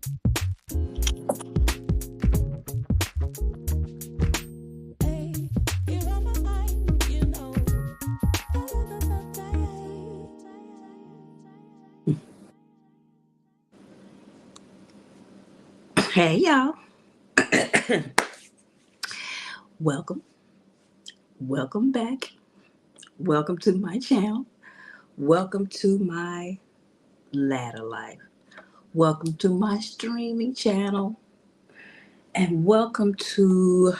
Hey y'all, welcome, welcome back, welcome to my channel, welcome to my ladder life, welcome to my streaming channel, and welcome to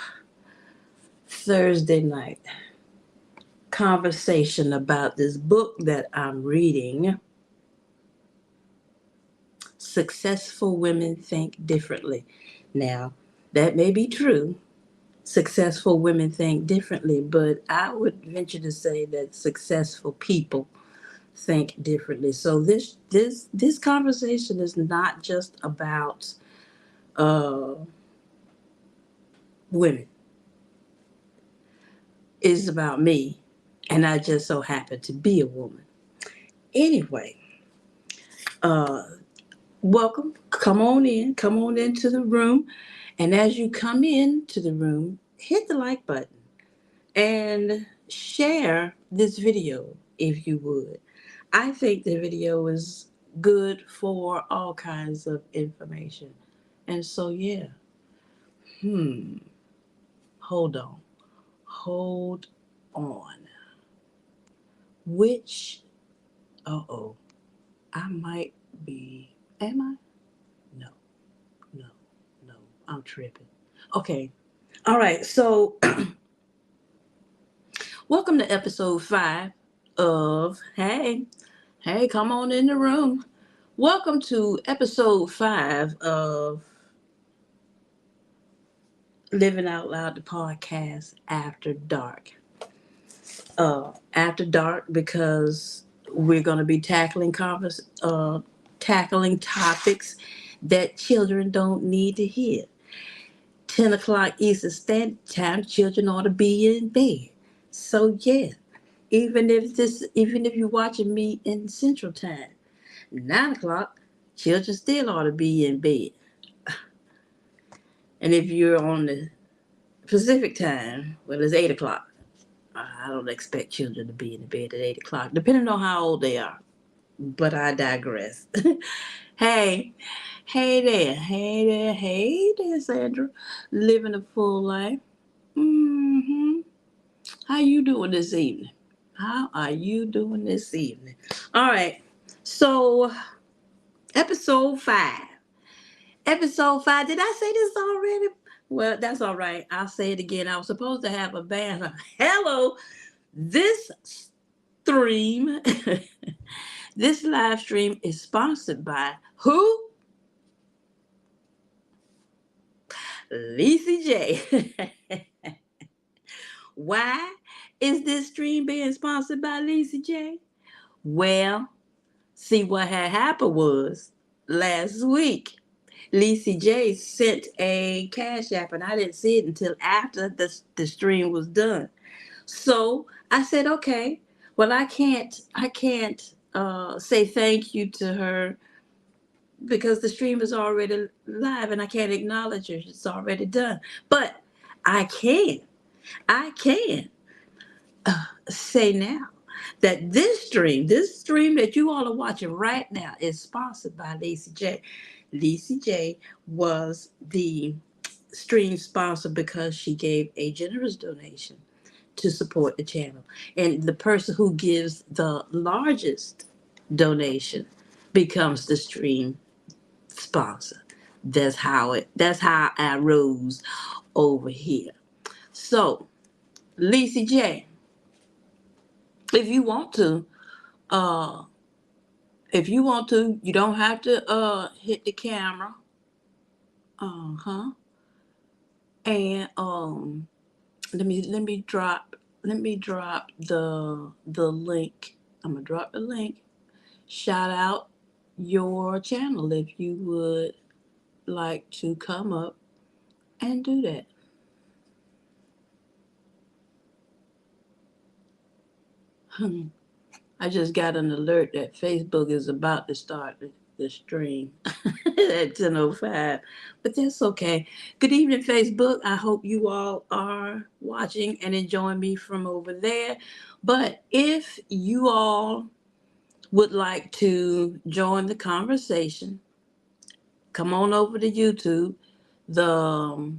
Thursday night conversation about this book that I'm reading. Successful Women Think Differently. Now, that may be true. Successful women think differently, but I would venture to say that successful people think differently. So this conversation is not just about uh, women. It's about me, and I just so happen to be a woman. Anyway, uh, welcome. Come on into the room, and as you come into the room, hit the like button and share this video if you would. I think the video is good for all kinds of information. And so, yeah, hmm, hold on, hold on. Which, oh, I might be, am I? No, no, no, I'm tripping. Okay, all right, so welcome to episode 5 of, hey, come on in the room. Welcome to episode 5 of Living Out Loud, the podcast After Dark. After dark because we're going to be tackling topics that children don't need to hear. 10 o'clock Eastern Standard Time, children ought to be in bed. So yeah, even if you're watching me in Central Time, 9 o'clock, children still ought to be in bed. And if you're on the Pacific Time, well, it's 8 o'clock. I don't expect children to be in bed at 8 o'clock, depending on how old they are. But I digress. hey, hey there, Sandra. Living a full life. hmm How you doing this evening? How are you doing this evening? All right. So, episode 5. Episode 5. Did I say this already? Well, that's all right. I'll say it again. I was supposed to have a band. Hello. This stream, this live stream is sponsored by who? Lisa J. Why is this stream being sponsored by Lisa J? Well, see what had happened was last week, Lisa J sent a cash app and I didn't see it until after the stream was done. So I said, okay, well I can't say thank you to her because the stream is already live and I can't acknowledge her. It's already done. But I can, I can say now that this stream that you all are watching right now is sponsored by Lisa J. Lisa J was the stream sponsor because she gave a generous donation to support the channel. And the person who gives the largest donation becomes the stream sponsor. That's how I rose over here. So, Lisa J, if you want to, uh you don't have to hit the camera. Uh-huh. And let me drop the link. I'm gonna drop the link. Shout out your channel if you would like to come up and do that. I just got an alert that Facebook is about to start the stream at 10:05, but that's okay. Good evening, Facebook. I hope you all are watching and enjoying me from over there. But if you all would like to join the conversation, come on over to YouTube. The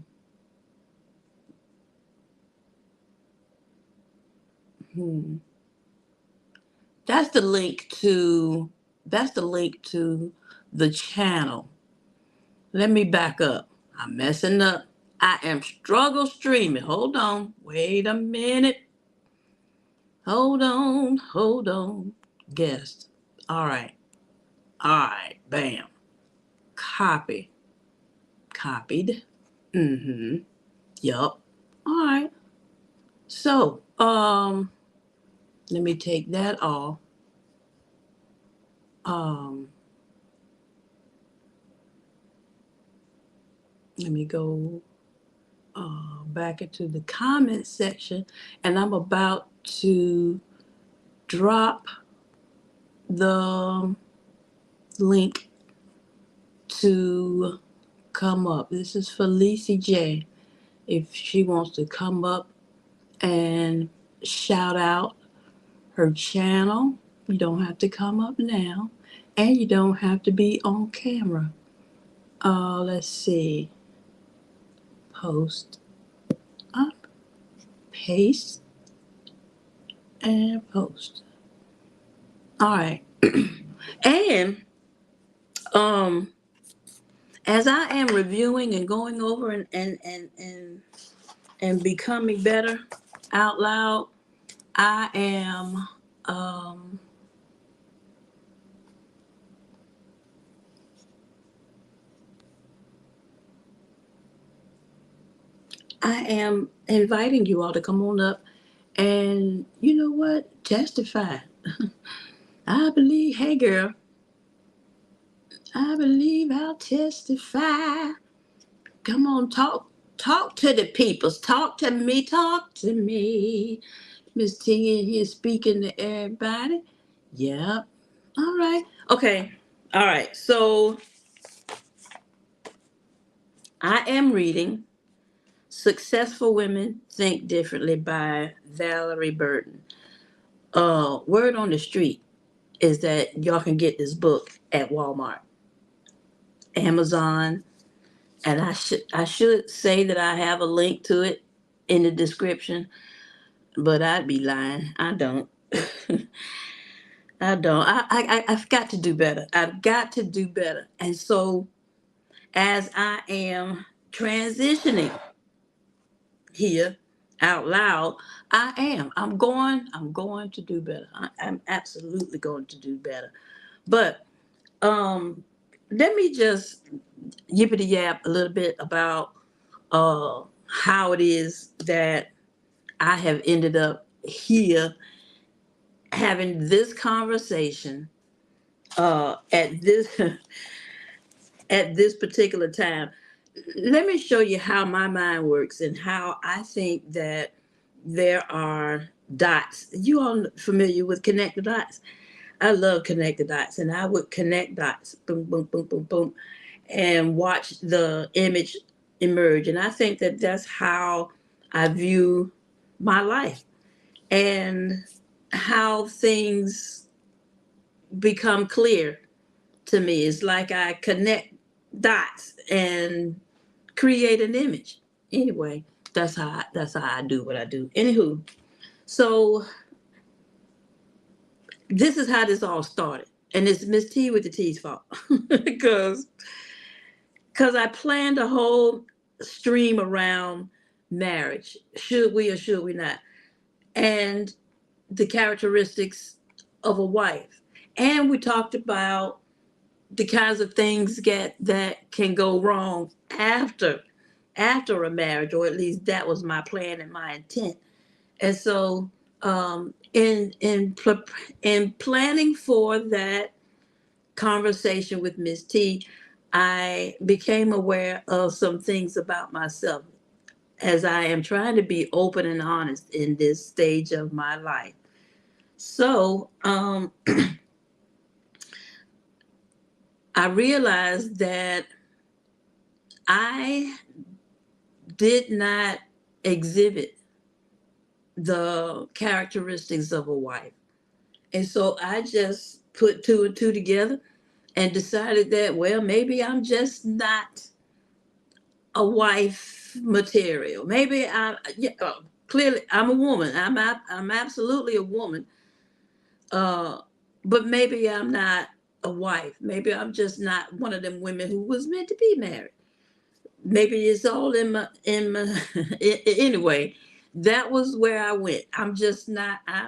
hmm, that's the link to the channel. Let me back up. I'm messing up. I am struggle streaming. Hold on. Wait a minute. Hold on. Hold on. Guest. All right. All right. Bam. Copy. Copied. Mm-hmm. Yup. All right. So, let me take that off. Um, Let me go back into the comment section, and I'm about to drop the link to come up. This is for Lisa J. If she wants to come up and shout out her channel, you don't have to come up now, and you don't have to be on camera. Let's see. Post up, paste, and post. All right. And um as I am reviewing and going over and becoming better out loud, I am um I am inviting you all to come on up and you know what? Testify. I believe, hey girl, I believe I'll testify. Come on, talk to the peoples. Talk to me, talk to me. Miss T in here speaking to everybody. Yep. All right. Okay. All right. So I am reading Successful Women Think Differently by Valerie Burton. Word on the street is that y'all can get this book at Walmart, Amazon, and I should say that I have a link to it in the description, but I'd be lying. I don't. I don't. I've got to do better. I've got to do better. And so as I am transitioning here out loud, I'm going to do better. I'm absolutely going to do better. But um let me just yippity yap a little bit about how it is that I have ended up here having this conversation at this at this particular time. Let me show you how my mind works and how I think that there are dots. You all familiar with connect the dots? I love connect the dots, and I would connect dots, boom, boom, boom, boom, boom, and watch the image emerge. And I think that that's how I view my life and how things become clear to me. It's like I connect dots and create an image. Anyway, that's how I do what I do. Anywho, so this is how this all started, and it's Miss T with the T's fault because I planned a whole stream around marriage. Should we or should we not? And the characteristics of a wife, and we talked about the kinds of things that can go wrong after a marriage, or at least that was my plan and my intent. And so, in planning for that conversation with Miss T, I became aware of some things about myself as I am trying to be open and honest in this stage of my life. So, I realized that I did not exhibit the characteristics of a wife. And so I just put two and two together and decided that, well, maybe I'm just not a wife material. Maybe yeah, clearly I'm a woman. I'm absolutely a woman. Uh, but maybe I'm not a wife. Maybe I'm just not one of them women who was meant to be married. Maybe it's all in my anyway. That was where I went. I'm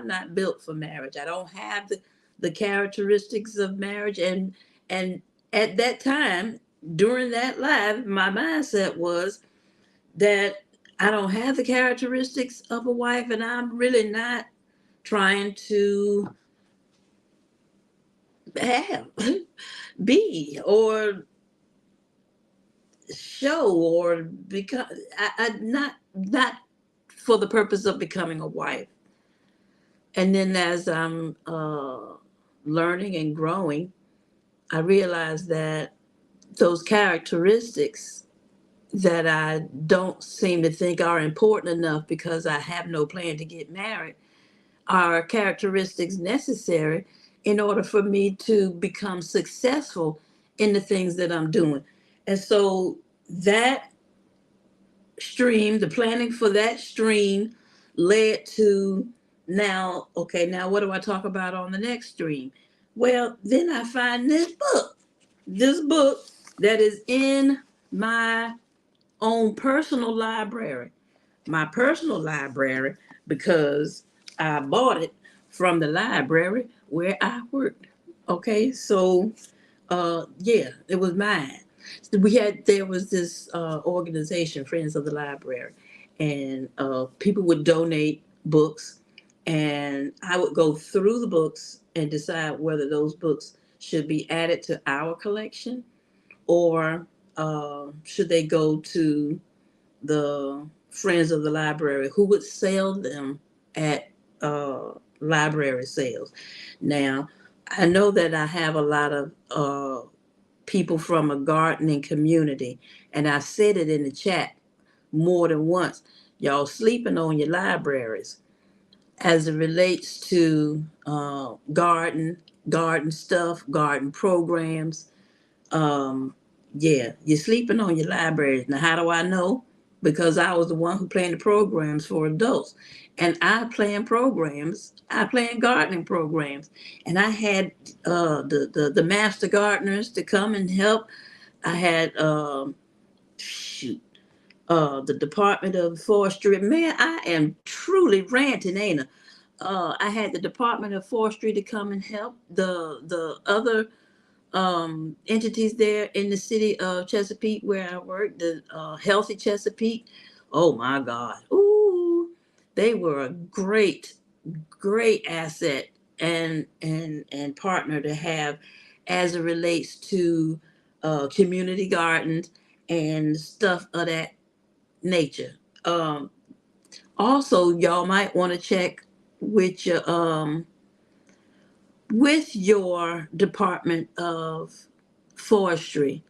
not built for marriage. I don't have the characteristics of marriage. And at that time, during that live, my mindset was that I don't have the characteristics of a wife, and I'm really not trying to have, be, or show, or become. I not for the purpose of becoming a wife. And then as I'm learning and growing, I realized that those characteristics that I don't seem to think are important enough because I have no plan to get married are characteristics necessary in order for me to become successful in the things that I'm doing. And so that stream, the planning for that stream led to now, okay, now what do I talk about on the next stream? Well, then I find this book that is in my own personal library, because I bought it from the library where I worked. Okay, so yeah, it was mine. So there was this organization, Friends of the Library, and people would donate books, and I would go through the books and decide whether those books should be added to our collection, or should they go to the Friends of the Library, who would sell them at library sales. Now, I know that I have a lot of people from a gardening community, and I said it in the chat more than once. Y'all sleeping on your libraries as it relates to garden stuff, garden programs. Yeah, you're sleeping on your libraries. Now, how do I know? Because I was the one who planned the programs for adults. And I planned gardening programs. And I had the master gardeners to come and help. I had, shoot, the Department of Forestry. Man, I am truly ranting, ain't I? I had the Department of Forestry to come and help. The other entities there in the city of Chesapeake where I work, the Healthy Chesapeake. Oh my God. Ooh, they were a great asset and partner to have as it relates to community gardens and stuff of that nature. Um, Also, y'all might want to check with your Department of Forestry.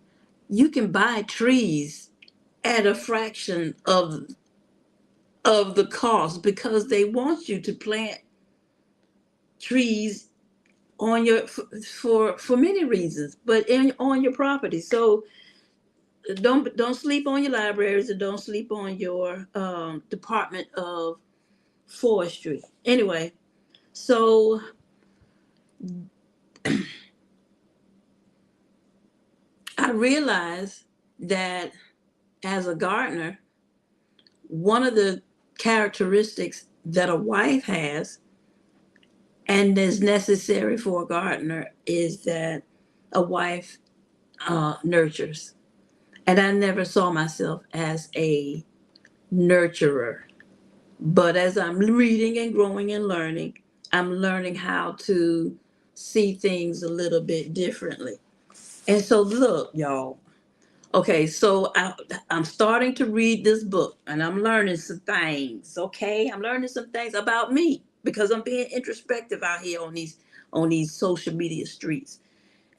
You can buy trees at a fraction of the cost because they want you to plant trees on your for many reasons, but on your property. So don't sleep on your libraries, and don't sleep on your Department of Forestry. Anyway, so I realized that as a gardener, one of the characteristics that a wife has and is necessary for a gardener is that a wife nurtures. And I never saw myself as a nurturer. But as I'm reading and growing and learning, I'm learning how to see things a little bit differently. And so, look, y'all. Okay, so I'm starting to read this book and I'm learning some things. Okay, I'm learning some things about me because I'm being introspective out here on these social media streets.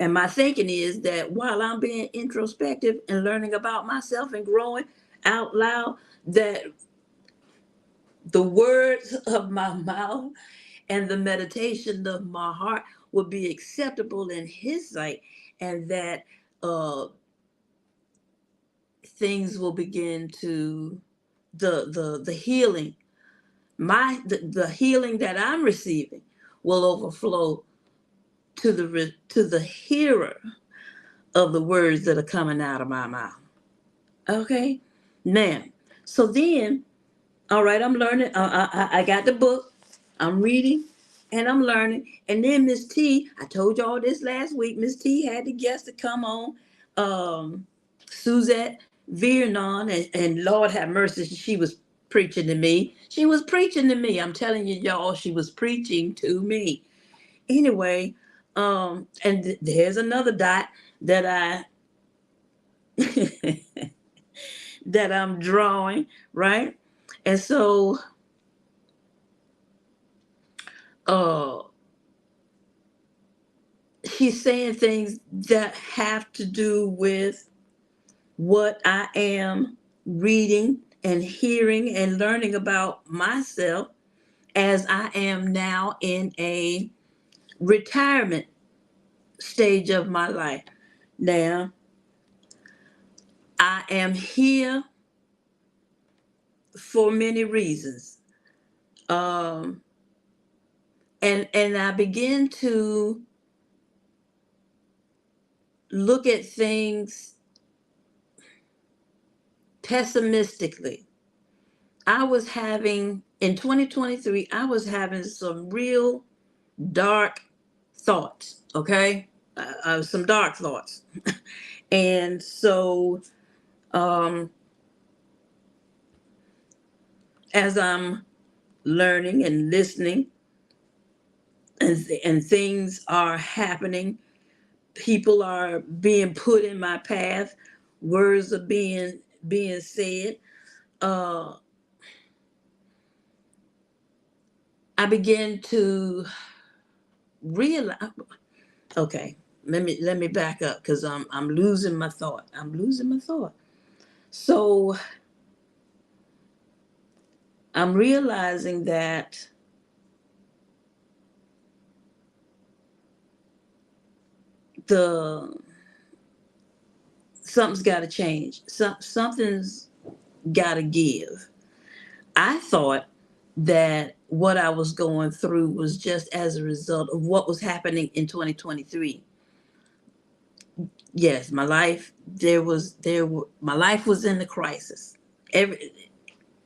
And my thinking is that while I'm being introspective and learning about myself and growing out loud, that the words of my mouth and the meditation of my heart will be acceptable in His sight, and that uh, things will begin to the healing, the healing that I'm receiving will overflow to to the hearer of the words that are coming out of my mouth. Okay, now, so then, all right, I'm learning. I got the book. I'm reading, and I'm learning. And then Miss T, I told y'all this last week. Miss T had the guest to come on, Suzette Viernon, and Lord have mercy, she was preaching to me. She was preaching to me. I'm telling you, y'all, she was preaching to me. Anyway, and there's another dot that I that I'm drawing, right? And so uh she's saying things that have to do with what I am reading and hearing and learning about myself as I am now in a retirement stage of my life. Now, I am here for many reasons. Um, and I begin to look at things pessimistically. I was having in 2023, I was having some real dark thoughts, okay? Some dark thoughts. And so um as I'm learning and listening, and things are happening, people are being put in my path, words are being said, uh I begin to realize, okay, let me back up, because I'm losing my thought. I'm losing my thought. So I'm realizing that the something's got to change. Something's got to give. I thought that what I was going through was just as a result of what was happening in 2023. Yes, my life, my life was in the crisis. Every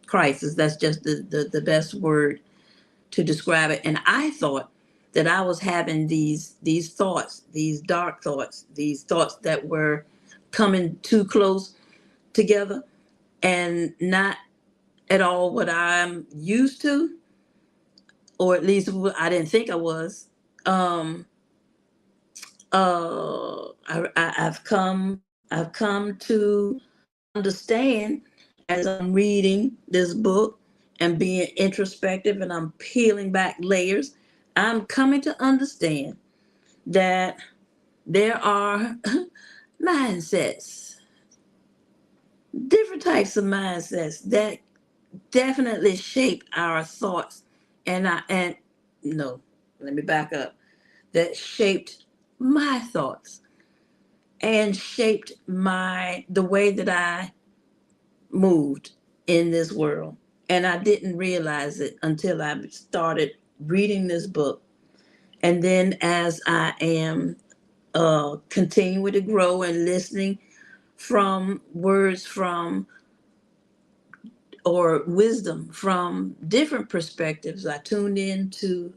crisis, that's just the best word to describe it. And I thought that I was having these thoughts, these dark thoughts, these thoughts that were coming too close together and not at all what I'm used to, or at least what I didn't think I was. Um, I've come to understand, as I'm reading this book and being introspective and I'm peeling back layers. I'm coming to understand that there are mindsets, different types of mindsets that definitely shape our thoughts. And no, let me back up. That shaped my thoughts and shaped the way that I moved in this world. And I didn't realize it until I started reading this book. And then as I am continuing to grow and listening from words from or wisdom from different perspectives, I tuned in to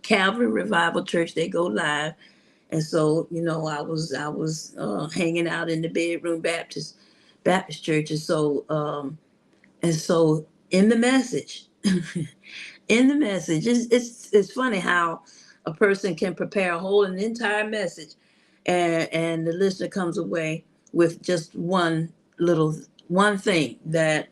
Calvary Revival Church. They go live. And so, I was hanging out in the Bedroom Baptist Church. And so in the message, it's funny how a person can prepare an entire message, and the listener comes away with just one thing that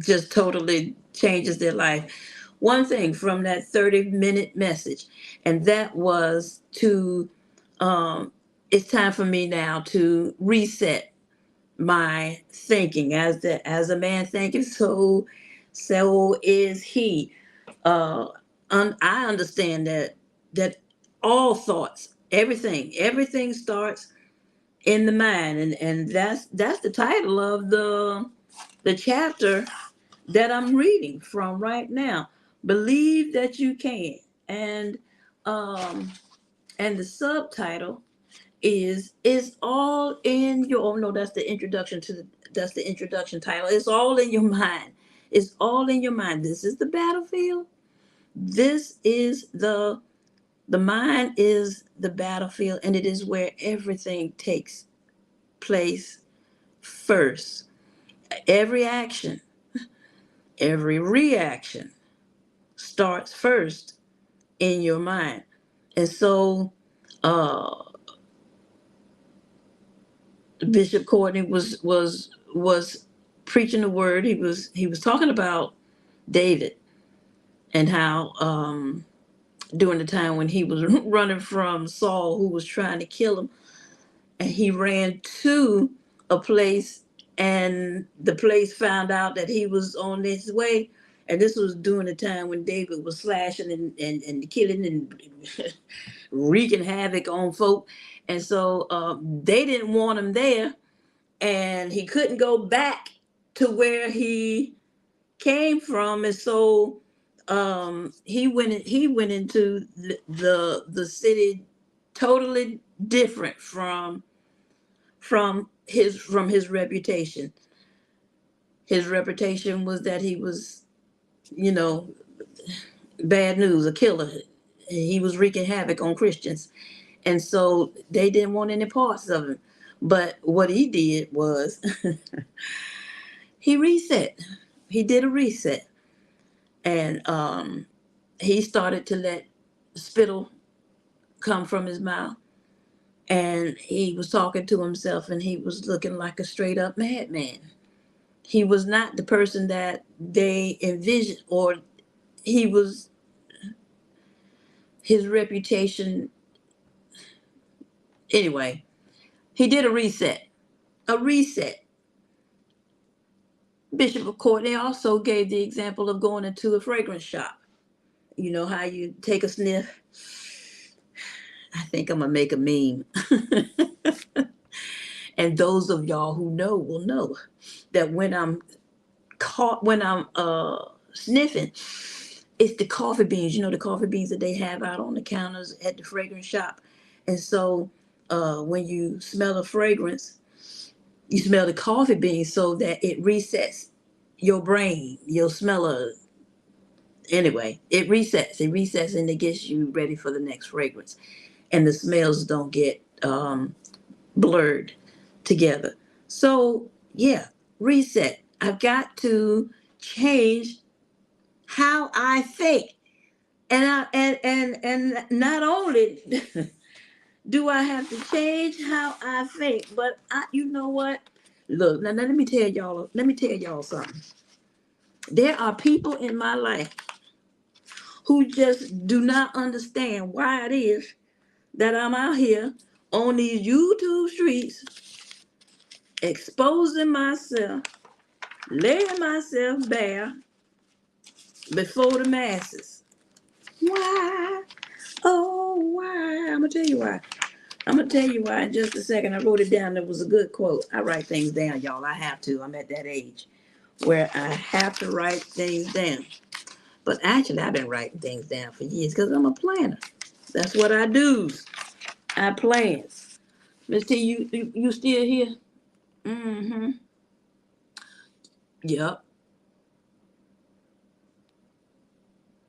just totally changes their life. One thing from that 30-minute message, and that was to it's time for me now to reset my thinking. As a man thinketh, so is he. uh I understand that all thoughts, everything starts in the mind, and that's the title of the chapter that I'm reading from right now. Believe that you can. And um and the subtitle is "It's all in your." Oh no, that's the introduction to that's the introduction title. It's all in your mind. It's all in your mind. This is the battlefield. This is the mind is the battlefield, and it is where everything takes place first. Every action, every reaction starts first in your mind. And so uh Bishop Courtney was preaching the word. He was talking about David, and how during the time when he was running from Saul, who was trying to kill him, and he ran to a place, and the place found out that he was on his way. And this was during the time when David was slashing and killing and wreaking havoc on folk. And so they didn't want him there, and he couldn't go back to where he came from. And so he went into the city totally different from his reputation. His reputation was that he was, you know, bad news, a killer. He was wreaking havoc on Christians. And so they didn't want any parts of him. But what he did was he reset. He did a reset. And he started to let spittle come from his mouth. And he was talking to himself, and he was looking like a straight up madman. He was not the person that they envisioned, or he was, his reputation. Anyway, he did a reset. A reset. Bishop Courtney also gave the example of going into a fragrance shop. You know how you take a sniff? I think I'm gonna make a meme. And those of y'all who know will know that when I'm sniffing, it's the coffee beans. You know, the coffee beans that they have out on the counters at the fragrance shop. And so when you smell a fragrance, you smell the coffee beans, so that it resets your brain. You'll smell a Anyway, it resets and it gets you ready for the next fragrance, and the smells don't get blurred together. So yeah, reset. I've got to change how I think. And not only do I have to change how I think, but you know what? Look, now let me tell y'all something. There are people in my life who just do not understand why it is that I'm out here on these YouTube streets exposing myself, laying myself bare before the masses. Why? Oh, why? I'm gonna tell you why. I'm gonna tell you why in just a second. I wrote it down. It was a good quote. I write things down, y'all. I have to. I'm at that age where I have to write things down. But actually, I've been writing things down for years because I'm a planner. That's what I do. I plan. Miss T, you still here? Mm-hmm. Yep.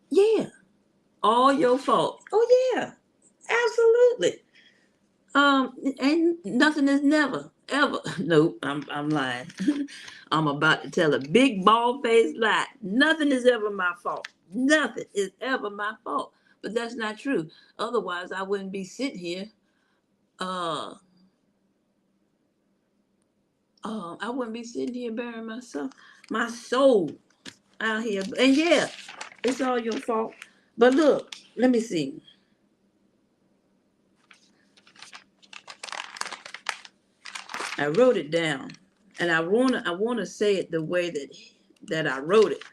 Yeah. All your fault. Oh yeah. Absolutely. And nothing is never, ever. Nope, I'm lying. I'm about to tell a big bald faced lie. Nothing is ever my fault. Nothing is ever my fault. But that's not true. Otherwise, I wouldn't be sitting here. Uh, I wouldn't be sitting here burying my soul out here. And yeah, it's all your fault. But look, let me see. I wrote it down, and I wanna say it the way that I wrote it,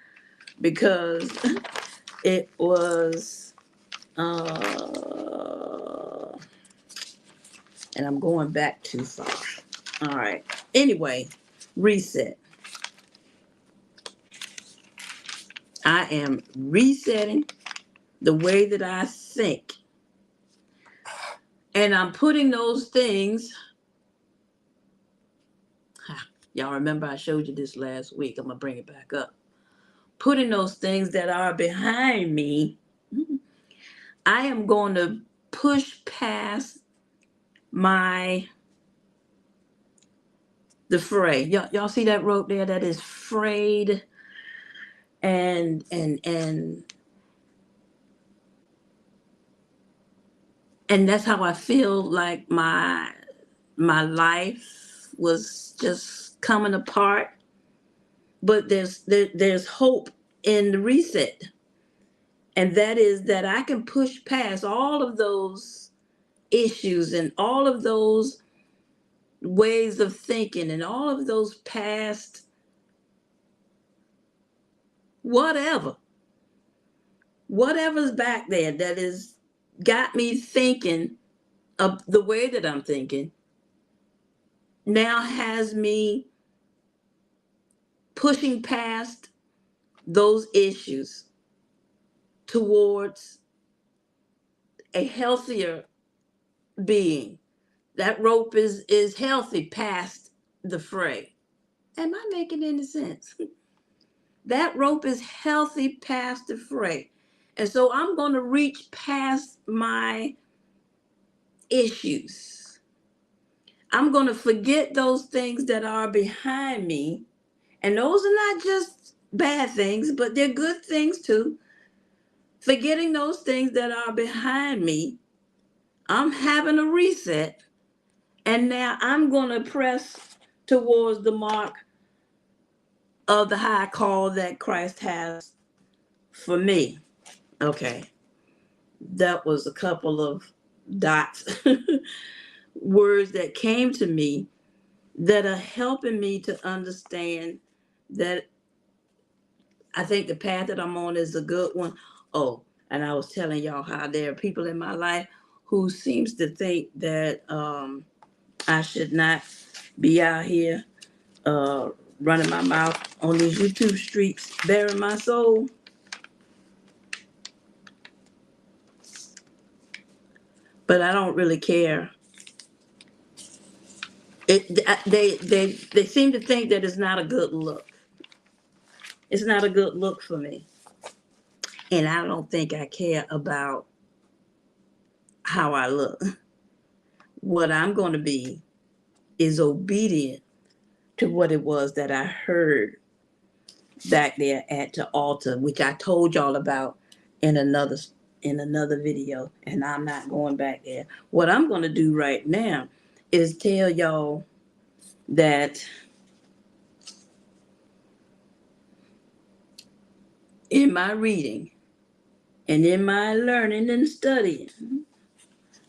because it was and I'm going back too far. All right. Anyway, reset. I am resetting the way that I think. And I'm putting those things, y'all remember I showed you this last week. I'm going to bring it back up. Putting those things that are behind me, I am going to push past the fray. Y'all see that rope there that is frayed, and that's how I feel like my life was just coming apart. But there's hope in the reset, and that is that I can push past all of those issues and all of those ways of thinking and all of those past whatever's back there that has got me thinking of the way that I'm thinking, now has me pushing past those issues towards a healthier being. That rope is healthy past the fray. Am I making any sense? That rope is healthy past the fray. And so I'm going to reach past my issues. I'm going to forget those things that are behind me. And those are not just bad things, but they're good things too. Forgetting those things that are behind me, I'm having a reset. And now I'm going to press towards the mark of the high call that Christ has for me. Okay. That was a couple of dots, words that came to me that are helping me to understand that I think the path that I'm on is a good one. Oh, and I was telling y'all how there are people in my life who seems to think that I should not be out here uh, running my mouth on these YouTube streets, bearing my soul. But I don't really care. They seem to think that it's not a good look. It's not a good look for me, and I don't think I care about how I look. What I'm going to be is obedient to what it was that I heard back there at the altar, which I told y'all about in another video, and I'm not going back there. What I'm going to do right now is tell y'all that in my reading and in my learning and studying,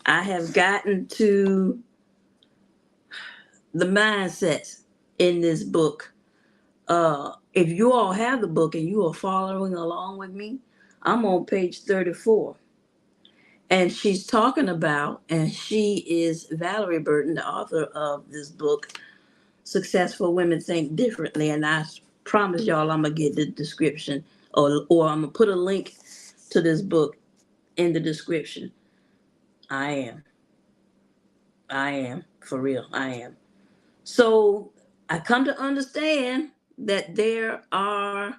I have gotten to the mindsets in this book. If you all have the book and you are following along with me, I'm on page 34. And she's talking about, and she is Valerie Burton, the author of this book, Successful Women Think Differently. And I promise y'all I'm going to get the description, or I'm going to put a link to this book in the description. I am, for real, I am. So I come to understand that there are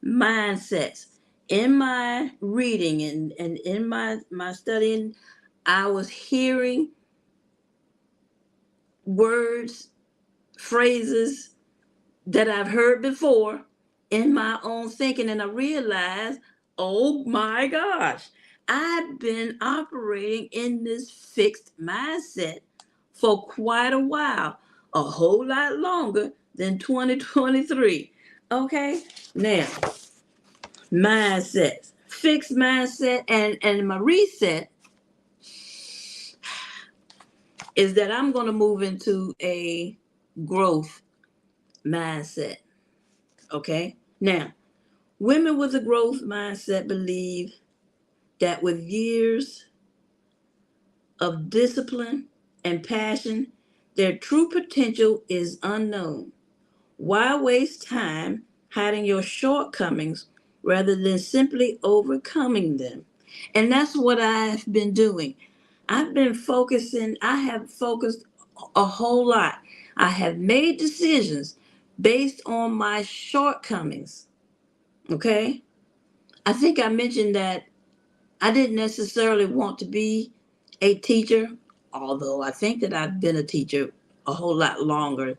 mindsets. In my reading and in my studying, I was hearing words, phrases that I've heard before in my own thinking, and I realized, oh my gosh, I've been operating in this fixed mindset for quite a while, a whole lot longer than 2023. Okay, now mindsets, fixed mindset, and my reset is that I'm going to move into a growth mindset. Okay. Now, women with a growth mindset believe that with years of discipline and passion, their true potential is unknown. Why waste time hiding your shortcomings rather than simply overcoming them? And that's what I've been doing. I have focused a whole lot. I have made decisions based on my shortcomings. Okay? I think I mentioned that I didn't necessarily want to be a teacher, although I think that I've been a teacher a whole lot longer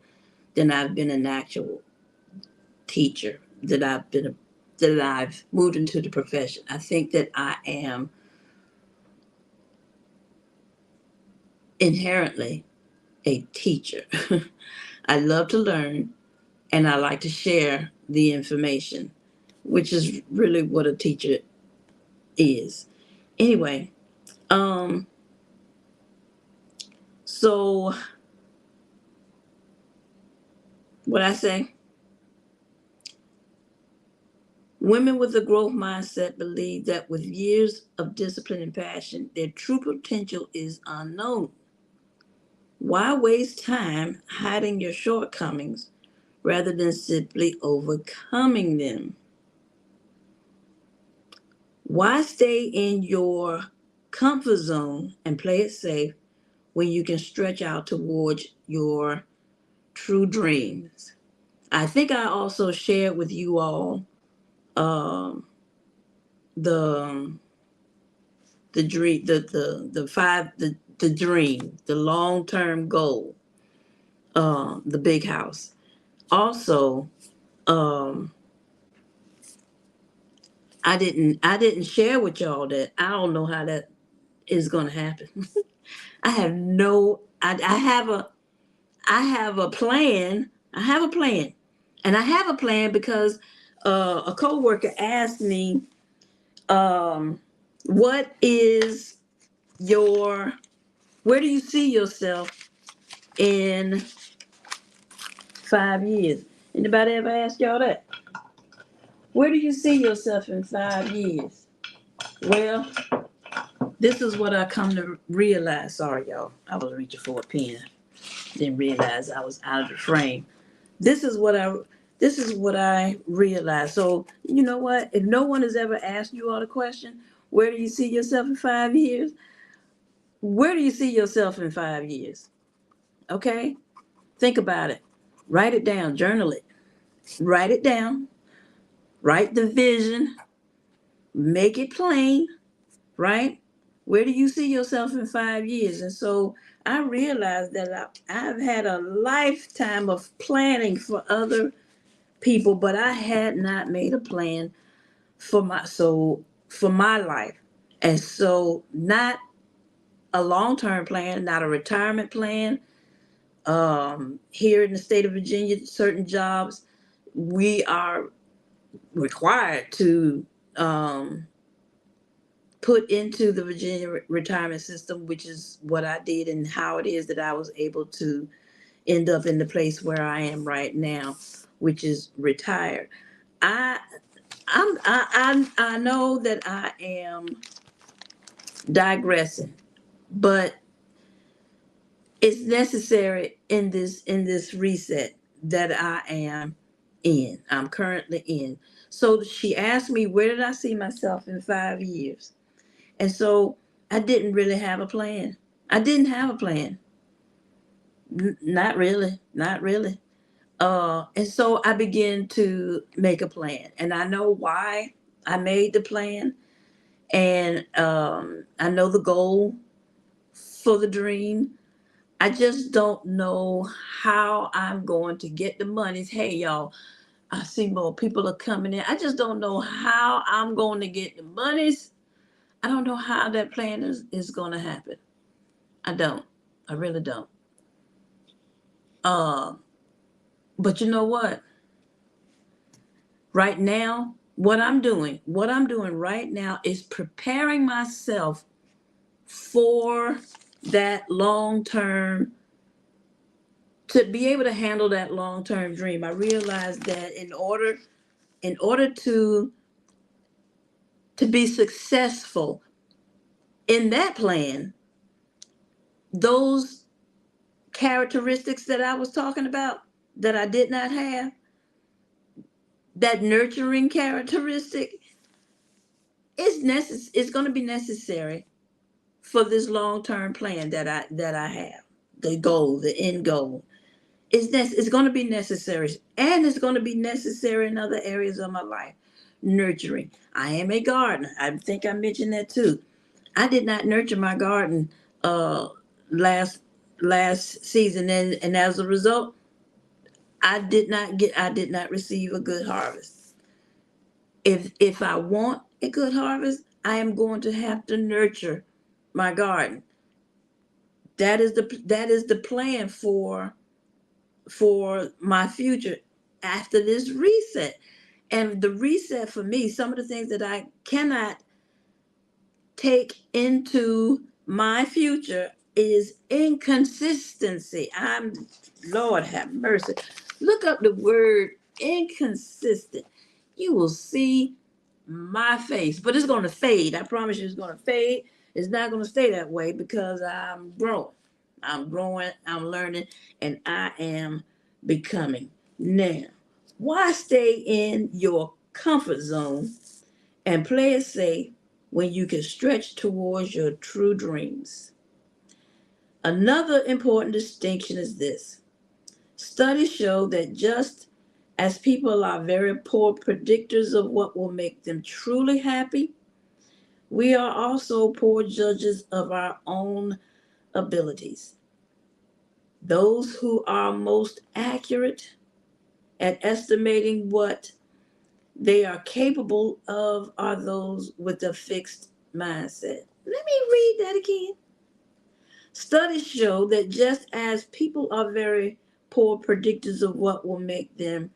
than I've been an actual teacher, that I've moved into the profession. I think that I am inherently a teacher. I love to learn and I like to share the information, which is really what a teacher is. Anyway, um, so what I say, women with a growth mindset believe that with years of discipline and passion, their true potential is unknown. Why waste time hiding your shortcomings rather than simply overcoming them? Why stay in your comfort zone and play it safe when you can stretch out towards your true dreams? I think I also shared with you all um, the dream, the five, the dream, the long term goal, the big house. Also, um, I didn't share with y'all that I don't know how that is going to happen. I have no. I have a plan. I have a plan, and I have a plan because a coworker asked me, um, "What is your? Where do you see yourself in 5 years?" Anybody ever asked y'all that? Where do you see yourself in 5 years? Well, this is what I come to realize. Sorry, y'all. I was reaching for a pen. Didn't realize I was out of the frame. This is what I this is what I realized. So you know what? If no one has ever asked you all the question, where do you see yourself in 5 years? Where do you see yourself in 5 years? Okay? Think about it. Write it down, journal it. Write it down. Write the vision. Make it plain, right? Where do you see yourself in 5 years? And so I realized that I've had a lifetime of planning for other people, but I had not made a plan for my life. And so not a long-term plan, not a retirement plan. Here in the state of Virginia, certain jobs we are required to um, put into the Virginia retirement system, which is what I did and how it is that I was able to end up in the place where I am right now, which is retired. I I know that I am digressing, but it's necessary in this reset that I am in. I'm currently in. So she asked me, where did I see myself in 5 years? And so I didn't really have a plan. I didn't have a plan. Not really. Not really. And so I began to make a plan. And I know why I made the plan. And I know the goal for the dream. I just don't know how I'm going to get the monies. Hey, y'all, I see more people are coming in. I just don't know how I'm going to get the monies. I don't know how that plan is going to happen. I don't. I really don't. Uh, but you know what? Right now, what I'm doing right now is preparing myself for that long-term, to be able to handle that long-term dream. I realized that in order to be successful in that plan, those characteristics that I was talking about that I did not have, that nurturing characteristic, it's going to be necessary for this long-term plan that I have. The goal, the end goal. It's going to be necessary, and it's going to be necessary in other areas of my life. Nurturing. I am a gardener. I think I mentioned that too. I did not nurture my garden uh last last season, and as a result, I did not receive a good harvest. If I want a good harvest, I am going to have to nurture my garden. That is the plan for my future after this reset. And the reset for me, some of the things that I cannot take into my future is inconsistency. Lord have mercy. Look up the word inconsistent. You will see my face, but it's going to fade. I promise you, it's going to fade. It's not going to stay that way because I'm growing. I'm growing, I'm learning, and I am becoming. Now, why stay in your comfort zone and play it safe when you can stretch towards your true dreams? Another important distinction is this: studies show that just as people are very poor predictors of what will make them truly happy, we are also poor judges of our own abilities. Those who are most accurate at estimating what they are capable of are those with a fixed mindset. Let me read that again. Studies show that just as people are very poor predictors of what will make them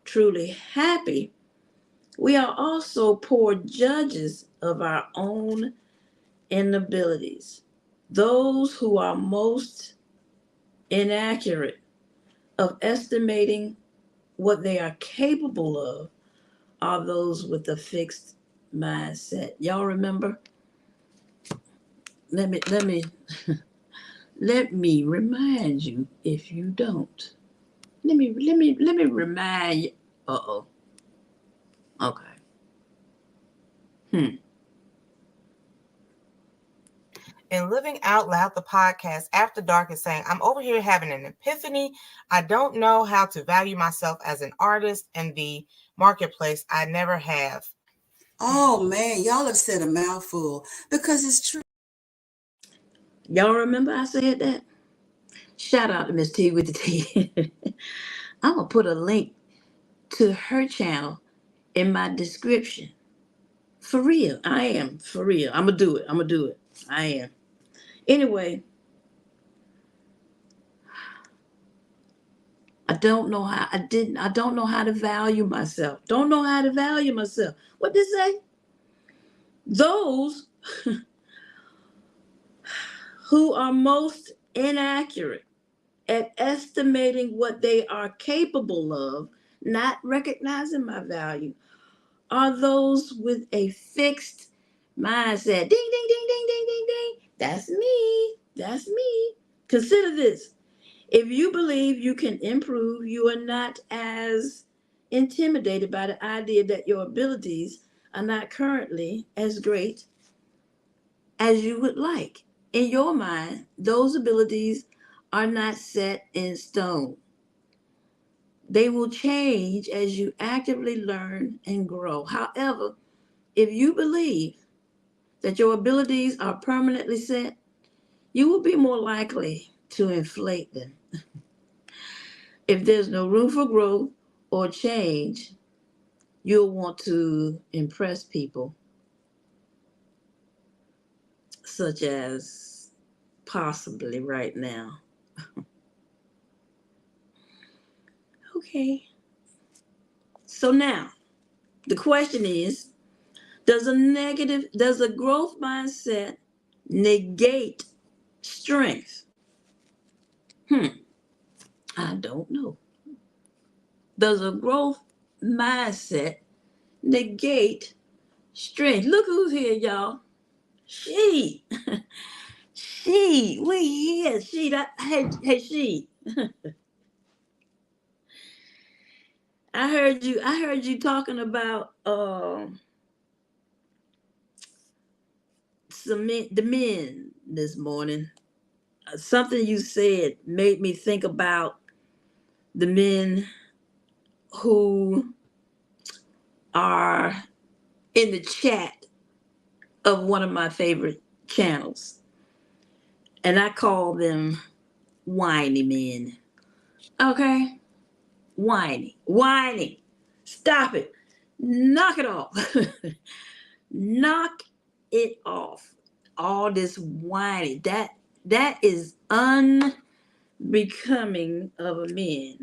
truly happy, we are also poor judges of our own inabilities. Those who are most inaccurate of estimating what they are capable of are those with a fixed mindset. Y'all remember? Let me let me remind you if you don't. Let me remind you. Uh-oh. Okay. Hmm. And Living Out Loud, the podcast After Dark, is saying, I'm over here having an epiphany. I don't know how to value myself as an artist in the marketplace. I never have. Oh man, y'all have said a mouthful because it's true. Y'all remember I said that? Shout out to Miss T with the T. I'm gonna put a link to her channel in my description. For real. I am. For real. I'm gonna do it. I'm gonna do it. I am. Anyway, I don't know how to value myself. Don't know how to value myself. What did it say? Those who are most inaccurate at estimating what they are capable of, not recognizing my value, are those with a fixed mindset. Ding, ding, ding, ding, ding, ding, ding. That's me. That's me. Consider this. If you believe you can improve, you are not as intimidated by the idea that your abilities are not currently as great as you would like. In your mind, those abilities are not set in stone. They will change as you actively learn and grow. However, if you believe that your abilities are permanently set, you will be more likely to inflate them. If there's no room for growth or change, you'll want to impress people, such as possibly right now. Okay. So now, the question is, does a growth mindset negate strength. I don't know. Does a growth mindset negate strength? Look who's here, y'all. She. She. We here. She. That. Hey, she. I heard you talking about the men this morning. Something you said made me think about the men who are in the chat of one of my favorite channels. And I call them whiny men. Okay? Whiny. Stop it. Knock it off. Knock it off. All this whiny. That is unbecoming of a man.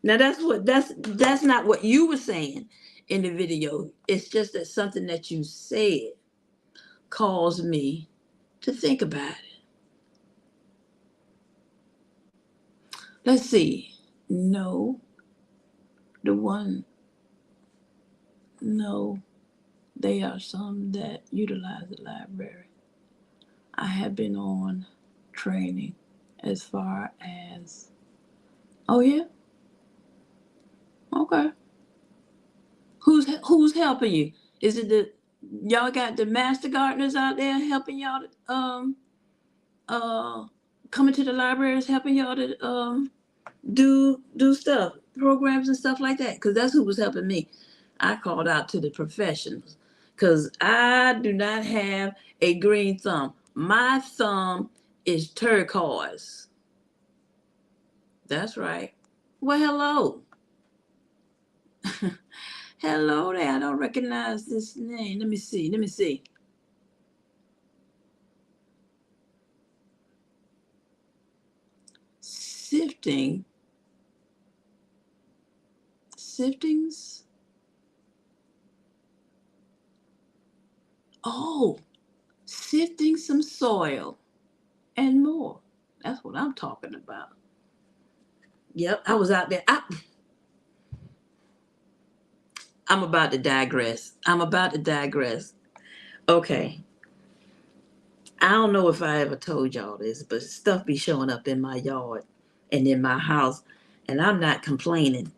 Now that's not what you were saying in the video. It's just that something that you said caused me to think about it. Let's see. No, they are some that utilize the library. I have been on training as far as, oh yeah? Okay. Who's helping you? Is it y'all got the master gardeners out there helping y'all to coming to the libraries helping y'all to do stuff, programs and stuff like that? Because that's who was helping me. I called out to the professionals because I do not have a green thumb. My thumb is turquoise. That's right. Well, hello. Hello there. I don't recognize this name. Let me see. Siftings. Oh, sifting some soil and more. That's what I'm talking about. Yep, I was out there. I'm about to digress. Okay. I don't know if I ever told y'all this, but stuff be showing up in my yard and in my house, and I'm not complaining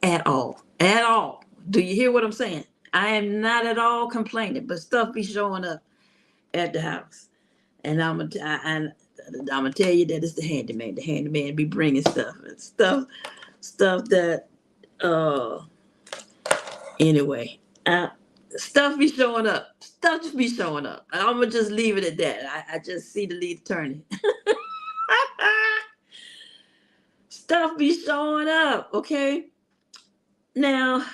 at all. At all. Do you hear what I'm saying? I am not at all complaining, but stuff be showing up at the house. And I'm gonna tell you that it's the handyman. The handyman be bringing stuff that anyway. Stuff be showing up. Stuff just be showing up. I'm gonna just leave it at that. I just see the lead attorney. Stuff be showing up, okay? Now,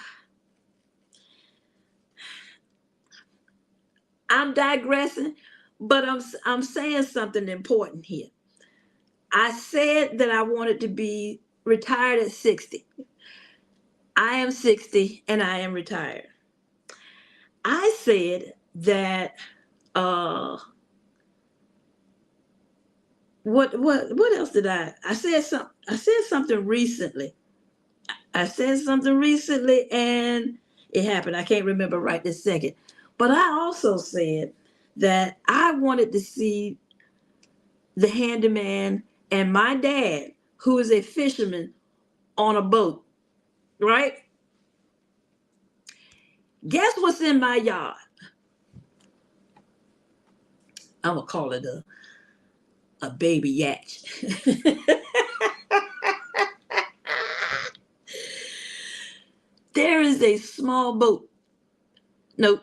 I'm digressing, but I'm saying something important here. I said that I wanted to be retired at 60. I am 60 and I am retired. I said that what else did I said something recently. I said something recently and it happened. I can't remember right this second. But I also said that I wanted to see the handyman and my dad, who is a fisherman, on a boat, right? Guess what's in my yard? I'm gonna call it a baby yacht. There is a small boat. No,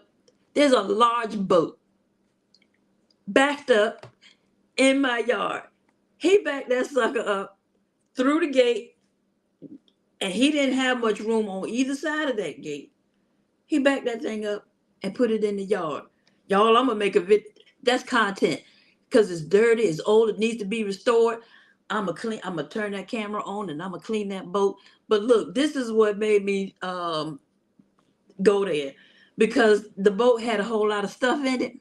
there's a large boat backed up in my yard. He backed that sucker up through the gate, and he didn't have much room on either side of that gate. He backed that thing up and put it in the yard. Y'all, I'm gonna make a video. That's content because it's dirty, it's old, it needs to be restored. I'm gonna turn that camera on and I'm gonna clean that boat. But look, this is what made me go there, because the boat had a whole lot of stuff in it,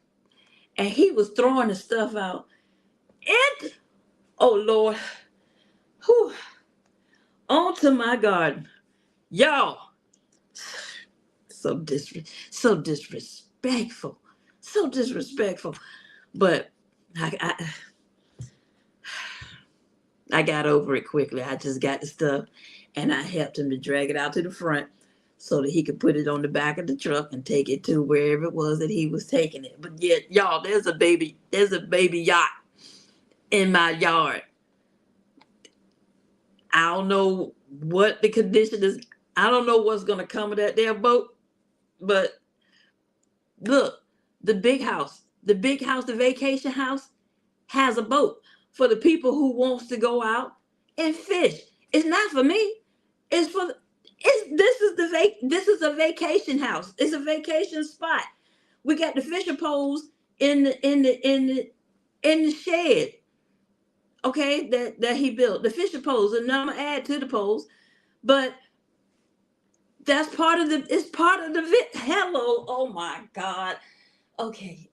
and he was throwing the stuff out, It, oh Lord, whew, onto my garden. Y'all, so disrespectful. So disrespectful. But I got over it quickly. I just got the stuff and I helped him to drag it out to the front so that he could put it on the back of the truck and take it to wherever it was that he was taking it. But yet, y'all, there's a baby yacht in my yard. I don't know what the condition is. I don't know what's gonna come of that damn boat. But look, the vacation house has a boat for the people who wants to go out and fish. It's not for me. It's for this is a vacation house. It's a vacation spot. We got the fisher poles in the shed. Okay, that he built the fisher poles, and I'm gonna add to the poles, but that's part of it's part of the hello. Oh my God. Okay.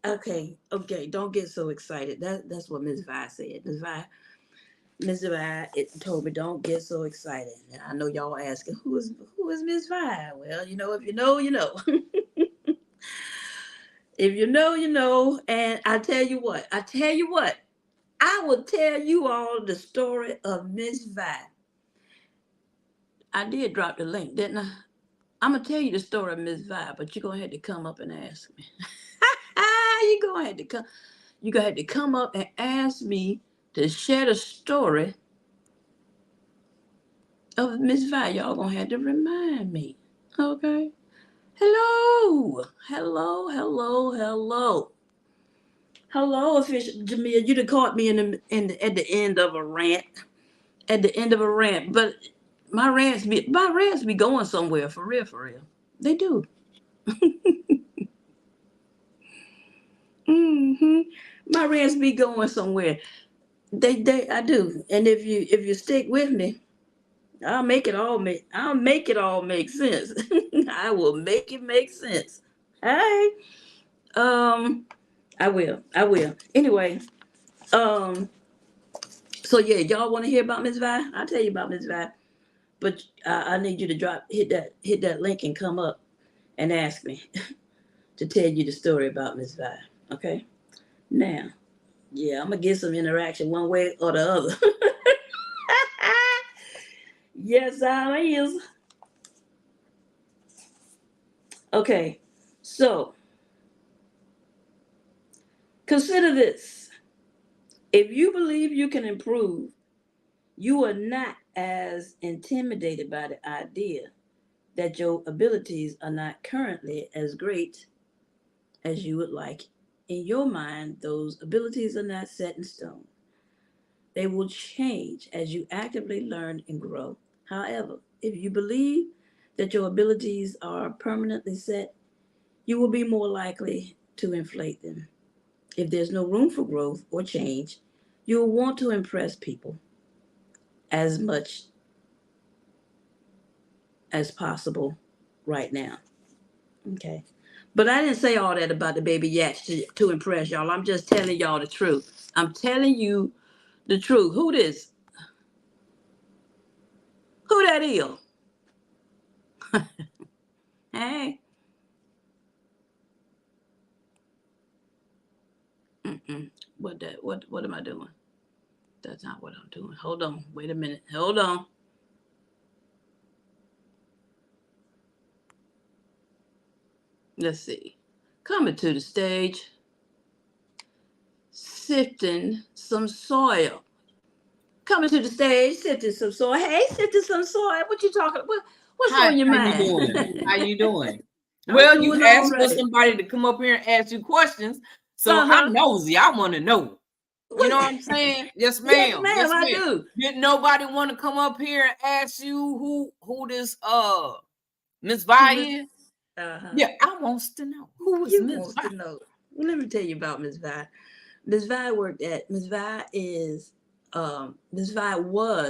Don't get so excited. That's what Miss Vi said. Miss Vi, it told me don't get so excited. And I know y'all asking who is Miss Vi? Well, if you know, you know. If you know, you know. And I tell you what, I will tell you all the story of Miss Vi. I did drop the link, didn't I? I'm gonna tell you the story of Miss Vi, but you're gonna have to come up and ask me. You're gonna have to come up and ask me to share the story of Miss Vi. Y'all gonna have to remind me. Okay. Hello. Official Jamia. You done caught me at the end of a rant. At the end of a rant. But my rants be going somewhere for real. They do. My rants be going somewhere. I do. And if you stick with me, I'll make it all make sense. I will make it make sense. Hey. I will. Anyway, so yeah, y'all want to hear about Miss Vi? I'll tell you about Miss Vi. But I need you to hit that link and come up and ask me to tell you the story about Miss Vi. Okay? Now, yeah, I'm gonna get some interaction one way or the other. Yes, I is. Okay, so consider this. If you believe you can improve, you are not as intimidated by the idea that your abilities are not currently as great as you would like. In your mind, those abilities are not set in stone. They will change as you actively learn and grow. However, if you believe that your abilities are permanently set, you will be more likely to inflate them. If there's no room for growth or change, you will want to impress people as much as possible right now. Okay. But I didn't say all that about the baby yaks to impress y'all. I'm just telling y'all the truth. I'm telling you the truth. Who this? Who that is? Hey. What am I doing? That's not what I'm doing. Hold on. Wait a minute. Hold on. Let's see. Coming to the stage, sifting some soil. Coming to the stage, sifting some soil. Hey, sifting some soil. What you talking about? What's on your mind? How you doing? Well, you asked for somebody to come up here and ask you questions. So I'm nosy. I want to know. You know what I'm saying? Yes, ma'am. Yes, ma'am, I do. Did nobody want to come up here and ask you who this Miss Vi is? Yeah, I wants to know. Who is Miss Vi? Well, let me tell you about Miss Vi. Miss Vi was,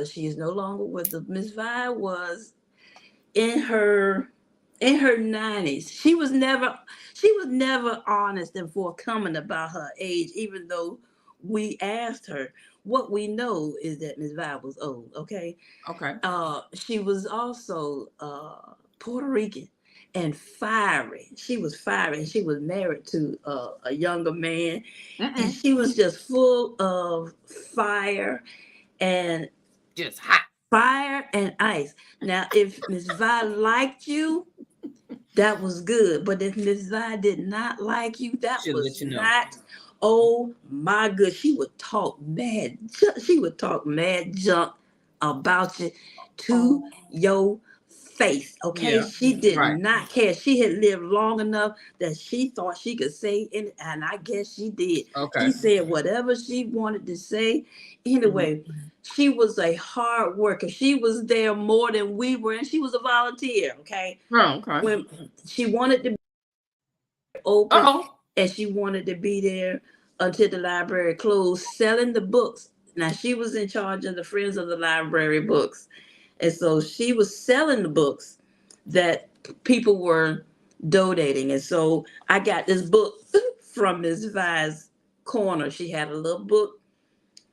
she is no longer with us. Miss Vi was in her 90s. She was never honest and forthcoming about her age, even though we asked her. What we know is that Miss Vi was old. Okay. Okay. She was also Puerto Rican and fiery. She was fiery, and she was married to a younger man, and Mm-mm. she was just full of fire and Just hot. fire and ice. Now, if Miss Vi liked you, that was good. But if Miss Vi did not like you, that She'll let was you know. not. Oh my good. She would talk mad. She would talk mad junk about you to your face. Okay. Yeah. She did Right. not care. She had lived long enough that she thought she could say it, and I guess she did. Okay. She said whatever she wanted to say. Anyway, she was a hard worker. She was there more than we were, and she was a volunteer. Okay. Oh, okay. When she wanted to be open, Uh-oh. and she wanted to be there until the library closed, selling the books. Now she was in charge of the Friends of the Library books, and so she was selling the books that people were donating. And so I got this book from Miss Vi's corner. She had a little book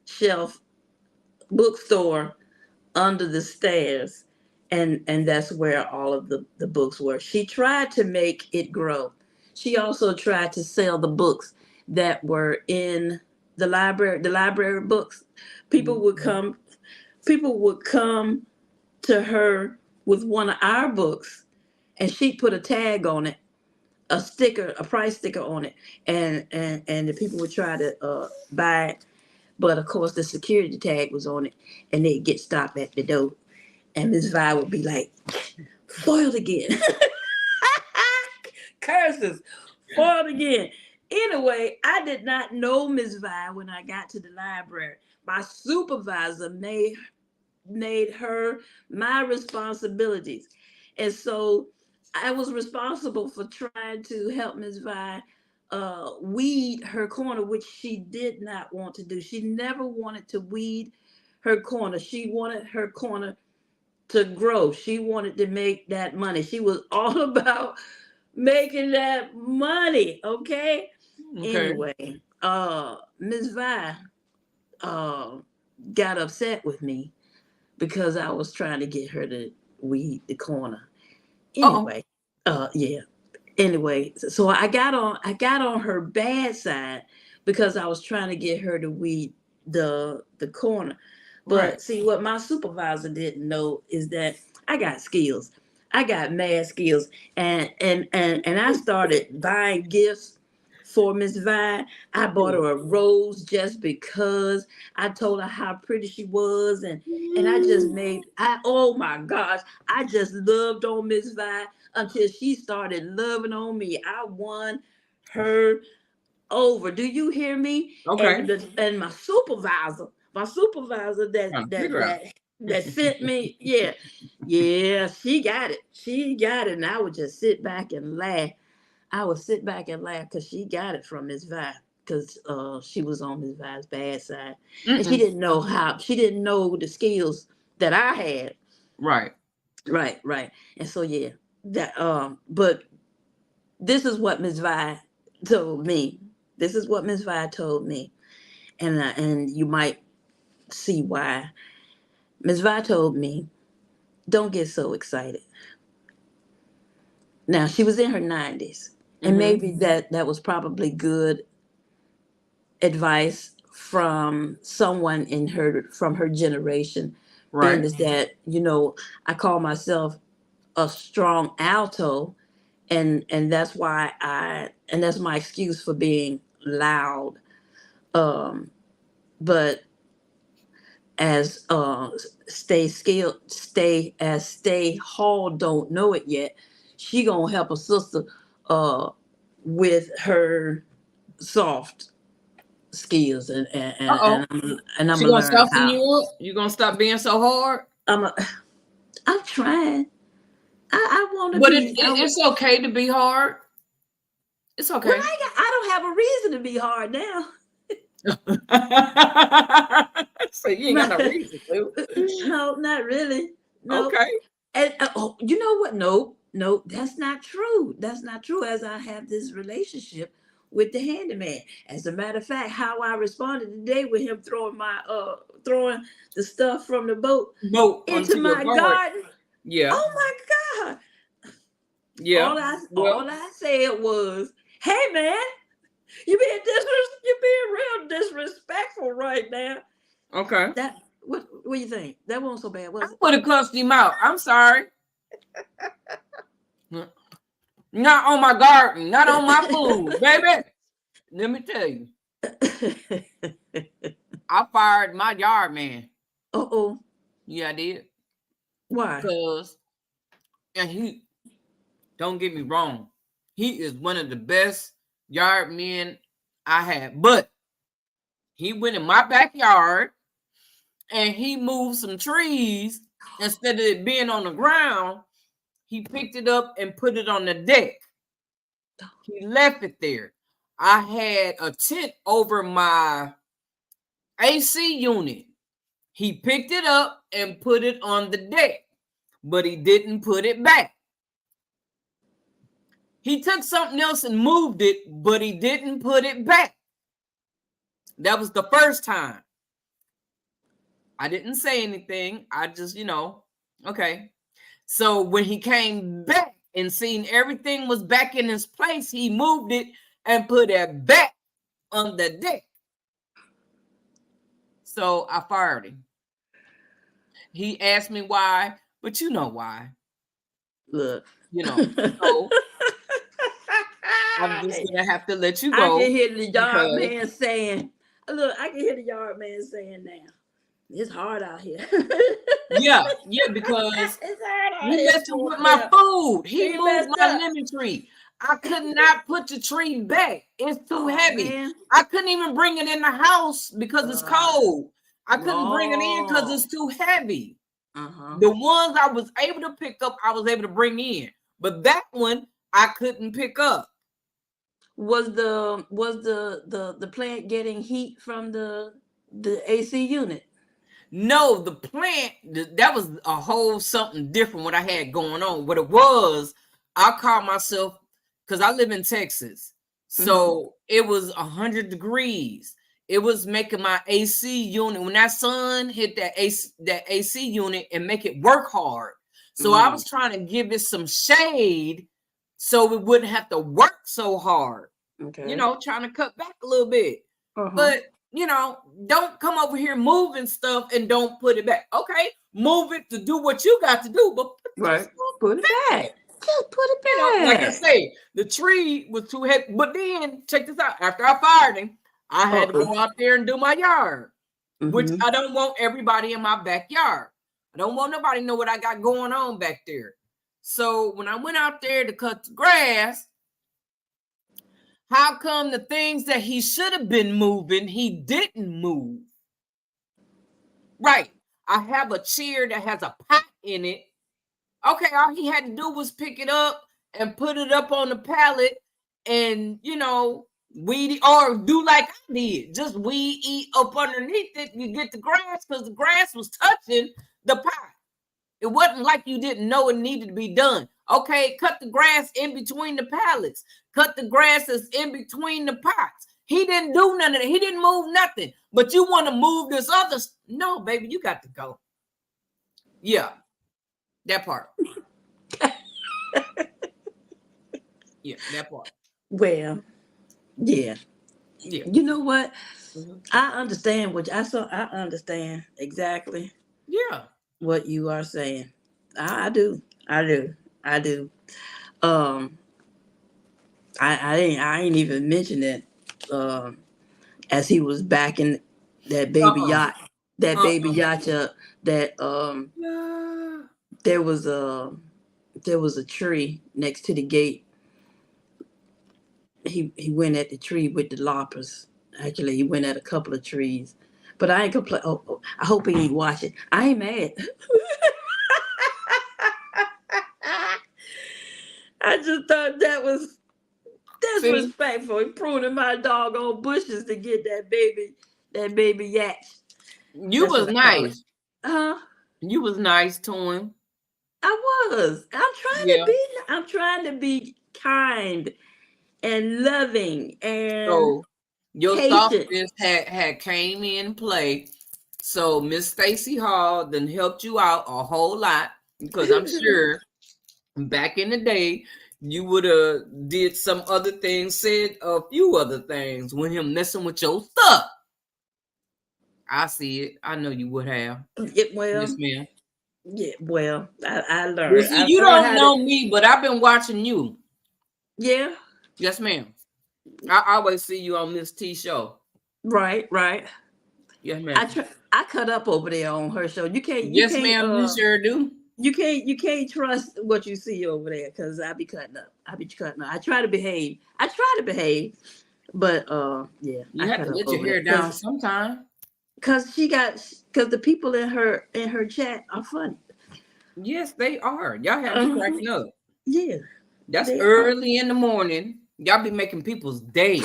shelf bookstore under the stairs, and that's where all of the books were. She tried to make it grow. She also tried to sell the books that were in the library books. People would come to her with one of our books, and she put a tag on it, a sticker, a price sticker on it, and the people would try to buy it. But of course, the security tag was on it, and they'd get stopped at the door. And Miss Vi would be like, foiled again. Curses, foiled again. Anyway, I did not know Miss Vi when I got to the library. My supervisor made her my responsibilities. And so I was responsible for trying to help Miss Vi weed her corner, which she did not want to do. She never wanted to weed her corner. She wanted her corner to grow. She wanted to make that money. She was all about making that money. Okay. Anyway, Miss Vi got upset with me because I was trying to get her to weed the corner. Anyway, yeah. Anyway, so I got on her bad side because I was trying to get her to weed the corner. But see, what my supervisor didn't know is that I got skills. I got mad skills, and I started buying gifts for Miss Vi. I bought her a rose just because. I told her how pretty she was, and I just oh my gosh, I just loved on Miss Vi until she started loving on me. I won her over. Do you hear me? Okay. And my supervisor that sent me, yeah, she got it, and I would just sit back and laugh. I would sit back and laugh because she got it from Miss Vi, because she was on Miss Vi's bad side, and she didn't know the skills that I had. Right. And so yeah, that but this is what Miss Vi told me. And you might see why. Miss Vi told me, don't get so excited. Now, she was in her 90s, and maybe that was probably good advice from someone from her generation. Right. And is that, I call myself a strong alto, and that's why that's my excuse for being loud. But as Stay Hall don't know it yet, she gonna help a sister with her soft skills, and I'm she gonna soften you up. You gonna stop being so hard? I'm trying. I want to but be. It's okay to be hard. It's okay. Well, I don't have a reason to be hard now. So you ain't got no reason to. No, not really. No. Okay. And you know what? No, that's not true. That's not true. As I have this relationship with the handyman. As a matter of fact, how I responded today with him throwing the stuff from the boat Boat into onto your my garden. garden. Yeah. Oh my God. Yeah. All I said was, "Hey man, you're being real disrespectful right now." Okay. That what do you think? That wasn't so bad, I was it? would have cussed him out. I'm sorry. Not on my garden, not on my food, baby. Let me tell you, I fired my yard man. Uh-oh. Yeah, I did. Why? Because, and he, don't get me wrong, he is one of the best yard men I have. But he went in my backyard and he moved some trees. Instead of it being on the ground, he picked it up and put it on the deck. He left it there. I had a tent over my AC unit. He picked it up and put it on the deck, but he didn't put it back. He took something else and moved it, but he didn't put it back. That was the first time. I didn't say anything. I just, okay. So when he came back and seen everything was back in his place, he moved it and put it back on the deck. So I fired him. He asked me why, but you know why. Look. So I'm just gonna have to let you go. I can hear the yard man saying, "Look, I can hear the yard man saying now, it's hard out here." yeah, because he messing with my food. He moved my lemon tree. I could not put the tree back. It's too heavy. Man. I couldn't even bring it in the house because it's cold. I couldn't bring it in because it's too heavy. The ones I was able to pick up, I was able to bring in, but that one I couldn't pick up. Was the plant getting heat from the AC unit? No, the plant, that was a whole something different what I had going on. What it was, I called myself, because I live in Texas, so it was 100 degrees. It was making my AC unit, when that sun hit that AC unit, and make it work hard. So I was trying to give it some shade so it wouldn't have to work so hard. Okay. Trying to cut back a little bit. But, don't come over here moving stuff and don't put it back. Okay, move it to do what you got to do, but put it back. Just put it back. Like I say, the tree was too heavy. But then, check this out. After I fired him, I had to go out there and do my yard, which I don't want everybody in my backyard. I don't want nobody to know what I got going on back there. So when I went out there to cut the grass, how come the things that he should have been moving, he didn't move? Right. I have a chair that has a pot in it. Okay, all he had to do was pick it up and put it up on the pallet and, weed or do like I did. Just weed eat up underneath it. You get the grass because the grass was touching the pot. It wasn't like you didn't know it needed to be done. Okay, cut the grass in between the pallets. Cut the grass that's in between the pots. He didn't do none of that. He didn't move nothing. But you want to move this other. No, baby, you got to go. Yeah, that part. Yeah, that part. Well, yeah. You know what? I understand I understand exactly. Yeah. What you are saying. I do. I ain't even mentioned it as he was backing that baby yacht, baby yacht up, that there was a tree next to the gate. He went at the tree with the loppers. Actually, he went at a couple of trees. But I ain't complain. Oh, I hope he ain't watching. I ain't mad. I just thought that was disrespectful. He pruning my doggone bushes to get that baby yak. You was nice. Huh? You was nice to him. I was. I'm trying to be kind. and loving and So your patient. softness had came in play. So Miss Stacy Hall then helped you out a whole lot because I'm sure back in the day you would have did some other things, said a few other things when him messing with your stuff. I see it. I know you would have. Well, Yes, ma'am. yeah, well, I Well, learned. see, I you learned don't how know to. me, but I've been watching you. Yeah, Yes, ma'am. I always see you on Miss T show. right, right. Yes, ma'am. I cut up over there on her show. Yes, ma'am. You sure do. You can't trust what you see over there because I be cutting up. I try to behave. But yeah, You I have cut to up let your over there hair down sometime. because the people in her chat are funny. Yes, they are. Y'all have me Uh-huh. cracking up. Yeah, That's they are. early in the morning. Y'all be making people's day.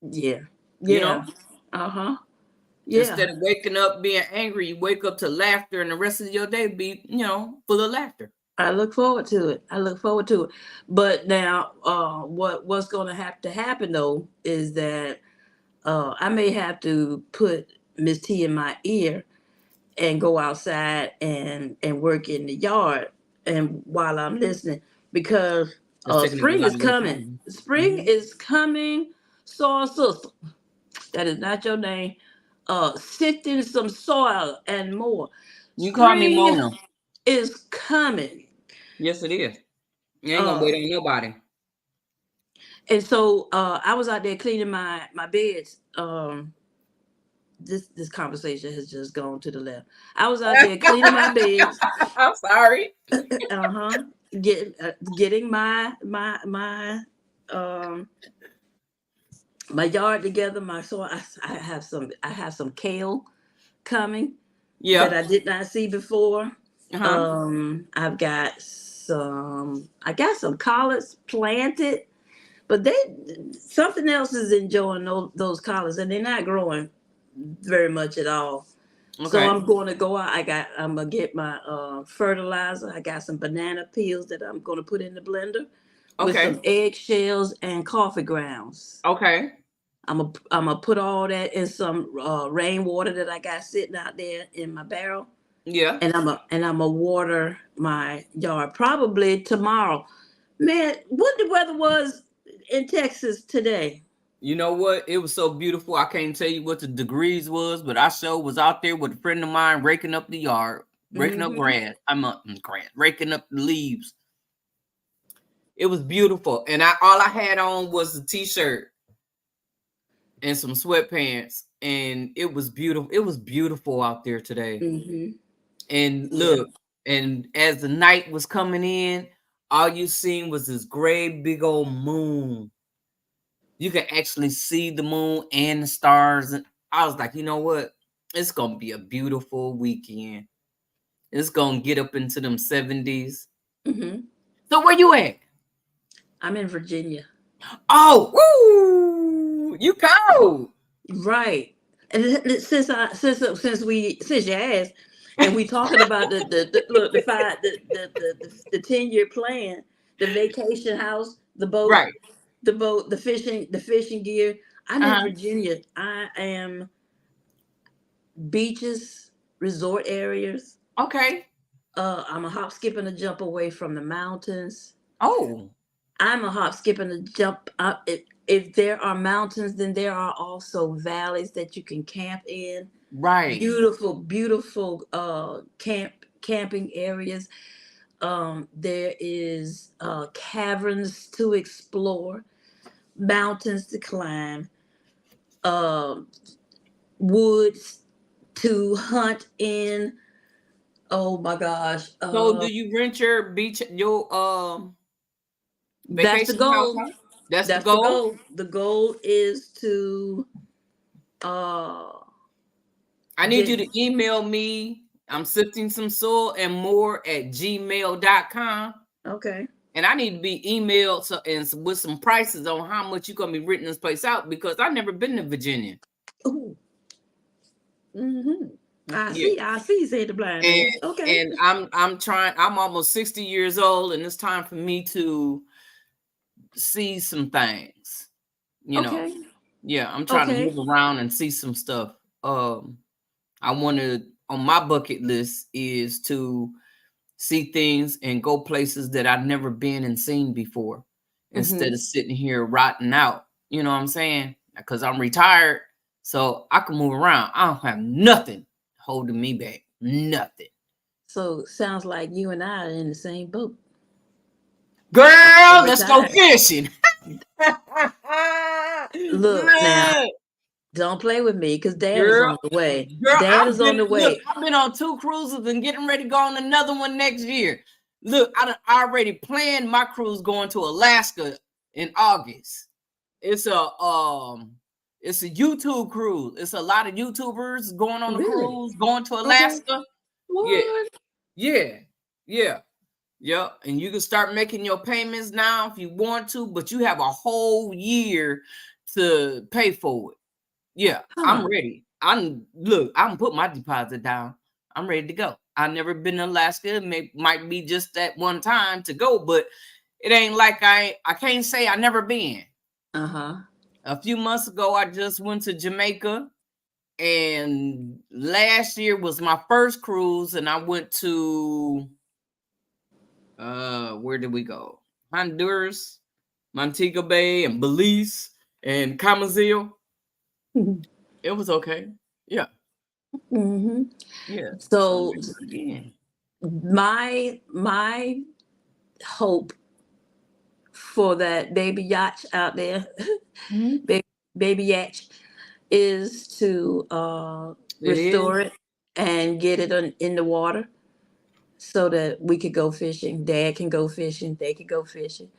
Yeah, You know, uh-huh. Yeah, instead of waking up being angry, you wake up to laughter, and the rest of your day be, full of laughter. I look forward to it. But now, what's going to have to happen though is that I may have to put Miss T in my ear and go outside and work in the yard and while I'm listening because That's taking up a spring lot is of your coming. time. Spring Mhm. is coming. Soil sister, that is not your name. Sifting some soil and more. You call me Spring Mona. is coming. Yes, it is. You ain't gonna Uh, wait on nobody. and so I was out there cleaning my beds. This conversation has just gone to the left. I was out there cleaning my beds. I'm sorry. Uh-huh. Getting um my yard together. My soil. I have some kale coming that Yeah. I did not see before. Uh-huh. I got some collards planted, but something else is enjoying those collards, and they're not growing very much at all. So Okay. I'm going to go out. I'm gonna get my fertilizer. I got some banana peels that I'm gonna put in the blender with Okay. some eggshells and coffee grounds. Okay. I'm gonna put all that in some rainwater that I got sitting out there in my barrel, Yeah. and I'm gonna water my yard probably tomorrow. Man, what the weather was in Texas today? You know what? It was so beautiful. I can't tell you what the degrees was, but I sure was out there with a friend of mine raking up the yard, raking up Mm-hmm. grass. Grass, raking up the leaves. It was beautiful, and all I had on was a t-shirt and some sweatpants, and it was beautiful. It was beautiful out there today. Mm-hmm. And Yeah. look, and as the night was coming in, all you seen was this great big old moon. You can actually see the moon and the stars. And I was like, you know what? It's gonna be a beautiful weekend. It's gonna get up into them 70s. Mm-hmm. So where you at? I'm in Virginia. Oh, woo! You cold. Right. And since you asked, and we talking about the 10-year plan, the vacation house, the boat, Right. the fishing gear. I'm in Uh-huh. Virginia. I am beaches, resort areas. Okay. I'm a hop, skip, and a jump away from the mountains. Oh. I'm a hop, skip, and a jump up. If there are mountains, then there are also valleys that you can camp in. Right. Beautiful camping areas. There is caverns to explore, mountains to climb, woods to hunt in. Oh my gosh. So do you rent your your That's the vacation house? goal. Huh? That's the That's the goal? goal. The goal is to I need get you to email me. I'm sifting some soil and more at gmail.com. okay. And I need to be emailed with some prices on how much you're gonna be renting this place out because I've never been to Virginia. Ooh. Mm-hmm. I Yeah. see, said the blind man. Okay. And I'm almost 60 years old, and it's time for me to see some things. You know, Okay. yeah, I'm trying to Okay. move around and see some stuff. I want to, on my bucket list is to see things and go places that I've never been and seen before instead of sitting here rotting out. You know what I'm saying? Because I'm retired, so I can move around. I don't have nothing holding me back. Nothing. So sounds like you and I are in the same boat. Girl, I'm let's go retired. fishing. Look now, Man, don't play with me because Dad is girl, on the way. girl, Dad is on the way. I've been on 2 cruises and getting ready to go on another one next year. Look, I already planned my cruise going to Alaska in August. It's a YouTube cruise. It's a lot of YouTubers going on the Really? cruise, going to Okay. Alaska. What? Yeah. And you can start making your payments now if you want to, but you have a whole year to pay for it. Yeah, I'm Huh. ready. I can put my deposit down. I'm ready to go. I've never been to Alaska. It might be just that one time to go, but it ain't like I can't say I never been. Uh-huh. A few months ago, I just went to Jamaica, and last year was my first cruise, and I went to where did we go? Honduras, Montego Bay, and Belize, and Camazil. It was okay. Yeah. Mm-hmm. Yeah. So Again. my hope for that baby yacht out there, baby yacht, is to restore it and get it in the water so that we could go fishing. Dad can go fishing. They could go fishing,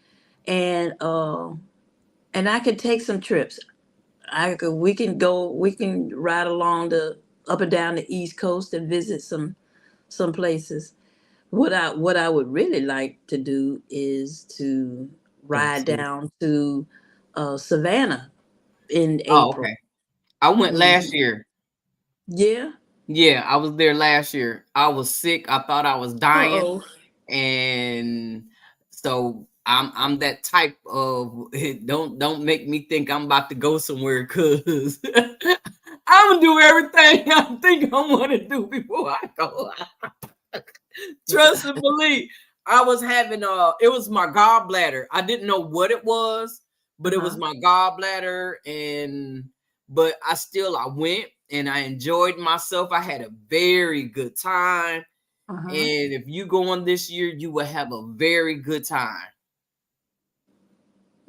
and I could take some trips. We can ride along the up and down the East Coast and visit some places. What I would really like to do is to ride down to Savannah in Oh, April. okay. I went last Mhm. year. Yeah. Yeah, I was there last year. I was sick. I thought I was dying. Uh-oh. And so I'm that type of don't make me think I'm about to go somewhere because I'm gonna do everything I think I want to do before I go. Trust and believe. I was having it was my gallbladder. I didn't know what it was, but it was Uh-huh. my gallbladder, but I went and I enjoyed myself. I had a very good time. Uh-huh. And if you go on this year, you will have a very good time.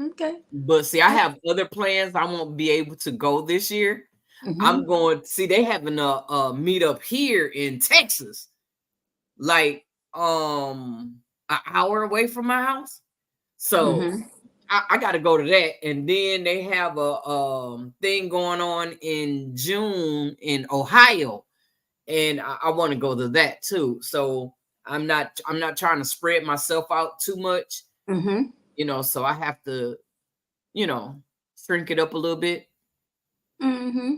Okay. But see, I have other plans. I won't be able to go this year. I'm Mm-hmm. going, see, they having a meet up here in Texas, like an hour away from my house. So Mm-hmm. I got to go to that. And then they have a thing going on in June in Ohio. And I want to go to that too. So I'm not trying to spread myself out too much, Mm-hmm. so I have to, shrink it up a little bit. Mm-hmm.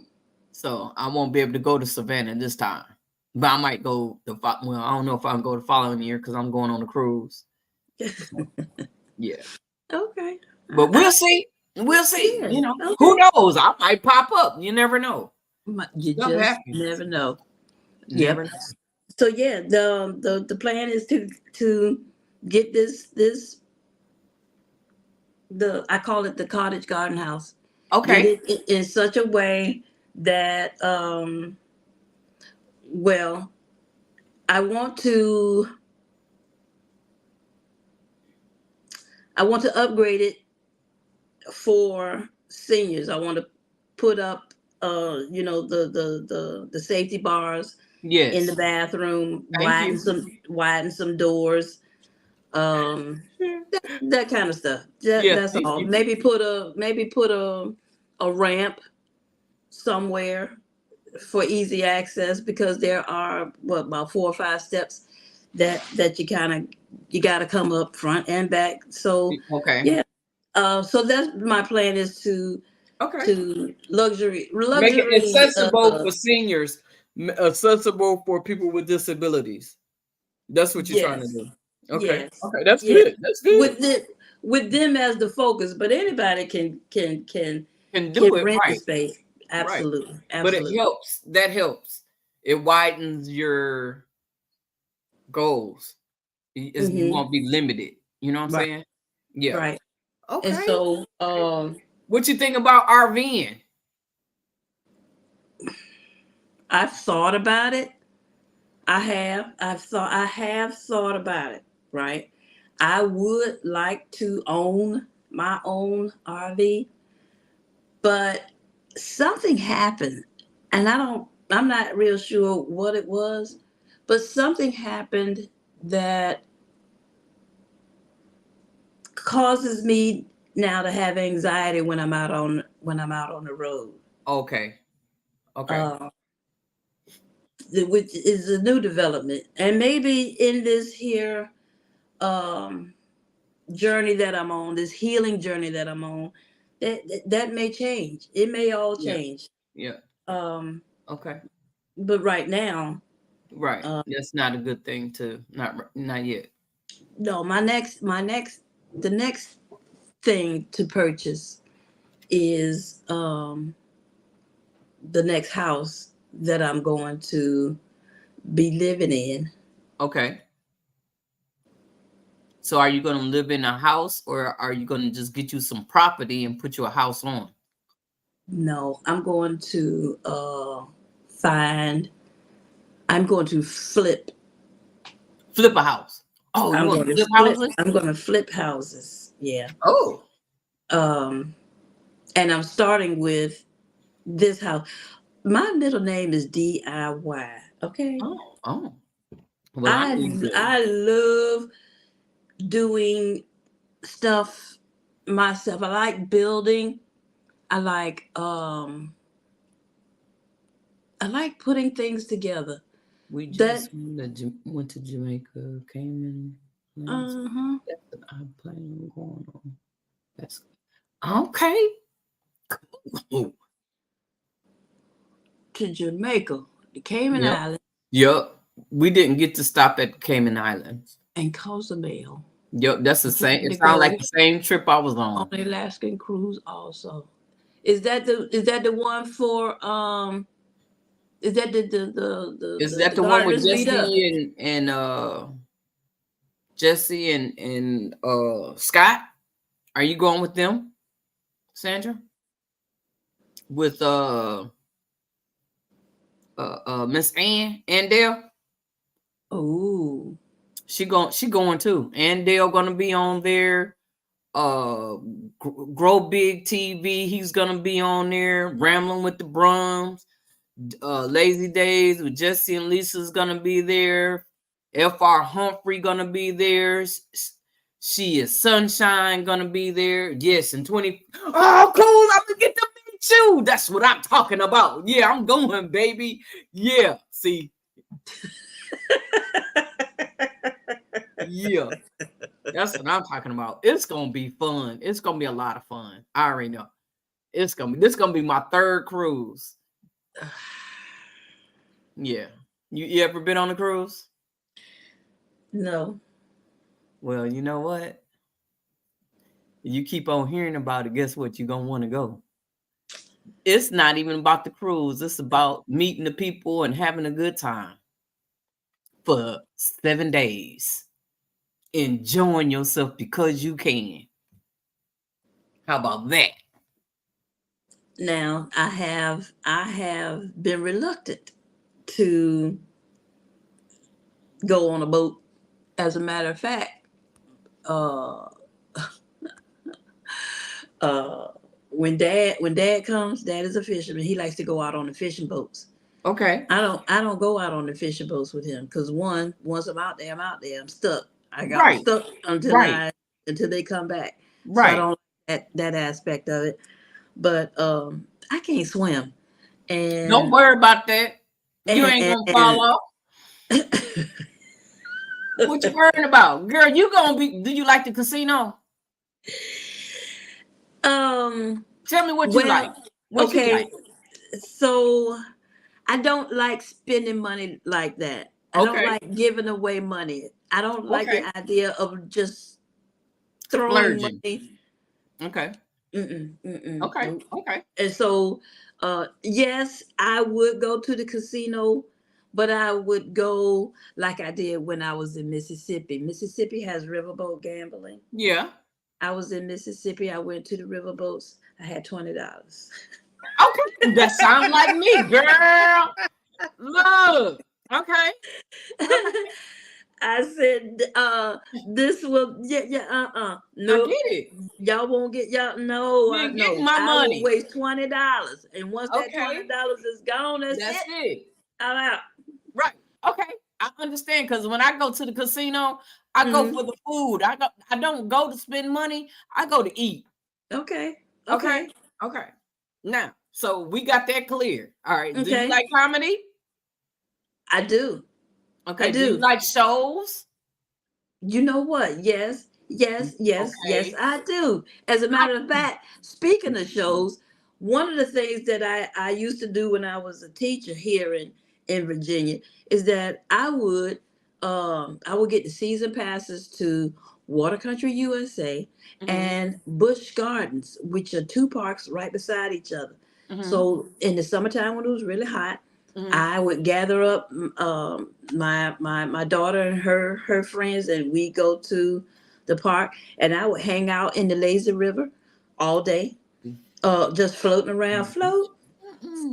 So I won't be able to go to Savannah this time. But I might go I don't know if I can go the following year because I'm going on a cruise. Yeah. Okay. But we'll see. We'll see. Yeah. Who Okay. knows? I might pop up. You never know. You Stuff just happens. never know. Never Yep. know. So yeah, the plan is to get I call it the cottage garden house. Okay. Get it in such a way that well, I want to upgrade it for seniors. I want to put up the safety bars in the Yes. bathroom, Thank you. widen some doors, that kind of stuff. Yeah. That's all. Maybe put a ramp somewhere for easy access because there are about 4 or 5 steps that you got to come up front and back. So Okay. yeah. So that's my plan is to luxury Make it accessible for seniors, accessible for people with disabilities. That's what you're trying to yes. do. Okay. Yes. Okay. That's good. That's good. With them as the focus, but anybody can can do it rent the right. space. Right. Absolutely. But it Absolutely. helps. That helps. It widens your goals. You Hmm. won't be limited. You know what I'm Right. saying? Yeah. Right. And Okay. so What you think about RVing? I've thought about it. I have thought about it, right? I would like to own my own RV, but something happened, and I'm not real sure what it was, but something happened that causes me now to have anxiety when I'm out on the road. Okay. Okay. Uh, which is a new development, and maybe in this here um journey that I'm on, this healing journey that I'm on, that may change. It may all Yeah. change. Yeah. Um, Okay. but right now, Right. uh, That's not a good thing to not yet. no, the next thing to purchase is the next house that I'm going to be living in. Okay. So are you going to live in a house, or are you going to just get you some property and put your house on? No, I'm going to find. I'm going to flip. Flip a house. Oh, you I'm want going to to flip flip. houses? I'm going to flip houses. Yeah. Oh. Um, and I'm starting with this house. My middle name is DIY. Okay. Oh. Oh. Well, I need to. I love doing stuff myself. I like building. I like um I like putting things together. We That just went to Jamaica, Cayman. uh-huh. That's an odd plan going on. That's okay. Cool. To Jamaica, the Cayman Yep. Islands, Yep. We didn't get to stop at Cayman Islands. and Cozumel. Yep, that's the I'm same. trying It to sounds like go the same trip I was on on. the Alaskan cruise also. Is that the one for is that Is that the the one with gardeners meet up? Jesse and Jesse and Scott? Are you going with them, Sandra? With Miss Ann Dale? Oh, She going too. And Dale gonna be on there. Grow Big TV, he's gonna be on there. Rambling with the Brums. Lazy Days with Jesse and Lisa's gonna be there. FR Humphrey gonna be there. She is Sunshine gonna be there. Yes, and 20. Oh, cool! I'm gonna get to meet you. That's what I'm talking about. Yeah, I'm going, baby. Yeah, see. Yeah, that's what I'm talking about. It's gonna be fun. It's gonna be a lot of fun. I already know. This gonna be my third cruise. Yeah. You ever been on a cruise? no. Well, you know what? You keep on hearing about it, guess what? You're gonna want to go. It's not even about the cruise, it's about meeting the people and having a good time for 7 days. Enjoying yourself because you can. How about that? Now I have been reluctant to go on a boat. As a matter of fact, uh, when dad comes, dad is a fisherman. He likes to go out on the fishing boats. Okay. I don't go out on the fishing boats with him because once I'm out there, I'm stuck. I'm Right. stuck Right. until they come back. So I Right. don't like that aspect of it. But I can't swim. Don't And worry about that. You ain't and, gonna fall off. and What you worrying about? Girl, you gonna be, do you like the casino? Tell me what you like. well, What you okay. like? So I don't like spending money like that. I don't Okay. like giving away money. I don't like Okay. the idea of just throwing Splurging. money Okay. Okay. Nope. Okay. And so, yes, I would go to the casino, but I would go like I did when I was in Mississippi. Mississippi has riverboat gambling. Yeah. I was in Mississippi. I went to the riverboats. I had $20. Okay. That sounds like me, girl. Look. Okay. I said, this will, I no, get it. y'all won't get y'all. No, You ain't no, getting my I will money. waste $20, and once that Okay. $20 is gone, that's That's it. it. I'm out. Right. Okay. I understand because when I go to the casino, I go Mhm. for the food. I don't go to spend money. I go to eat. Okay. Okay. Okay. Now, so we got that clear. All right. Do you Okay. like comedy? I do. Okay. I Do you do. like shows? You know what? Yes, yes, yes, yes, Okay. I do. As a matter of fact, speaking of shows, one of the things that I used to do when I was a teacher here in Virginia is that I would get the season passes to Water Country USA Mhm, and Busch Gardens, which are two parks right beside each other. mhm, So in the summertime when it was really hot, mhm. I would gather up my daughter and her friends, and we go to the park, and I would hang out in the lazy river all day, just floating around, Mm.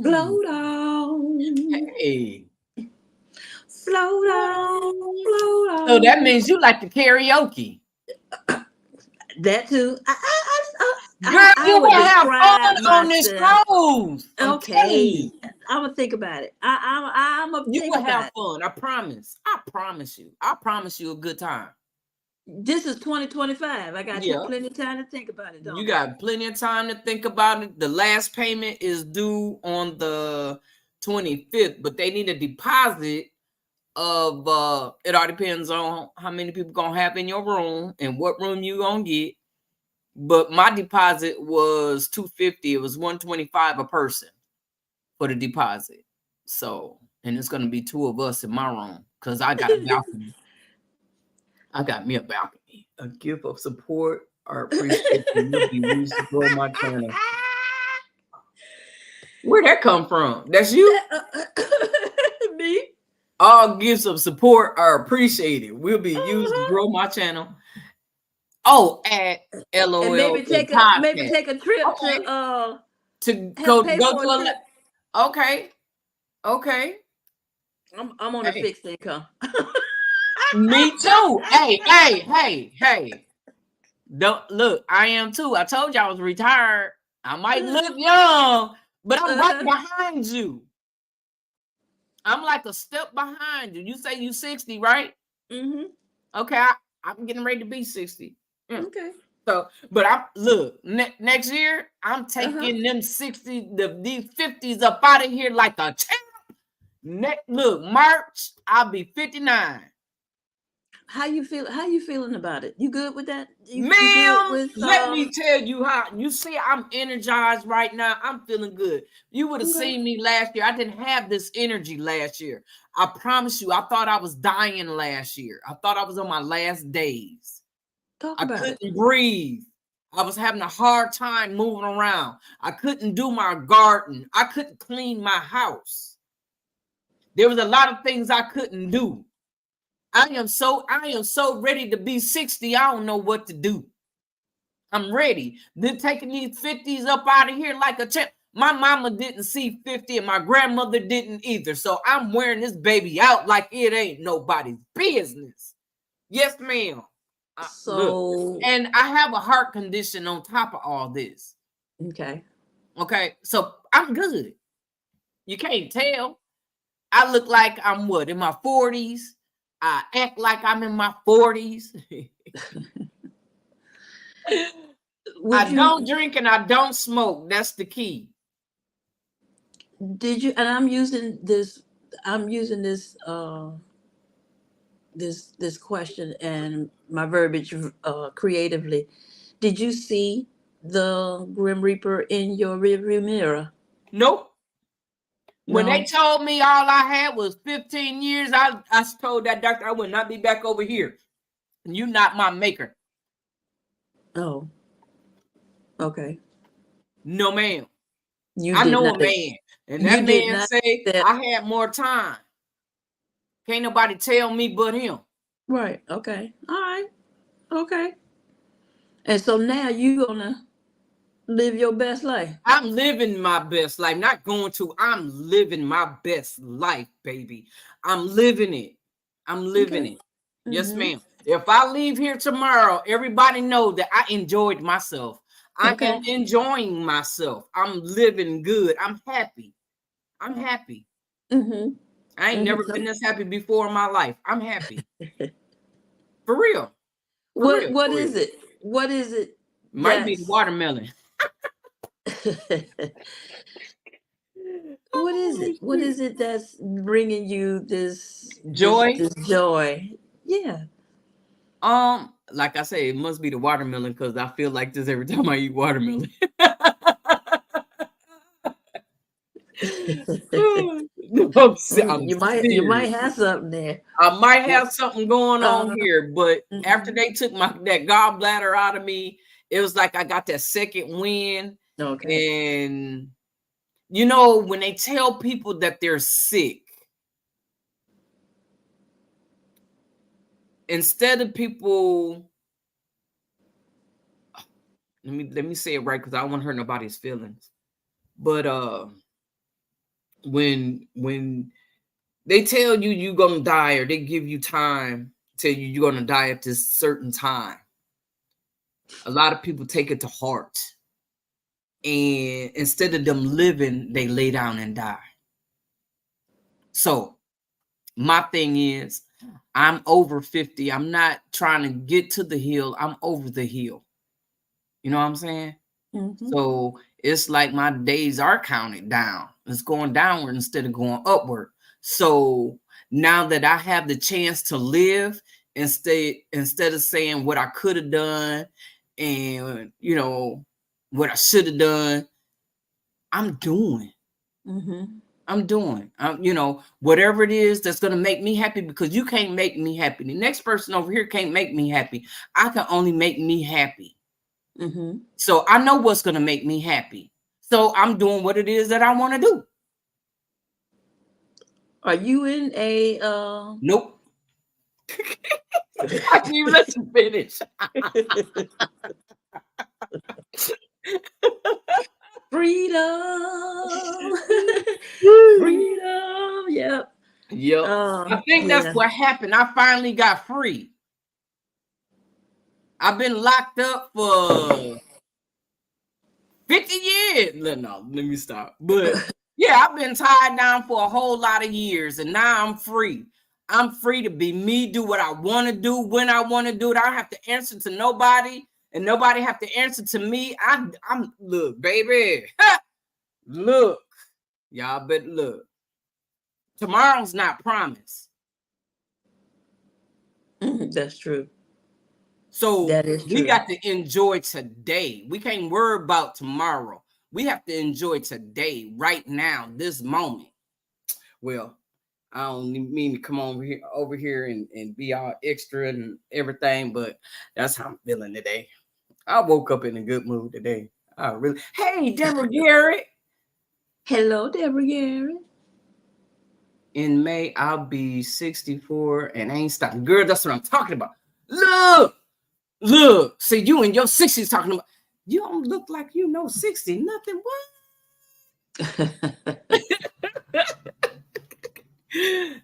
float on, Hey. float on, float So that on. means you like the karaoke. That too. Girl, I you would will have describe fun on this myself. cruise. I'm telling Okay, you. I'm gonna think about it. I'm gonna You think will about have it. fun. I promise. I promise you. I promise you a good time. This is 2025. I got Yeah. plenty of time to think about it, You don't I? got plenty of time to think about it. The last payment is due on the 25th, but they need a deposit of it all depends on how many people gonna have in your room and what room you gonna get. But my deposit was $250. It was $125 a person for the deposit. So, and it's gonna be two of us in my room because I got a balcony. I got me a balcony. A gift of support or appreciation will be used to grow my channel. Where'd that come from? That's you? Me? All gifts of support are appreciated. Will be used to grow my channel. Oh, at And LOL the maybe podcast. take a trip Okay. To help go pay go for to a a trip. okay. Okay. I'm on a Hey, fixed income. me too. Hey. Don't look, I am too. I told you I was retired. I might look young, but I'm right behind you. I'm like a step behind you. You say you 60, right? Mm-hmm. Okay, I'm getting ready to be 60. Yeah. Okay. So, but I'm look next year. I'm Uh-huh. taking them 60, these 50s up out of here like a champ. Look, March, I'll be 59. How you feeling about it? You good with that? You good Ma'am, with let me tell you how. You see, I'm energized right now. I'm feeling good. You would have Okay. seen me last year. I didn't have this energy last year. I promise you, I thought I was dying last year. I thought I was on my last days. Talk I about it. couldn't breathe. I was having a hard time moving around. I couldn't do my garden. I couldn't clean my house. There was a lot of things I couldn't do. I am so ready to be 60. I don't know what to do. I'm ready. Then taking these 50s up out of here like a champ. My mama didn't see 50 and my grandmother didn't either. So I'm wearing this baby out like it ain't nobody's business. Yes, ma'am. Look, So and I have a heart condition on top of all this. okay. Okay, so I'm good. You can't tell. I look like I'm what, in my 40s? I act like I'm in my 40s. I don't drink and I don't smoke. That's the key. Did you? And I'm using this this question and my verbiage creatively. Did you see the Grim Reaper in your rearview mirror? Nope. When No. they told me all I had was 15 years, I told that doctor I would not be back over here. You not my maker. Oh. Okay. No, ma'am. You I did know a not. man, and You that did man not say accept. I had more time. Can't nobody tell me but him. Right. Okay. All right. Okay. And so now you gonna live your best life. I'm living my best life, not going to. I'm living my best life, baby. I'm living it. I'm living Okay. it. Yes, Mm-hmm. ma'am. If I leave here tomorrow, everybody know that I enjoyed myself. I Okay. am enjoying myself. I'm living good. I'm happy. I'm happy. Mm-hmm. I ain't never been this happy before in my life. I'm happy. For real. For real. What For real. is it? What is it Might be the that's watermelon. what is it? What is it that's bringing you Joy. this joy? Yeah. Like I say, it must be the watermelon because I feel like this every time I eat watermelon. No, I'm You might serious. have something there. I might have something going on Uh, here, but after mhm. they took that gallbladder out of me, it was like I got that second wind. Okay. And you know, when they tell people that they're sick, instead of people, let me say it right because I don't want to hurt nobody's feelings. But when they tell you you're gonna die, or they give you time, tell you you're gonna die at this certain time, a lot of people take it to heart, and instead of them living, they lay down and die. So my thing is, I'm over 50. I'm not trying to get to the hill. I'm over the hill. You know what I'm saying? Mhm. So it's like my days are counted down. It's going downward instead of going upward. So now that I have the chance to live, instead of saying what I could have done and what I should have done, I'm doing. Mhm. I'm doing. Whatever it is that's gonna make me happy, because you can't make me happy. The next person over here can't make me happy. I can only make me happy. Mhm. So I know what's gonna make me happy. So I'm doing what it is that I want to do. Are you in a Nope. I didn't even let you finish. freedom? Freedom. Yep. Yep. I think that's Yeah. what happened. I finally got free. I've been locked up for 50 years. No, let me stop. But yeah, I've been tied down for a whole lot of years, and now I'm free. I'm free to be me, do what I want to do, when I want to do it. I don't have to answer to nobody, and nobody have to answer to me. I'm look, baby. Look. Y'all better look. Tomorrow's not promised. That's true. So That is we true. got to enjoy today. We can't worry about tomorrow. We have to enjoy today, right now, this moment. Well, I don't mean to come over here and be all extra and everything, but that's how I'm feeling today. I woke up in a good mood today. I really. Hey, Deborah Garrett. Hello, Deborah Garrett. In May, I'll be 64 and I ain't stopping. Girl, that's what I'm talking about. Look. See, you in your 60s talking about, you don't look like 60, nothing. What?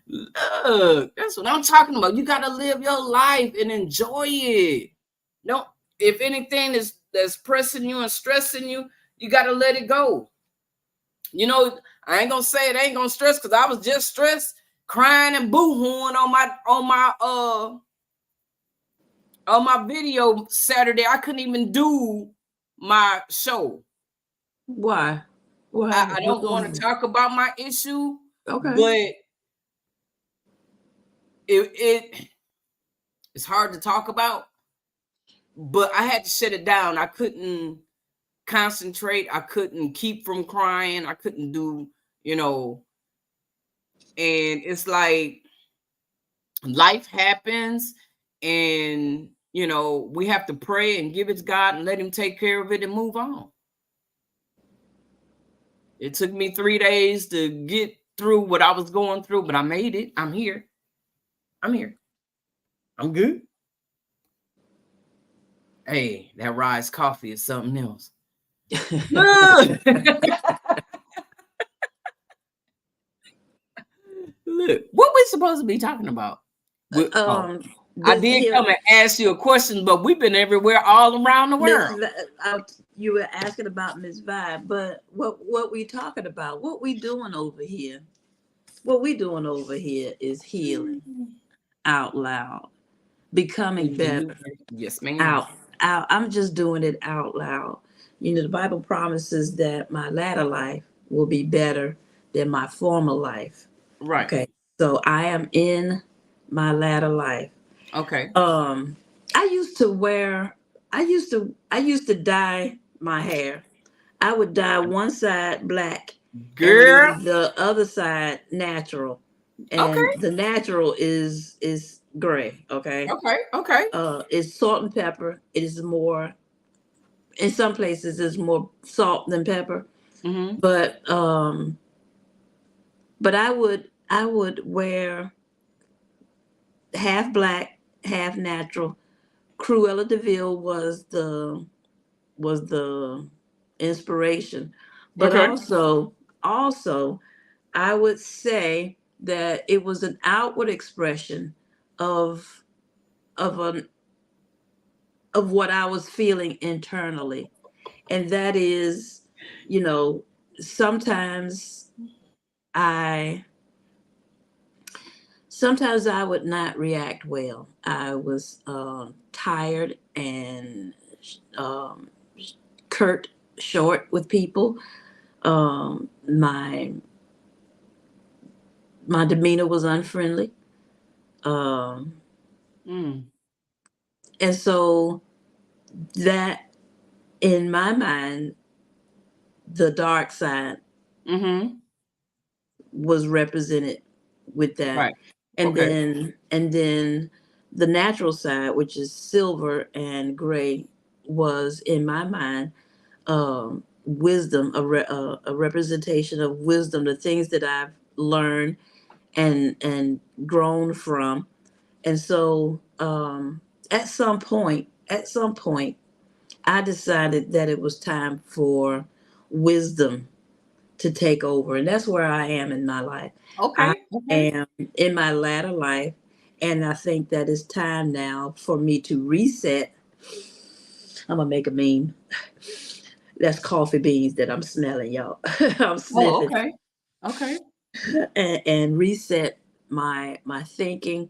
Look, that's what I'm talking about. You got to live your life and enjoy it. No, if anything that's pressing you and stressing you, you got to let it go. I ain't gonna say it ain't gonna stress, because I was just stressed, crying and boo-hooing on my video Saturday. I couldn't even do my show. Why? I don't want to talk about my issue, Okay. but it's hard to talk about. But I had to shut it down. I couldn't concentrate. I couldn't keep from crying. I couldn't do, and it's like life happens, and we have to pray and give it to God and let him take care of it and move on. It took me 3 days to get through what I was going through, but I made it. I'm here. I'm here. I'm good. Hey, that Rise coffee is something else. Look, what we supposed to be talking about? I did come and ask you a question, but we've been everywhere all around the world. You were asking about Miss Vibe, but what we talking about? What we doing over here? What we doing over here is healing out loud, becoming better. Yes, ma'am. Out. I'm just doing it out loud. You know, the Bible promises that my latter life will be better than my former life. Right. Okay. So I am in my latter life. Okay. I used to dye my hair. I would dye one side black, girl, and the other side natural. And the natural is gray, okay? Okay. It's salt and pepper. It is more, in some places it's more salt than pepper. Mm-hmm. But I would wear half black, half natural. Cruella de Vil was the inspiration, but also I would say that it was an outward expression of what I was feeling internally, and that is, you know, sometimes I would not react well. I was tired and curt, short with people. My demeanor was unfriendly, and so that, in my mind, the dark side was represented with that. Right. And then the natural side, which is silver and gray, was, in my mind, wisdom, a representation of wisdom, the things that I've learned and grown from. And so at some point, I decided that it was time for wisdom to take over. And that's where I am in my life. I am in my latter life. And I think that it's time now for me to reset. I'm going to make a meme. That's coffee beans that I'm smelling, y'all. I'm sniffing. Okay. And reset my thinking,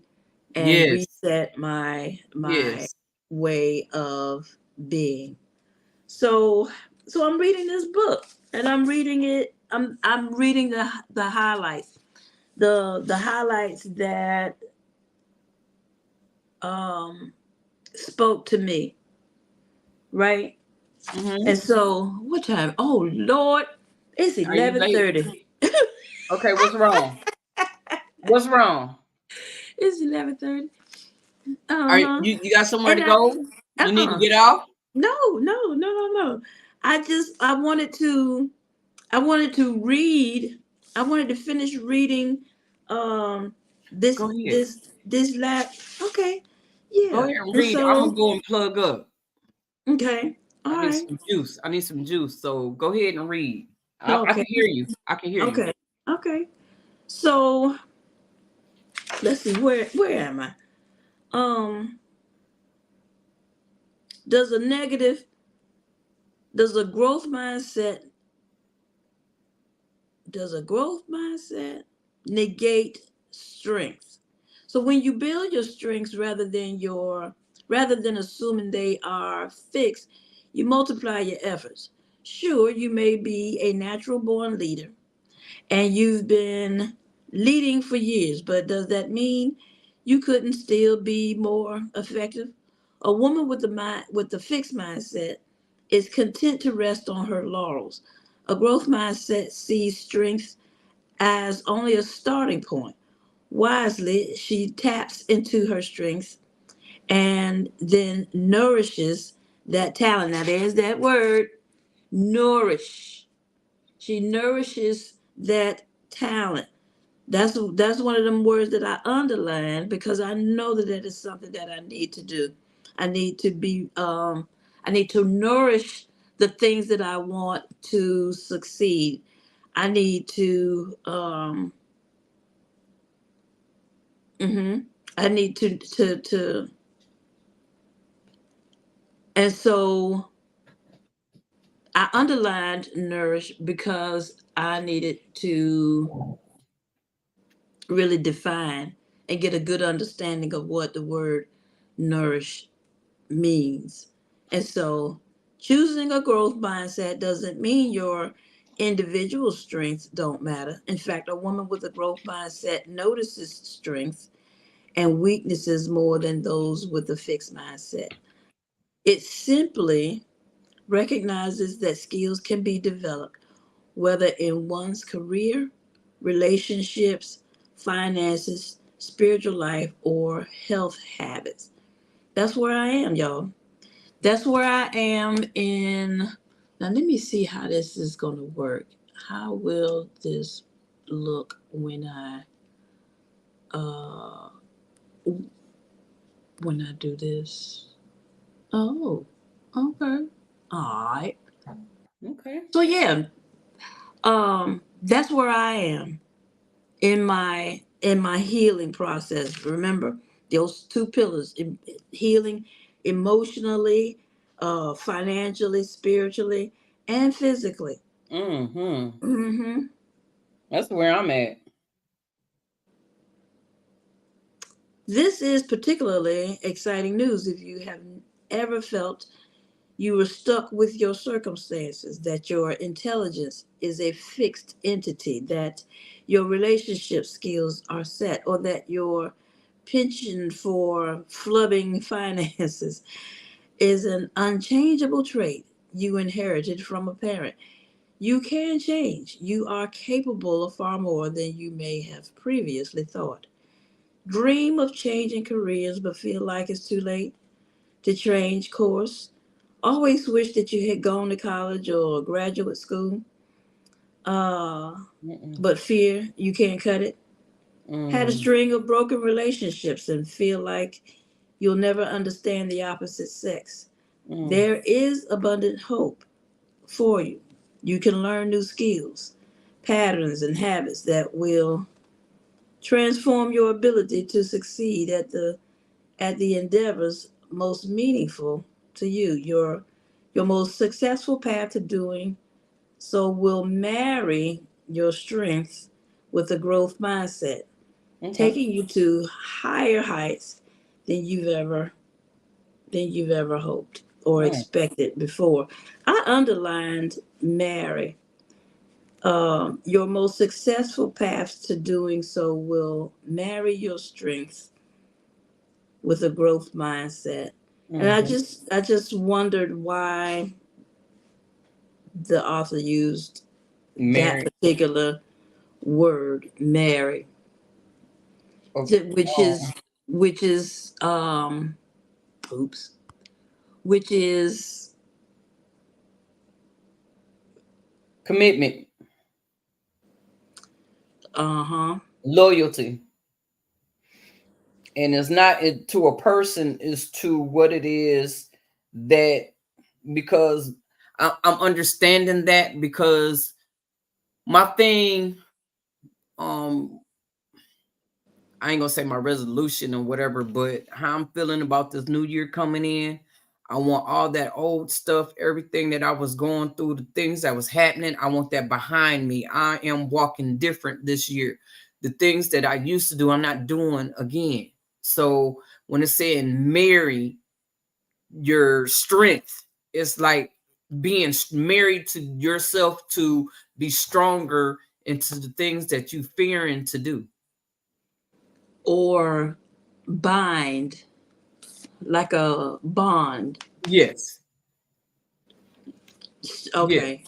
and reset my way of being. So I'm reading this book, and I'm reading it. I'm reading the highlights, the highlights that spoke to me, right? And so, what time? Oh Lord, it's 11:30. Okay, what's wrong? What's wrong? It's 11:30. Are you got somewhere to go? You need to get off? No. I wanted to read. I wanted to finish reading this last. Okay. Yeah. Go ahead and read. I'm gonna go and plug up. Okay. All right. I need some juice. So go ahead and read. I can hear you. Okay. Okay. So let's see, where am I? Does a growth mindset negate strengths? So when you build your strengths rather than assuming they are fixed, you multiply your efforts. Sure, you may be a natural born leader and you've been leading for years, but does that mean you couldn't still be more effective? A woman with the fixed mindset is content to rest on her laurels. A growth mindset sees strengths as only a starting point. Wisely, she taps into her strengths and then nourishes that talent. Now, there's that word, nourish. She nourishes that talent. That's one of them words that I underline because I know that that is something that I need to do. I need to be I need to nourish the things that I want to succeed. I need to I need to and so I underlined nourish because I needed to really define and get a good understanding of what the word nourish means. And so choosing a growth mindset doesn't mean your individual strengths don't matter. In fact, a woman with a growth mindset notices strengths and weaknesses more than those with a fixed mindset. It simply recognizes that skills can be developed, whether in one's career, relationships, finances, spiritual life, or health habits. That's where I am, y'all. That's where I am in. Now, let me see how this is going to work. How will this look uh, when I do this? Oh, okay. All right. Okay. So yeah, that's where I am in my healing process. Remember those two pillars: healing emotionally, financially, spiritually, and physically. Mm-hmm. hmm That's where I'm at. This is particularly exciting news if you have ever felt you were stuck with your circumstances, that your intelligence is a fixed entity, that your relationship skills are set, or that your penchant for flubbing finances is an unchangeable trait you inherited from a parent. You can change. You are capable of far more than you may have previously thought. Dream of changing careers but feel like it's too late to change course. Always wish that you had gone to college or graduate school, uh, Mm-mm. but fear you can't cut it. Had a Mm. string of broken relationships and feel like you'll never understand the opposite sex. Mm. There is abundant hope for you. You can learn new skills, patterns, and habits that will transform your ability to succeed at the endeavors most meaningful to you. Your most successful path to doing so will marry your strengths with a growth mindset, Okay. taking you to higher heights than you've ever hoped or Mm. expected before. I underlined marry. Your most successful paths to doing so will marry your strengths with a growth mindset. And I Mm-hmm. just I just wondered why the author used that Married. particular word, marry, Of which is which is oops, which is commitment, uh-huh, loyalty. And it's not it, to a person, is to what it is that, because I'm understanding that, because my thing, um I ain't gonna say my resolution or whatever, but how I'm feeling about this new year coming in. I want all that old stuff, everything that I was going through, the things that was happening. I want that behind me. I am walking different this year. The things that I used to do, I'm not doing again. So when it's saying marry your strength, it's like being married to yourself to be stronger into the things that you fearing to do. or bind, like a bond. Yes. Yes. Okay,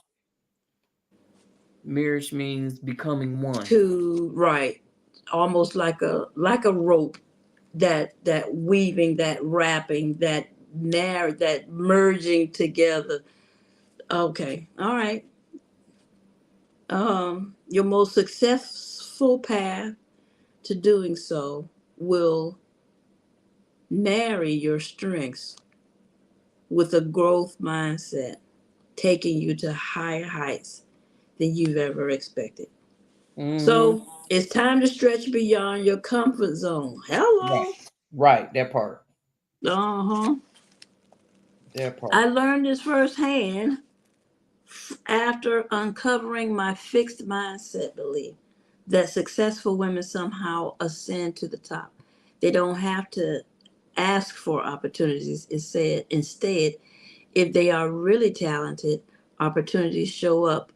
Marriage means becoming one. to right, almost like a rope that weaving, that wrapping, that merging together. Okay, all right. Your most successful path to doing so will marry your strengths with a growth mindset, taking you to higher heights than you've ever expected. Mhm. So it's time to stretch beyond your comfort zone. Right. Hello. Right. That part. Uh-huh. That I part. learned this firsthand after uncovering my fixed mindset belief that successful women somehow ascend to the top. They don't have to ask for opportunities. Instead, if they are really talented, opportunities show up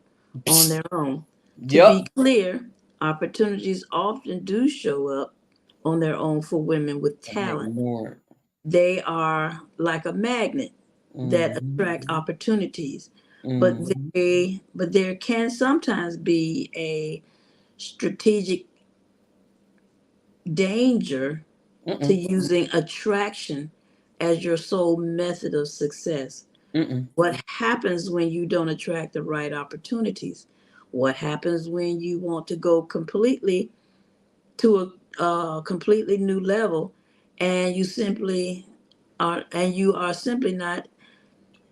on their own. To be Yep. clear, opportunities often do show up on their own for women with And they talent. ignore it. They are like a magnet that Mhm. attract opportunities, but Mhm. there can sometimes be a strategic danger to Mm-mm. using attraction as your sole method of success. Mm-mm. What happens when you don't attract the right opportunities? What happens when you want to go completely to a completely new level and you are simply not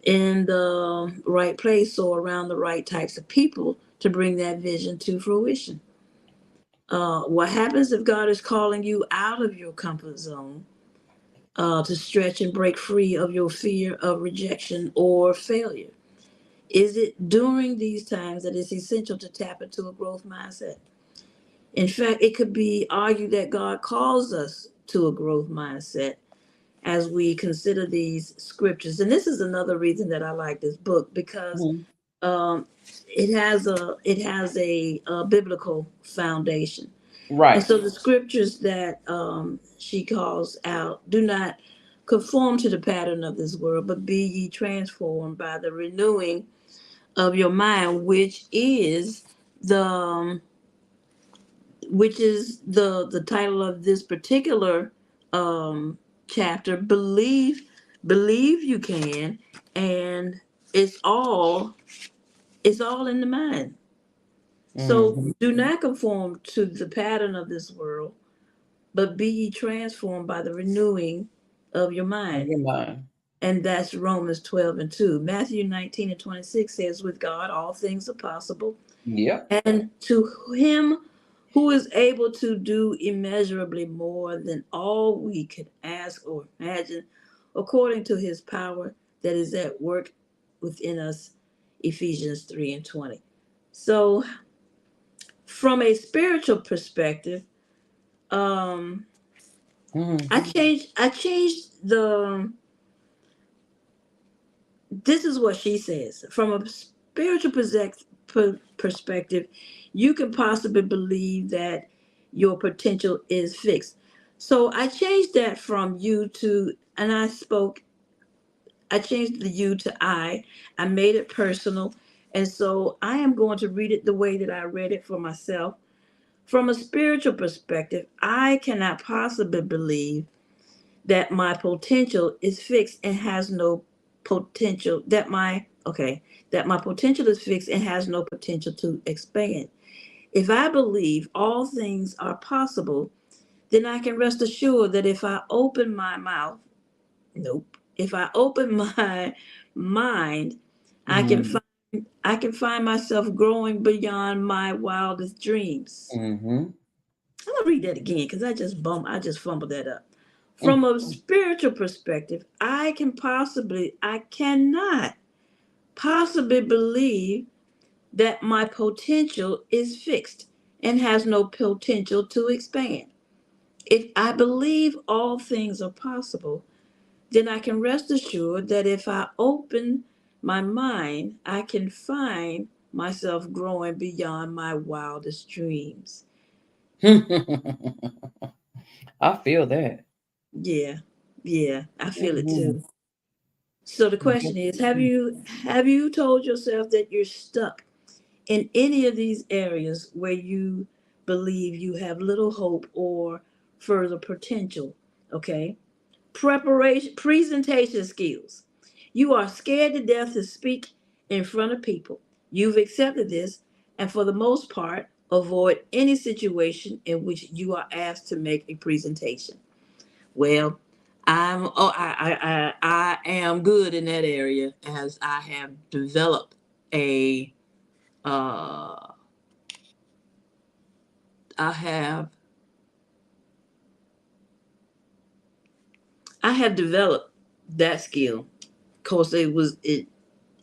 in the right place or around the right types of people to bring that vision to fruition? What happens if God is calling you out of your comfort zone to stretch and break free of your fear of rejection or failure? Is it during these times that it's essential to tap into a growth mindset? In fact, it could be argued that God calls us to a growth mindset as we consider these scriptures. And this is another reason that I like this book, because Mhm. um, it has a biblical foundation. And Right. so the scriptures that she calls out: do not conform to the pattern of this world, but be ye transformed by the renewing of your mind, the which is the title of this particular um chapter. Believe you can, and it's all it's all in the mind. So Mhm. do not conform to the pattern of this world, but be ye transformed by the renewing of your mind. Never mind. And that's Romans 12:2. Matthew 19:26 says, with God all things are possible. Yep. And to him who is able to do immeasurably more than all we could ask or imagine, according to his power that is at work within us. Ephesians 3:20. So, from a spiritual perspective, um, Mhm. I changed the. This is what she says. From a spiritual perspective, you can possibly believe that your potential is fixed. So I changed that from you to, and I changed the you to I. I made it personal. And so I am going to read it the way that I read it for myself. From a spiritual perspective, I cannot possibly believe that my potential is fixed and has no potential that my potential is fixed and has no potential to expand. If I believe all things are possible, then I can rest assured that if I open my mouth, nope, if I open my mind, I can Mhm. find I can find myself growing beyond my wildest dreams. Mhm. I'm gonna read that again because I just fumbled that up. From Mm. a spiritual perspective, I cannot possibly believe that my potential is fixed and has no potential to expand. If I believe all things are possible, then I can rest assured that if I open my mind, I can find myself growing beyond my wildest dreams. I feel that. Yeah, yeah, I feel it Mhm. too. So the question is, have you told yourself that you're stuck in any of these areas where you believe you have little hope or further potential? Okay. Presentation skills. You are scared to death to speak in front of people. You've accepted this and for the most part, avoid any situation in which you are asked to make a presentation. Well, I am good in that area as I have developed a uh I have I have developed that skill. Of course,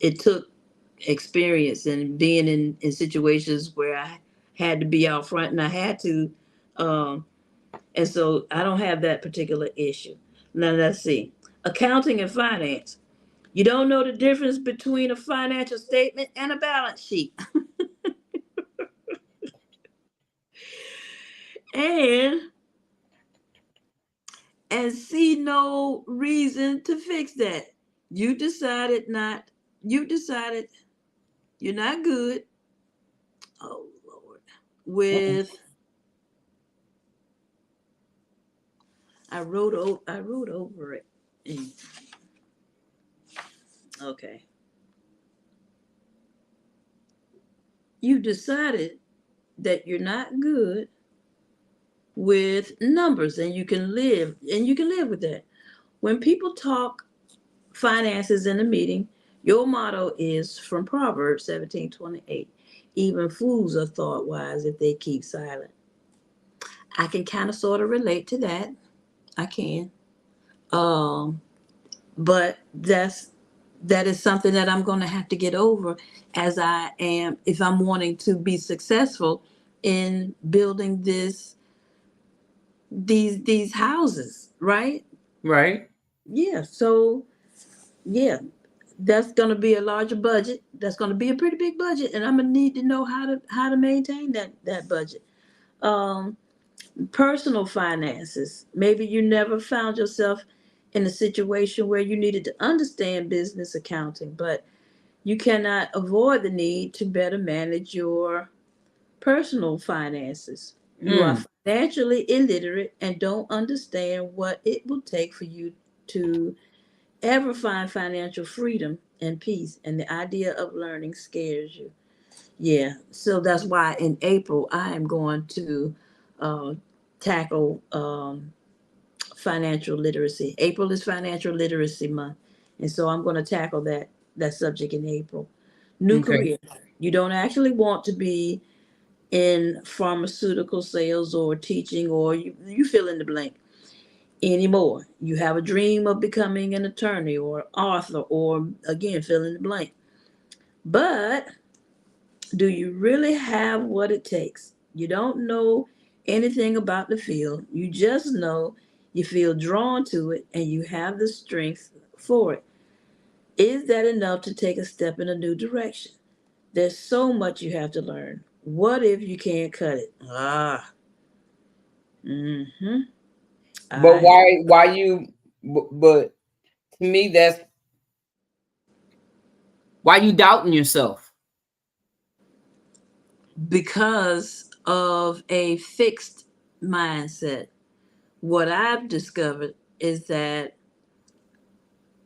it took experience and being in situations where I had to be out front and I had to, um, and so I don't have that particular issue. Now let's see, accounting and finance. You don't know the difference between a financial statement and a balance sheet, and see no reason to fix that. You decided not. You decided you're not good. Oh Lord, with I wrote over it. Mm, okay. You decided that you're not good with numbers and you can live with that. When people talk finances in a meeting, your motto is from Proverbs 17:28. Even fools are thought wise if they keep silent. I can kind of sort of relate to that. I can. Um, but that is something that I'm going to have to get over as I am if I'm wanting to be successful in building these houses, right? Right. Yeah. So yeah, that's going to be a larger budget. That's going to be a pretty big budget, and I'm going to need to know how to maintain that budget. Um, Personal finances. Maybe you never found yourself in a situation where you needed to understand business accounting, but you cannot avoid the need to better manage your personal finances. You are Mm. financially illiterate and don't understand what it will take for you to ever find financial freedom and peace, and the idea of learning scares you. Yeah, so that's why in April I am going to uh, tackle financial literacy. April is financial literacy month, and so I'm going to tackle that subject in April. New Okay. career. You don't actually want to be in pharmaceutical sales or teaching or you fill in the blank anymore. You have a dream of becoming an attorney or author or again fill in the blank. But do you really have what it takes? You don't know anything about the field. You just know you feel drawn to it and you have the strength for it. Is that enough to take a step in a new direction? There's so much you have to learn. What if you can't cut it? Mm-hmm. But I why you but to me that's why you doubting yourself. because of a fixed mindset. What I've discovered is that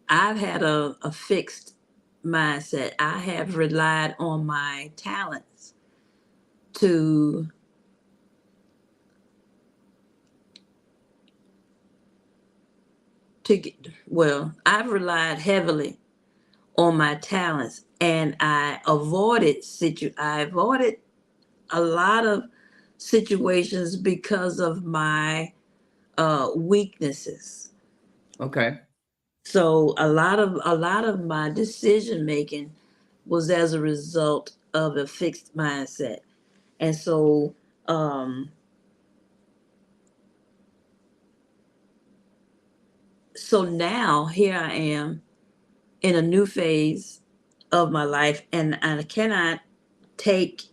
I've had a fixed mindset. I have relied on my talents to get well, I've relied heavily on my talents and I avoided a lot of situations because of my weaknesses. Okay. So a lot of my decision making was as a result of a fixed mindset. And um so now here I am in a new phase of my life and I cannot take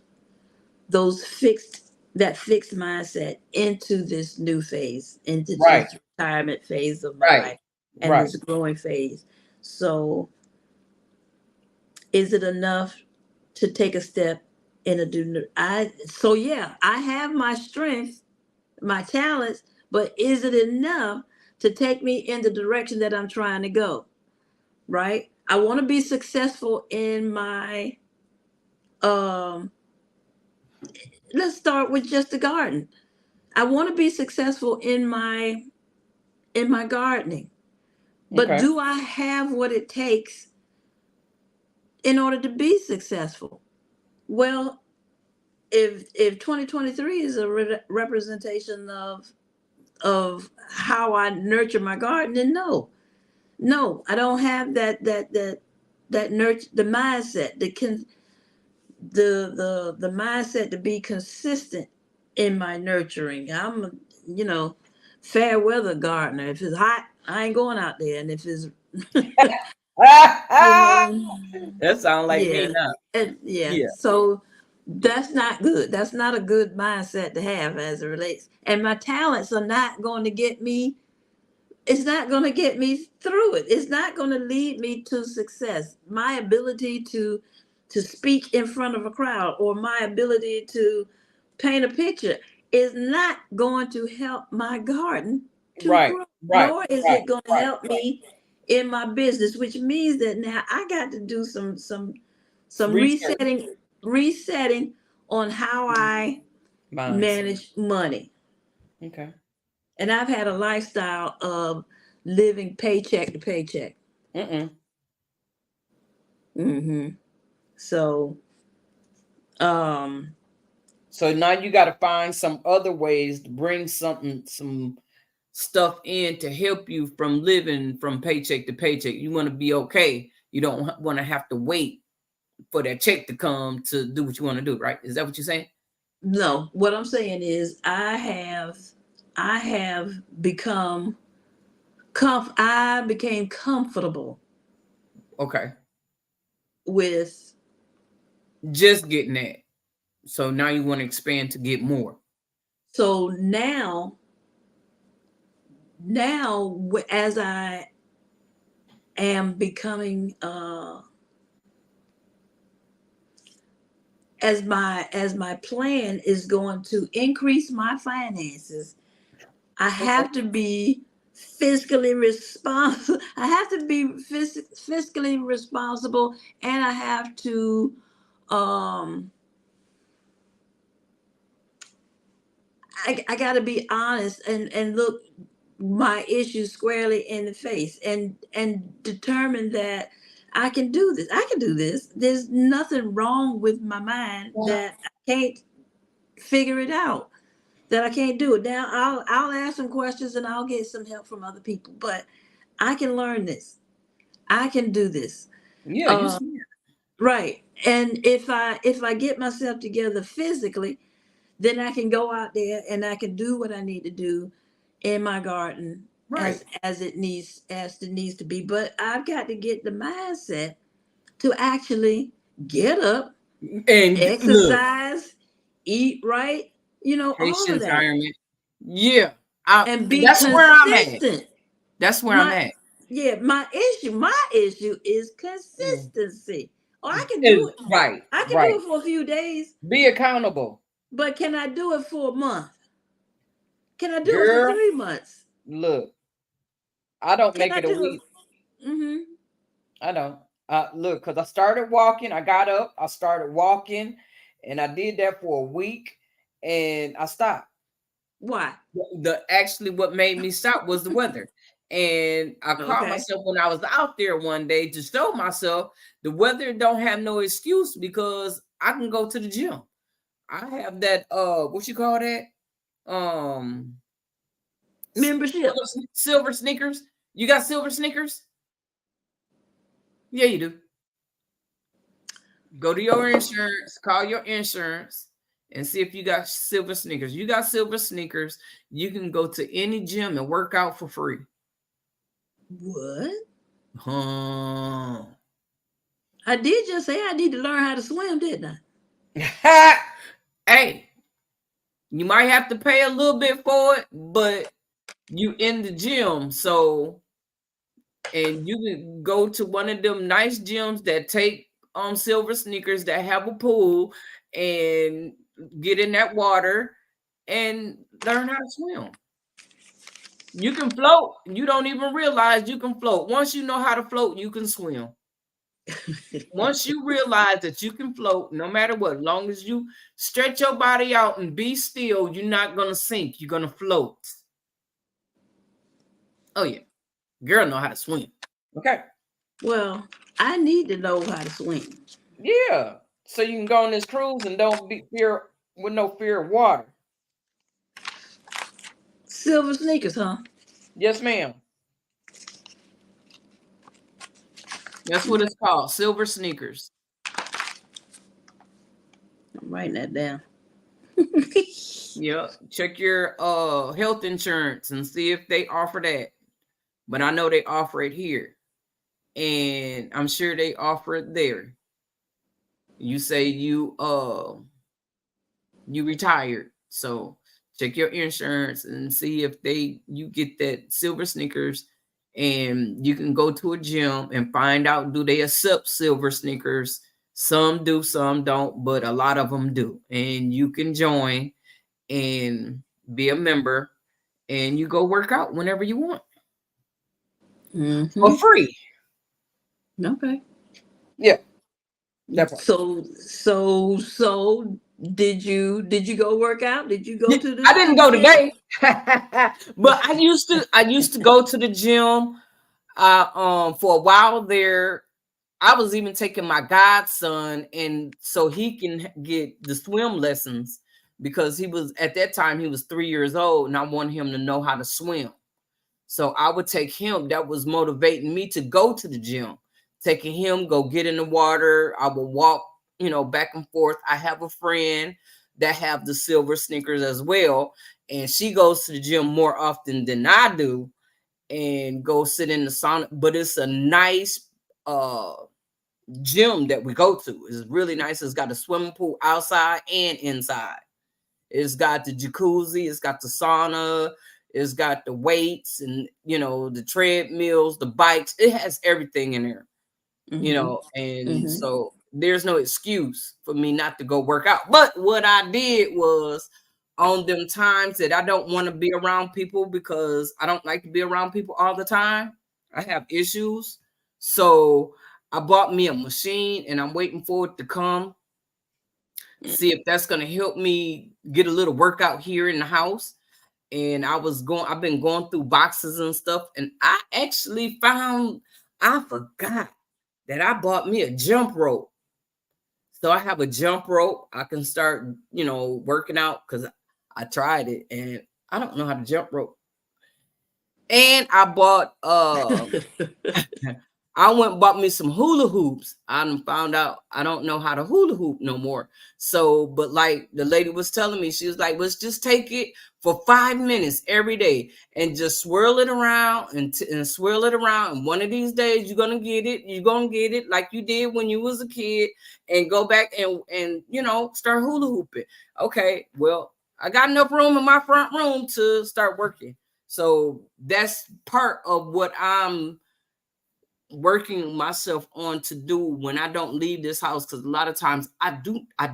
that fixed mindset into this new phase, into Right. this retirement phase of my Right. life and Right. this growing phase. So is it enough to take a step in a new I so yeah, I have my strengths, my talents, but is it enough to take me in the direction that I'm trying to go? Right? I want to be successful in my um let's start with just the garden. I want to be successful in my gardening, but Okay. do I have what it takes in order to be successful? Well, if 2023 is a representation of how I nurture my garden, then no, I don't have that nurture the mindset, the mindset to be consistent in my nurturing. I'm a, fair weather gardener. If it's hot, I ain't going out there, and if it's you know, That sounds like me yeah, now. and yeah. Yeah. So that's not good. That's not a good mindset to have as it relates. And my talents are not going to get me. It's not going to get me through it. It's not going to lead me to success. My ability to speak in front of a crowd, or my ability to paint a picture, is not going to help my garden to Right. grow, Right. nor is Right. it going to help me in my business, which means that now I got to do some Research. resetting on how I Mindset. manage money. Okay. And I've had a lifestyle of living paycheck to paycheck. Mm-mm. Hmm. So, um, So now you got to find some other ways to bring some stuff in to help you from living from paycheck to paycheck. You want to be okay. You don't want to have to wait for that check to come to do what you want to do, right? Is that what you're saying? no, what I'm saying is I have become I became comfortable Okay. with, Just getting that. So now you want to expand to get more. so as I am becoming as my plan is going to increase my finances, I have to be fiscally responsible. I have to be fiscally responsible, and I have to um I got to be honest and look my issues squarely in the face, and determine that I can do this. I can do this. There's nothing wrong with my mind that I can't figure it out, that I can't do it. Now I'll ask some questions and I'll get some help from other people, but I can learn this. I can do this. Yeah, you Uh, smart. right. And if I get myself together physically, then I can go out there and I can do what I need to do in my garden Right. as it needs to be. But I've got to get the mindset to actually get up, And look, exercise, eat right, all of patient that, environment. Yeah. and be That's where I'm at. consistent. That's where I'm My at. Yeah, my issue is Mm. consistency. Oh, I can do it. Right, I can do right. it for a few days, Be accountable. but can I do it for a month? Can I do it for Girl, 3 months? look, I don't Can make I it a do week. it? Mm-hmm. I don't. Look, because I started walking. I got up, I started walking, and I did that for a week, and I stopped. Why? Actually what made me stop was the weather. And I caught Okay. myself when I was out there one day to show myself the weather don't have no excuse, because I can go to the gym. I have that what you call that? Um Membership. silver sneakers. You got silver sneakers? Yeah, you do. Go to your insurance, call your insurance, and see if you got silver sneakers. You got silver sneakers, you can go to any gym and work out for free. What? Huh. I did just say I need to learn how to swim, didn't I? Hey, you might have to pay a little bit for it, but you in the gym, so, and you can go to one of them nice gyms that take silver sneakers, that have a pool, and get in that water and learn how to swim. You can float. You don't even realize you can float. Once you know how to float, you can swim. Once you realize that you can float no matter what, as long as you stretch your body out and be still, you're not going to sink. You're going to float. Oh, yeah. Girl know how to swim. Okay. Well, I need to know how to swim. Yeah. So you can go on this cruise and don't be fear with no fear of water. Silver sneakers, huh? Yes, ma'am. That's what it's called. Silver sneakers. I'm writing that down. Yeah. Check your health insurance and see if they offer that. But I know they offer it here. And I'm sure they offer it there. You say you retired. So check your insurance and see if you get that silver sneakers, and you can go to a gym and find out, do they accept silver sneakers? Some do, some don't, but a lot of them do. And you can join and be a member, and you go work out whenever you want for free. Okay. Yeah. That part. So did you go work out? Did you go to the I didn't go gym? today. But I used to go to the gym for a while there. I was even taking my godson, and so he can get the swim lessons, because he was, at that time, he was 3 years old, and I wanted him to know how to swim. So I would take him. That was motivating me to go to the gym. Taking him, go get in the water. I would walk, back and forth. I have a friend that have the silver sneakers as well, and she goes to the gym more often than I do, and go sit in the sauna. But it's a nice gym that we go to. It's really nice. It's got a swimming pool outside and inside. It's got the jacuzzi. It's got the sauna. It's got the weights and, the treadmills, the bikes. It has everything in there, and so there's no excuse for me not to go work out. But what I did was, on them times that I don't want to be around people, because I don't like to be around people all the time, I have issues. So I bought me a machine, and I'm waiting for it to come. See if that's going to help me get a little workout here in the house. And I've been going through boxes and stuff, and I actually I forgot that I bought me a jump rope. So I have a jump rope. I can start, working out, because I tried it and I don't know how to jump rope. And I bought I went and bought me some hula hoops. I found out I don't know how to hula hoop no more. So, but like the lady was telling me, she was like, let's just take it for 5 minutes every day and just swirl it around and swirl it around. And one of these days you're going to get it. You're going to get it like you did when you was a kid, and go back and start hula hooping. Okay, well, I got enough room in my front room to start working. So that's part of what I'm working myself on to do when I don't leave this house, because a lot of times I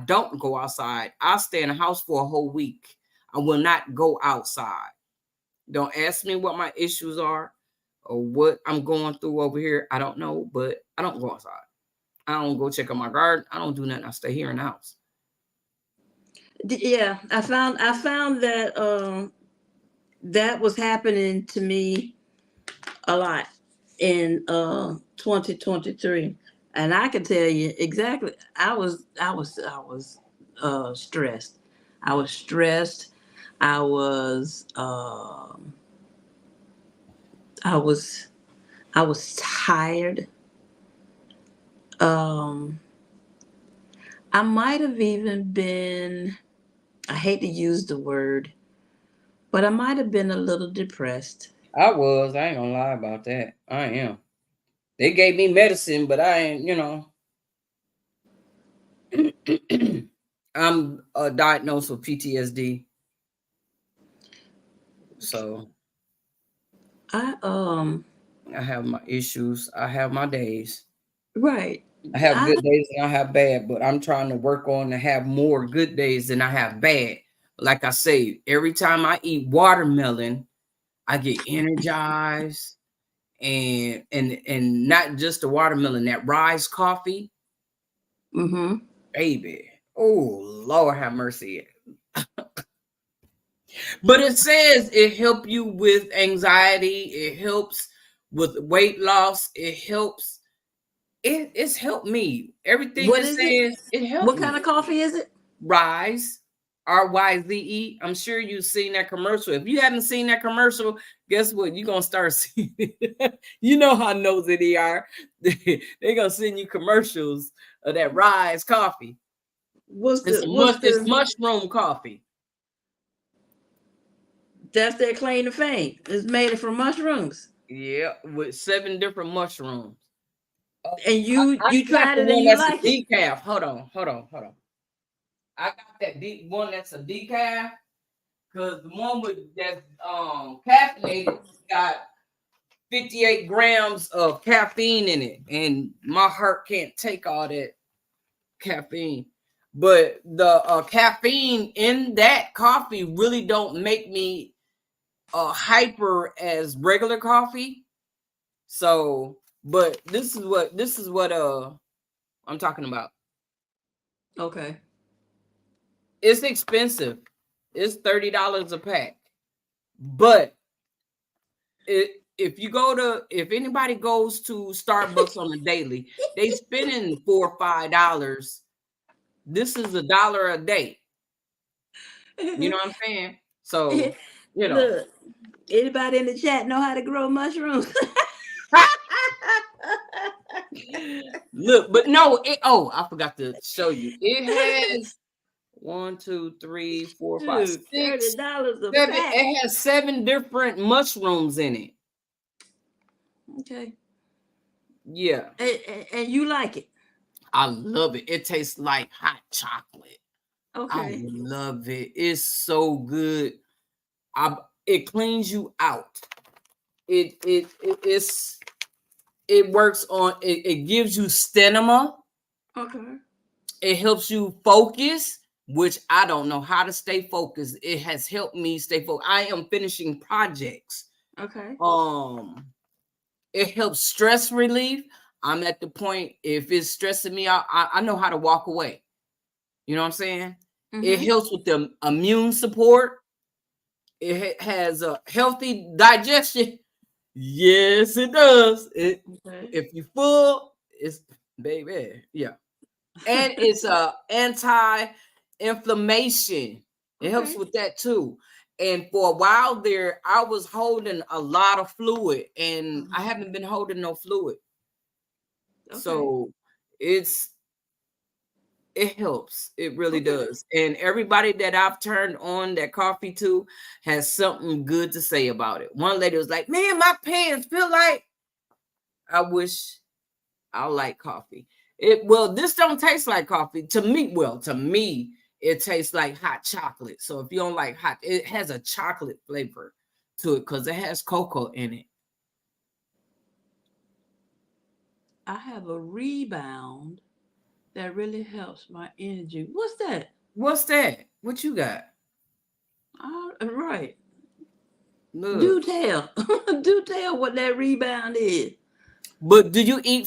don't go outside. I'll stay in the house for a whole week. I will not go outside. Don't ask me what my issues are or what I'm going through over here. I don't know, but I don't go outside. I don't go check on my garden. I don't do nothing. I stay here in the house. Yeah, I found that that was happening to me a lot in 2023, and I can tell you exactly. I was stressed. I was stressed. I was tired. I might have even been, I hate to use the word, but I might have been a little depressed. I ain't gonna lie about that. I am. They gave me medicine, but I ain't, I'm diagnosed with PTSD. So I have my issues. I have my days. Right. I have good days and I have bad, but I'm trying to work on to have more good days than I have bad. Like I say, every time I eat watermelon, I get energized and not just the watermelon, that Rise coffee, Mm-hmm. baby. Oh Lord, have mercy. But it says it helps you with anxiety. It helps with weight loss. It helps. It's helped me. Everything What it is it? says, it helped What me. kind of coffee is it? Rise, RYZE. I'm sure you've seen that commercial. If you haven't seen that commercial, guess what? You're gonna start seeing it. You know how nosy they are. They're gonna send you commercials of that Rise coffee. It's mushroom coffee. That's their claim to fame. It's made from mushrooms. Yeah, with 7 different mushrooms. And you I got tried the it and one you that's a like it. decaf. Hold on. I got that one that's a decaf, because the one with that's caffeinated got 58 grams of caffeine in it, and my heart can't take all that caffeine. But the caffeine in that coffee really don't make me hyper as regular coffee. So, but this is what I'm talking about. Okay. It's expensive. It's $30 a pack. But if anybody goes to Starbucks on a daily, they spending $4 or $5. This is $1 a day. You know what I'm saying? So, you know. Look, anybody in the chat know how to grow mushrooms? Look, but no, I forgot to show you. It has 1, 2, 3, 4, 5, 6, $30 a 7. pack. It has 7 different mushrooms in it. Okay. Yeah. And you like it? I love it. It tastes like hot chocolate. Okay. I love it. It's so good. It cleans you out. It works on it gives you stamina. Okay. It helps you focus, which I don't know how to stay focused. It has helped me stay focused. I am finishing projects. Okay. It helps stress relief. I'm at the point, if it's stressing me out, I know how to walk away. You know what I'm saying? Mm-hmm. It helps with the immune support. It has a healthy digestion. Yes, it does. If you full, it's baby, yeah. And it's a anti-inflammation. It helps with that too. And for a while there, I was holding a lot of fluid, and I haven't been holding no fluid. Okay. So it helps. It really does. And everybody that I've turned on that coffee to has something good to say about it. One lady was like, "Man, my pants feel like." I wish I like coffee. This don't taste like coffee to me. Well, to me, it tastes like hot chocolate. So if you don't like hot, it has a chocolate flavor to it because it has cocoa in it. I have a rebound that really helps my energy. What's that? What's that? What you got? Right. Look. Do tell. Do tell what that rebound is. But do you eat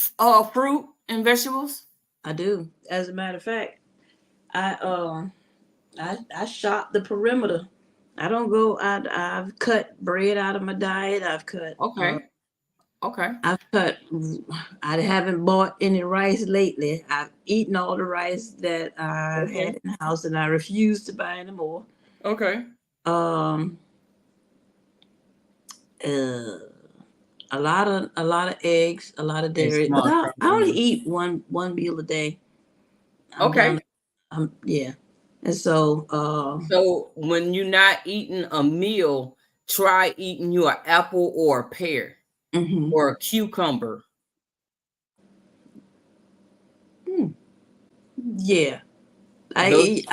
fruit and vegetables? I do. As a matter of fact, I shop the perimeter. I don't go. I've cut bread out of my diet. I've cut. Okay. I haven't bought any rice lately. I've eaten all the rice that I had in the house, and I refuse to buy any more. Okay. A lot of eggs, a lot of dairy. But I only eat one meal a day. Yeah. And so so when you're not eating a meal, try eating you an apple or a pear or a cucumber. Yeah. I eat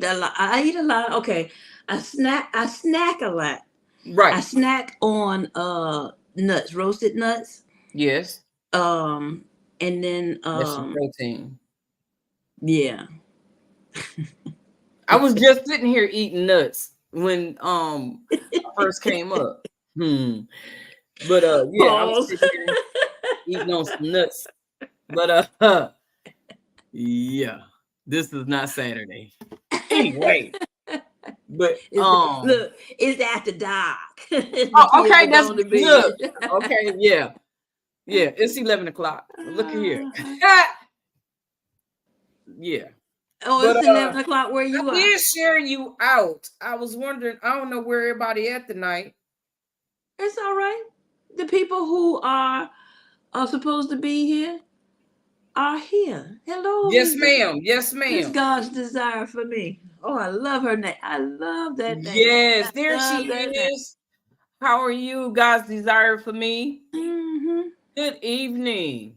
a lot. I eat a lot. Okay. I snack a lot. Right. I snack on nuts, roasted nuts. Yes. And then that's some protein. Yeah. I was just sitting here eating nuts when I first came up. But yeah, I was Pause. sitting here eating on some nuts. But yeah, this is not Saturday. Anyway, but Look, it's after dark. The oh, kids okay, are that's going to look. bed. Okay, yeah. Yeah, it's 11 o'clock. Look at here. Yeah. Oh, But it's 11 o'clock where I you are. did share you out. I was wondering, I don't know where everybody at tonight. It's all right. The people who are supposed to be here are here. Hello, Yes, Miss ma'am. Yes, Miss ma'am. God's desire for me. Oh, I love her name. I love that name. Yes, I there she love that name. is. How are you? God's desire for me. Mm-hmm. Good evening.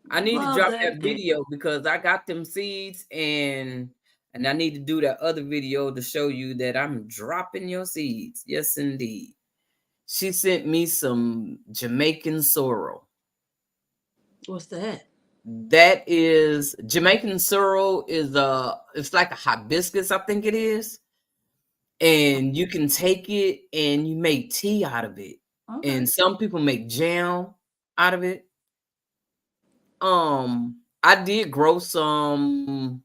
I need to Love drop that that name. video because I got them seeds and I need to do that other video to show you that I'm dropping your seeds. Yes, indeed. She sent me some Jamaican sorrel. What's that? That is Jamaican sorrel is it's like a hibiscus, I think it is. And you can take it and you make tea out of it. Okay. And some people make jam out of it. I did grow some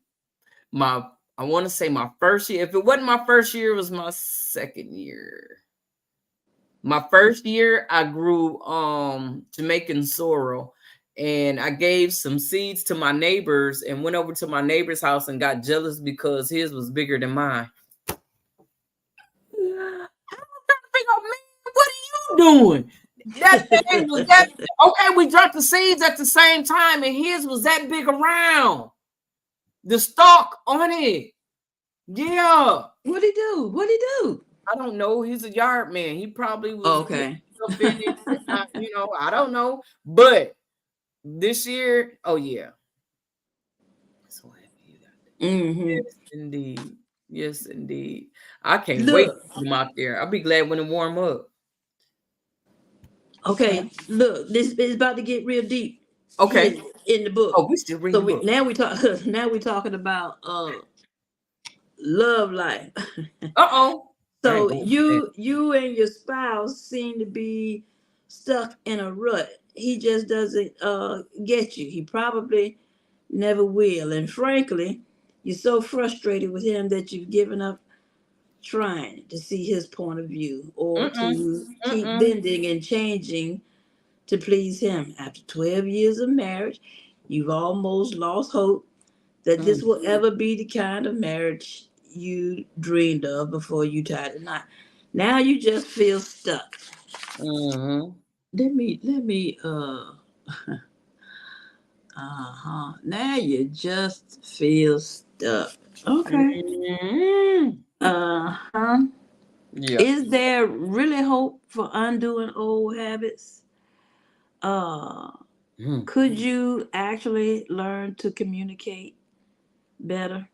I want to say my first year. If it wasn't my first year, it was my second year. My first year, I grew Jamaican sorrel, and I gave some seeds to my neighbors and went over to my neighbor's house and got jealous because his was bigger than mine. I don't think, oh man, what are you doing? That thing was that okay. We dropped the seeds at the same time, and his was that big around. The stalk on it. Yeah. What'd he do? What'd he do? I don't know. He's a yard man. He probably was Okay. up in it. I don't know. But this year, oh yeah. So happy you got that. Mm-hmm. Yes, indeed. Yes, indeed. I can't wait Look. to put them out there. I'll be glad when it warm up. Okay. Look, this is about to get real deep. Okay. In the book. Oh, we still reading the book. Now we're talking about love life. Uh-oh. So you and your spouse seem to be stuck in a rut. He just doesn't get you. He probably never will. And frankly, you're so frustrated with him that you've given up trying to see his point of view or to keep bending and changing to please him. After 12 years of marriage, you've almost lost hope that this will ever be the kind of marriage you dreamed of before you tied the knot. Now you just feel stuck. Mm-hmm. Let me Now you just feel stuck. Okay. Mm-hmm. Yeah. Is there really hope for undoing old habits? Could you actually learn to communicate better?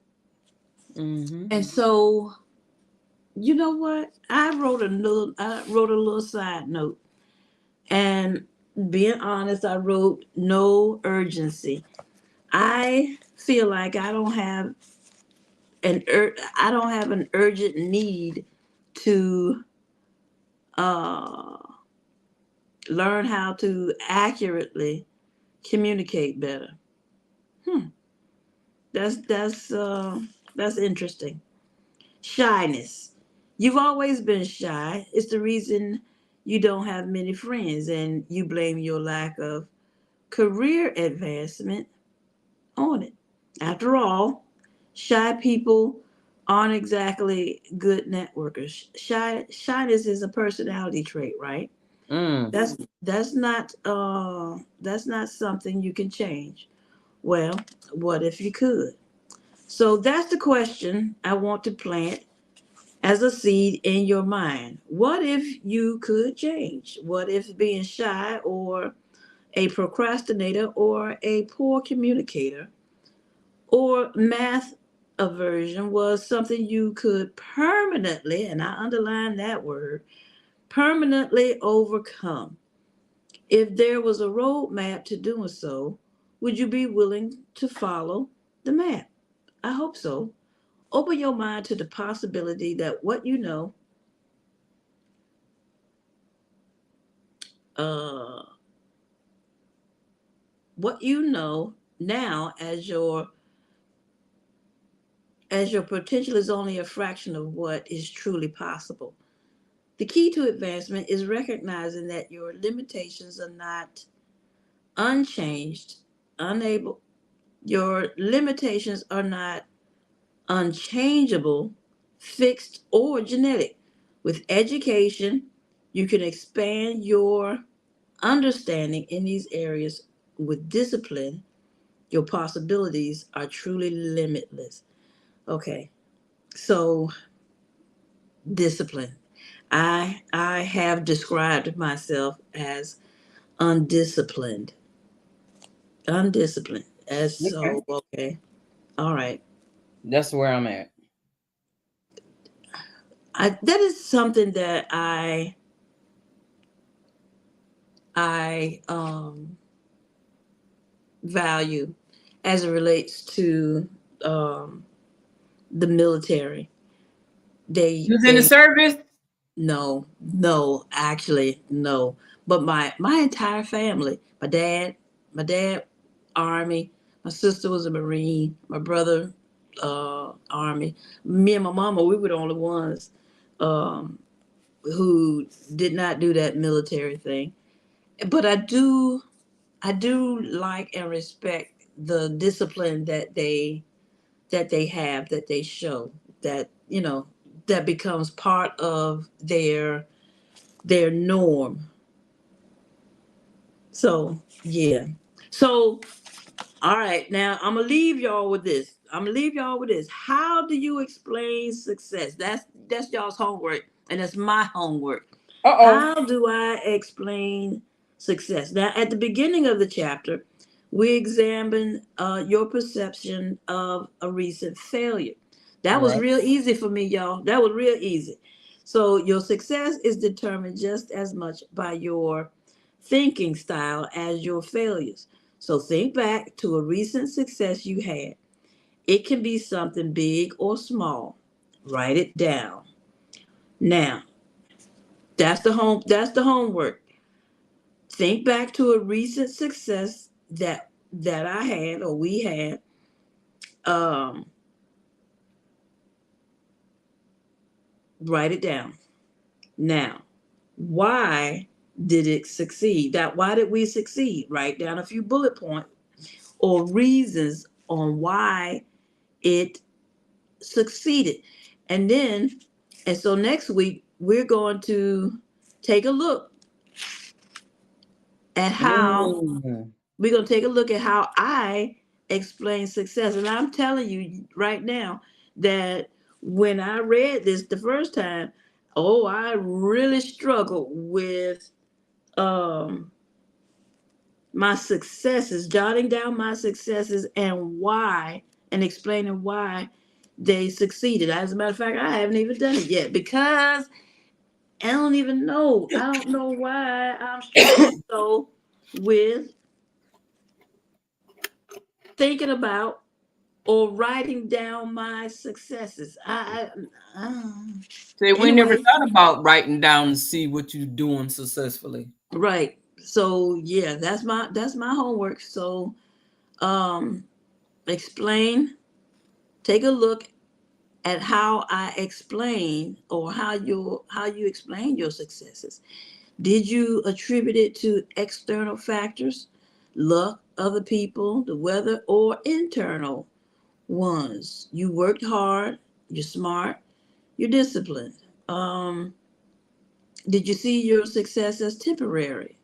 And so, you know what? I wrote a little side note, and being honest, I wrote no urgency. I feel like I don't have an urgent need to learn how to accurately communicate better. That's interesting. Shyness. You've always been shy. It's the reason you don't have many friends, and you blame your lack of career advancement on it. After all, shy people aren't exactly good networkers. Shyness is a personality trait, right? That's not something you can change. Well, what if you could? So that's the question I want to plant as a seed in your mind. What if you could change? What if being shy or a procrastinator or a poor communicator or math aversion was something you could permanently, and I underline that word, permanently overcome? If there was a roadmap to doing so, would you be willing to follow the map? I hope so. Open your mind to the possibility that what you know uh, what you know now as your potential is only a fraction of what is truly possible. The key to advancement is recognizing that your limitations are not unchanged, unable, your limitations are not unchangeable, fixed, or genetic. With education, you can expand your understanding in these areas. With discipline, your possibilities are truly limitless. Okay, so discipline. I have described myself as undisciplined. Undisciplined. As Okay. so okay. All right. That's where I'm at. That is something that I value as it relates to um the military. You was in the They service? no, actually no. But my entire family, my dad Army, my sister was a Marine, my brother Army. Me and my mama, we were the only ones um who did not do that military thing. But I do like and respect the discipline that they have, that they show, that that becomes part of their norm. So yeah. So all right, now I'm gonna leave y'all with this. How do you explain success? That's y'all's homework, and that's my homework. Uh-oh. How do I explain success? Now, at the beginning of the chapter, we examine your perception of a recent failure. That was Right. real easy for me, y'all. That was real easy. So, your success is determined just as much by your thinking style as your failures. So, think back to a recent success you had. It can be something big or small. Write it down. Now, that's the homework. Think back to a recent success that I had or we had. Um, Write it down. Now, why did it succeed? Why did we succeed? Write down a few bullet points or reasons on why it succeeded. And then, and so next week we're going to take a look at how Mm. we're going to take a look at how I explain success. And I'm telling you right now that when I read this the first time, oh, I really struggled with um, my successes, jotting down my successes and why, and explaining why they succeeded. As a matter of fact, I haven't even done it yet because I don't even know. I don't know why I'm struggling so with thinking about or writing down my successes. Say, we never Anyway, thought about writing down to see what you're doing successfully. right. So yeah, that's my homework. So um explain, take a look at how I explain or how you explain your successes. Did you attribute it to external factors, luck, other people, the weather, or internal ones? You worked hard, you're smart, you're disciplined. Um, did you see your success as temporary?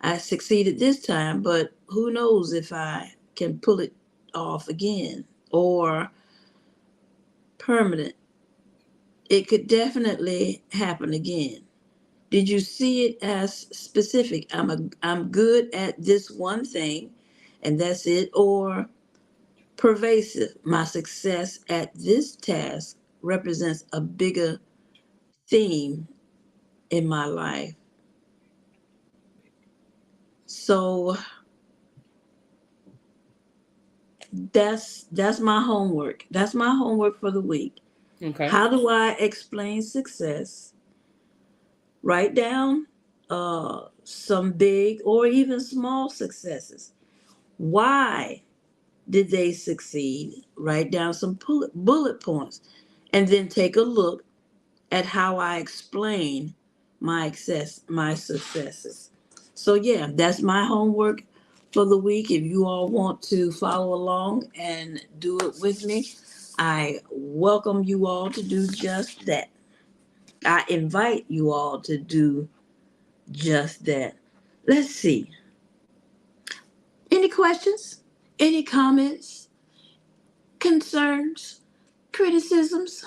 I succeeded this time, but who knows if I can pull it off again, or permanent? It could definitely happen again. Did you see it as specific? I'm good at this one thing and that's it, or pervasive? My success at this task represents a bigger theme in my life. So that's my homework. That's my homework for the week. Okay. How do I explain success? Write down some big or even small successes. Why did they succeed? Write down some bullet points and then take a look at how I explain my successes. So yeah, that's my homework for the week. If you all want to follow along and do it with me, I welcome you all to do just that. I invite you all to do just that. Let's see. Any questions? Any comments? Concerns? Criticisms?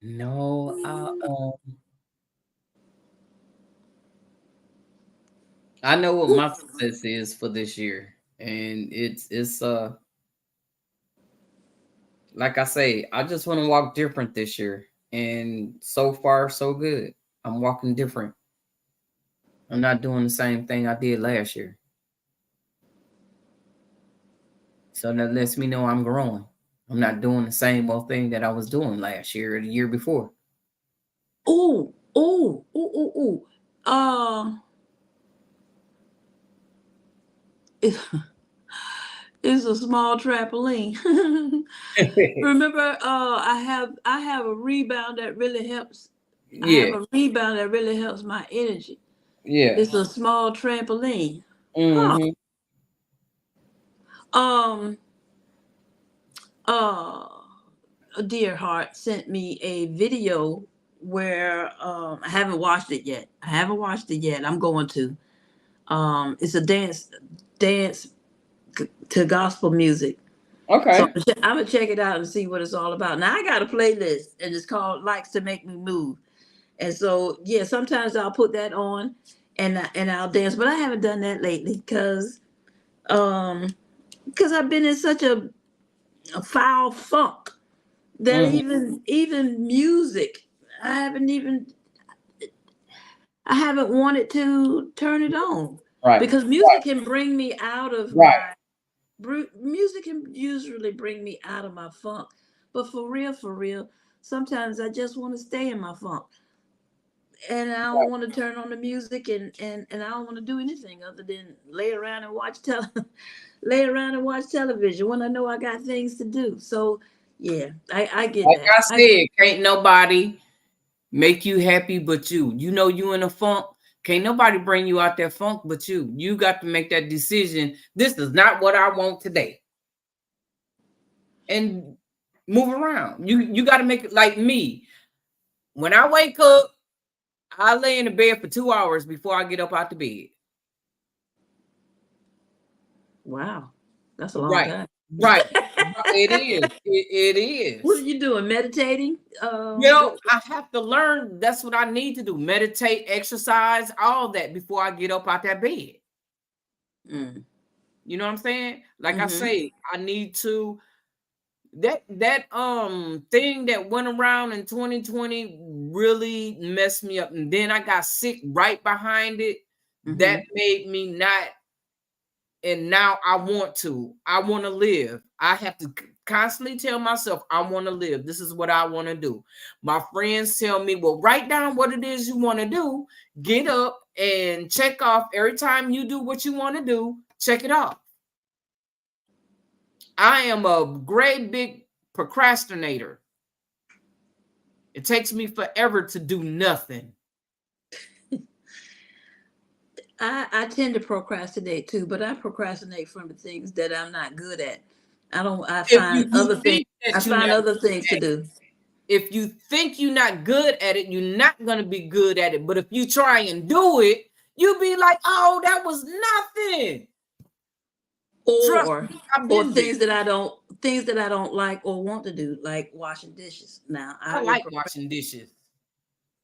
No, I know what my success is for this year, and it's like I say, I just want to walk different this year, and so far so good. I'm walking different. I'm not doing the same thing I did last year. So that lets me know I'm growing. I'm not doing the same old thing that I was doing last year or the year before. Ooh, ooh, ooh, ooh, ooh. It- it's a small trampoline. Remember, I have a rebound that really helps. I have Yeah, a rebound that really helps my energy. yeah. It's a small trampoline. Huh. Hmm. Um. Uh. Dear Heart sent me a video where I haven't watched it yet. I haven't watched it yet. I'm going to. It's a dance to gospel music. So Okay. I'm gonna check it out and see what it's all about. Now I got a playlist and it's called "Likes to Make Me Move," and so yeah, sometimes I'll put that on and I'll dance, but I haven't done that lately um because I've been in such a foul funk that Hmm. even music I haven't even I haven't wanted to turn it on Right. because music can bring me out of Right. music can usually bring me out of my funk. But for real, sometimes I just want to stay in my funk. And I don't want to turn on the music and I don't want to do anything other than lay around and lay around and watch television when I know I got things to do. So yeah, I get Like that. I said, can't nobody make you happy but you. You know you in a funk. Can't nobody bring you out that funk but you. You got to make that decision. This is not what I want today. And move around. You got to make it like me. When I wake up, I lay in the bed for 2 hours before I get up out the bed. Wow. That's a long Right. time. Right. It is. It What are is. you doing? Meditating? I have to learn. That's what I need to do. Meditate, exercise, all that before I get up out that bed. Mm. You know what I'm saying? Like I Mm-hmm. say, I need to that thing that went around in 2020 really messed me up. And then I got sick right behind it. Mm-hmm. That made me not, and now I want to live. I have to constantly tell myself I want to live. This is what I want to do. My friends tell me, well, write down what it is you want to do, get up and check off every time you do what you want to do, check it off. I am a great big procrastinator. It takes me forever to do nothing. I tend to procrastinate too, but I procrastinate from the things that I'm not good at. I If find you other things think that I you're find not other good things to at it, do. if you think you're not good at it, you're not going to be good at it. But if you try and do it, you'll be like, oh, that was nothing. Trust Or me, I've been there. things that I don't like or want to do, like washing dishes. Now I I will like washing dishes.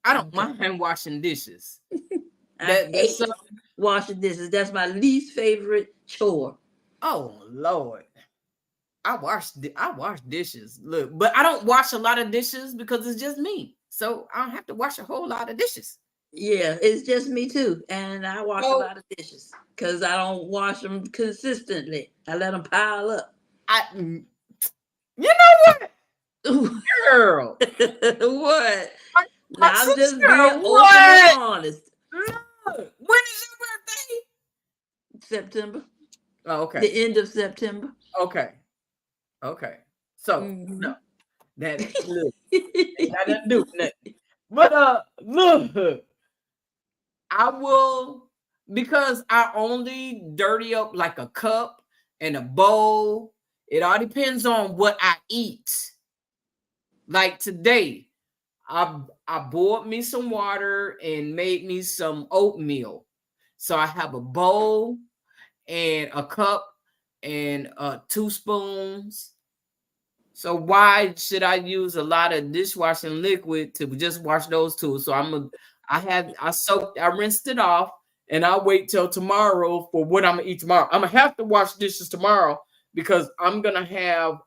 I don't okay. mind washing dishes. I That's hate washing dishes. That's my least favorite chore. oh Lord. I wash dishes. Look, but I don't wash a lot of dishes because it's just me. So I don't have to wash a whole lot of dishes. Yeah, it's just me too. And I wash a So lot of dishes because I don't wash them consistently. I let them pile up. you know what, What? girl? Now, My I'm just sister, being open what? and honest. Look, when is your birthday? September, Oh, okay. the end of September. Okay. Okay. So Mhm. no, that look, ain't got nothing to do with nothing. But look, I will, because I only dirty up like a cup and a bowl. It all depends on what I eat. Like today, I boiled me some water and made me some oatmeal. So I have a bowl and a cup and 2 spoons. So why should I use a lot of dishwashing liquid to just wash those two? So I rinsed it off and I'll wait till tomorrow for what I'm gonna eat tomorrow. I'm gonna have to wash dishes tomorrow because I'm gonna have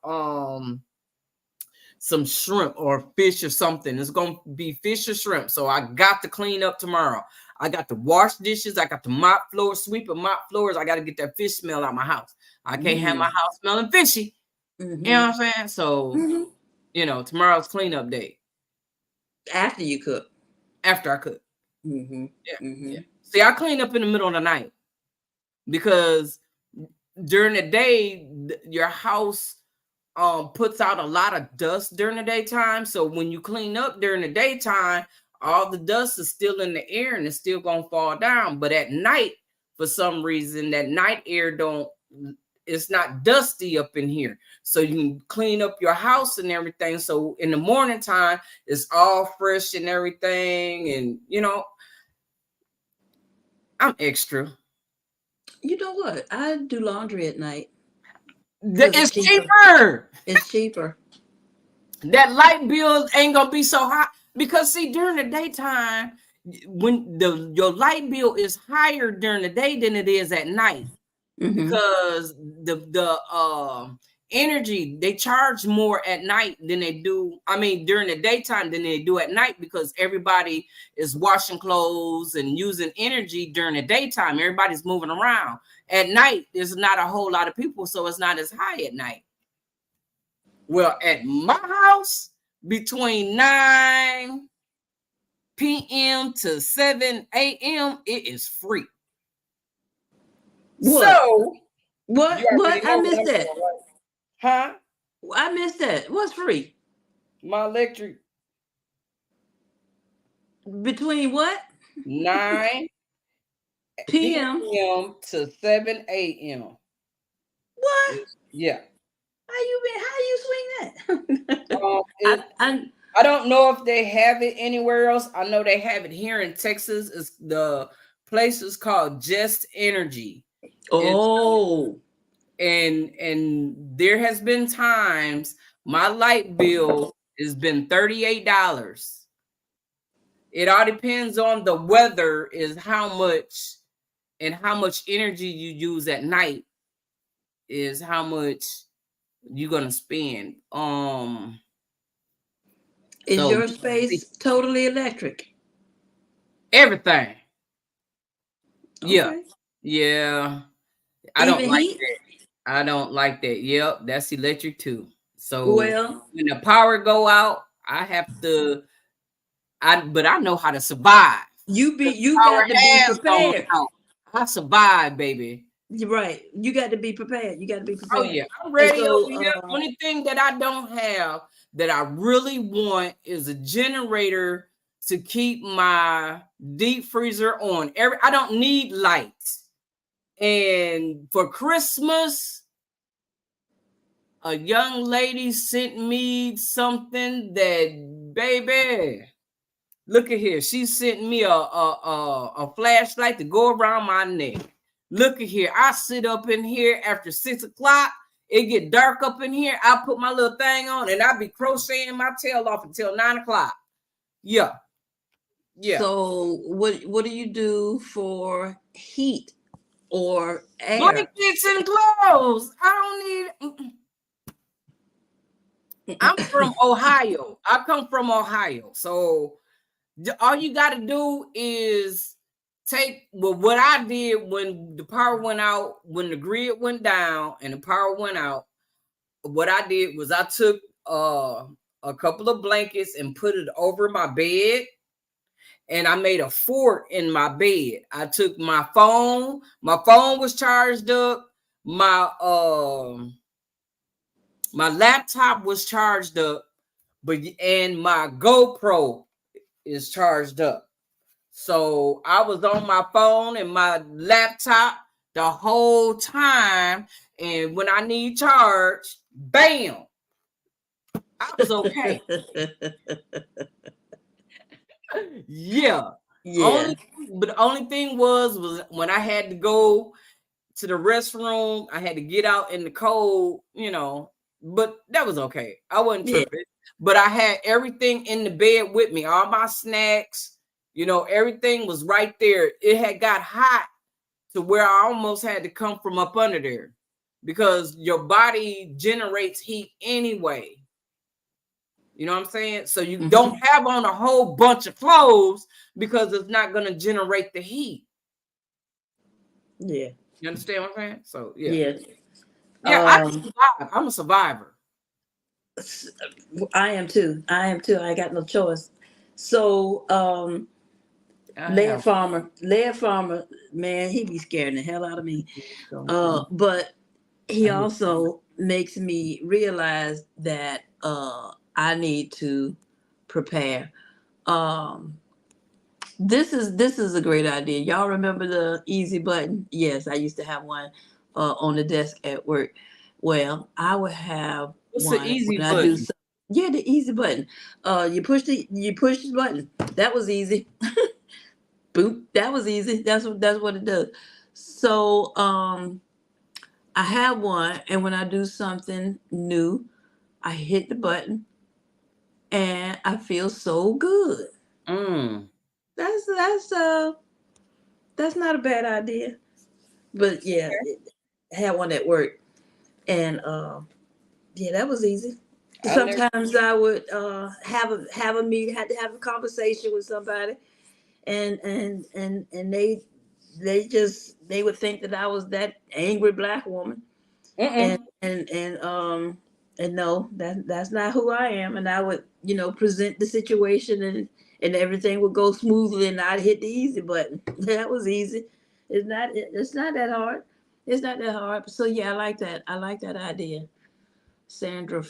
some shrimp or fish or something. It's gonna be fish or shrimp. So I got to clean up tomorrow. I got to wash dishes. I got to mop floors, sweep and mop floors. I got to get that fish smell out my house. I can't have my house smelling fishy. Mhm. You know what I'm saying? So, Mhm. tomorrow's cleanup day After you cook. after I cook. Mhm. Yeah. Mhm. Yeah. See, I clean up in the middle of the night because during the day, your house puts out a lot of dust during the daytime. So when you clean up during the daytime, all the dust is still in the air and it's still gonna fall down. But at night, for some reason, that night air it's not dusty up in here. So you can clean up your house and everything. So in the morning time, it's all fresh and everything. And I'm extra. You know what? I do laundry at night. 'Cause It's it's cheaper. cheaper. It's cheaper. That light bill ain't gonna be so high because see, during the daytime, when your light bill is higher during the day than it is at night Mhm. because the energy they charge more at night than they do. I mean, during the daytime than they do at night because everybody is washing clothes and using energy during the daytime. Everybody's moving around. At night, there's not a whole lot of people, so it's not as high at night. Well, at my house, between 9 p.m. to 7 a.m., it is free. What? So, What? you already What? know I what missed I'm that. doing, right? Huh? I missed that. What's free? My electric, Between what? 9 PM. p.m. to 7 a.m. What? Yeah. How you swing that? I don't know if they have it anywhere else. I know they have it here in Texas. The place is called Just Energy. Oh. And there has been times my light bill has been $38. It all depends on the weather, is how much energy you use at night is how much you're gonna spend. Is So your space totally electric? everything. Yeah. Okay. Yeah. I don't Even like heat? that. I don't like that. Yep, that's electric too. So Well, when the power go out, I have to. But I know how to survive. you Power got to be has gone prepared. out. I survive, baby. You're right. You got to be prepared. You got to be Oh prepared. yeah, I'm ready so, over here. Only thing that I don't have that I really want is a generator to keep my deep freezer on. I don't need lights. And for Christmas, a young lady sent me something that, baby, look at here. She sent me a flashlight to go around my neck. Look at here. I sit up in here after 6 o'clock. It get dark up in here. I put my little thing on and I be crocheting my tail off until 9 o'clock. Yeah. Yeah. So what do you do for heat or air? Blankets and clothes. I don't need. I'm from Ohio. I come from Ohio. So all you got to do is take what I did when the power went out, when the grid went down and the power went out. What I did was I took a couple of blankets and put it over my bed and I made a fort in my bed. I took my phone was charged up, my my laptop was charged up, and my GoPro is charged up. So I was on my phone and my laptop the whole time, and when I need charge, bam, I was okay. Yeah. Yeah. But the only thing was when I had to go to the restroom, I had to get out in the cold, but that was okay. I wasn't Yeah. tripping. But I had everything in the bed with me, all my snacks, everything was right there. It had got hot to where I almost had to come from up under there because your body generates heat anyway. You know what I'm saying? So you don't have on a whole bunch of clothes because it's not going to generate the heat. Yeah. You understand what I'm saying? So yeah. Yeah. I can survive. I'm a survivor. I am too. I got no choice. So Laird Farmer, man, he be scaring the hell out of me. But he also makes me realize that I need to prepare. This is a great idea. Y'all remember the easy button? Yes, I used to have one on the desk at work. Well, I would have What's one the easy when I button? do something. Yeah, the easy button. You push the button. That was easy. Boop. That was easy. That's what it does. So I have one, and when I do something new, I hit the button, and I feel so good. That's not a bad idea. But yeah, I had one at work, and yeah, that was easy. Sometimes I would have a meeting, had to have a conversation with somebody, and they would think that I was that angry black woman, and no, that's not who I am, and I would present the situation, and everything would go smoothly, and I'd hit the easy button. That was easy. It's not that hard. It's not that hard. So yeah, I like that. I like that idea. Sandra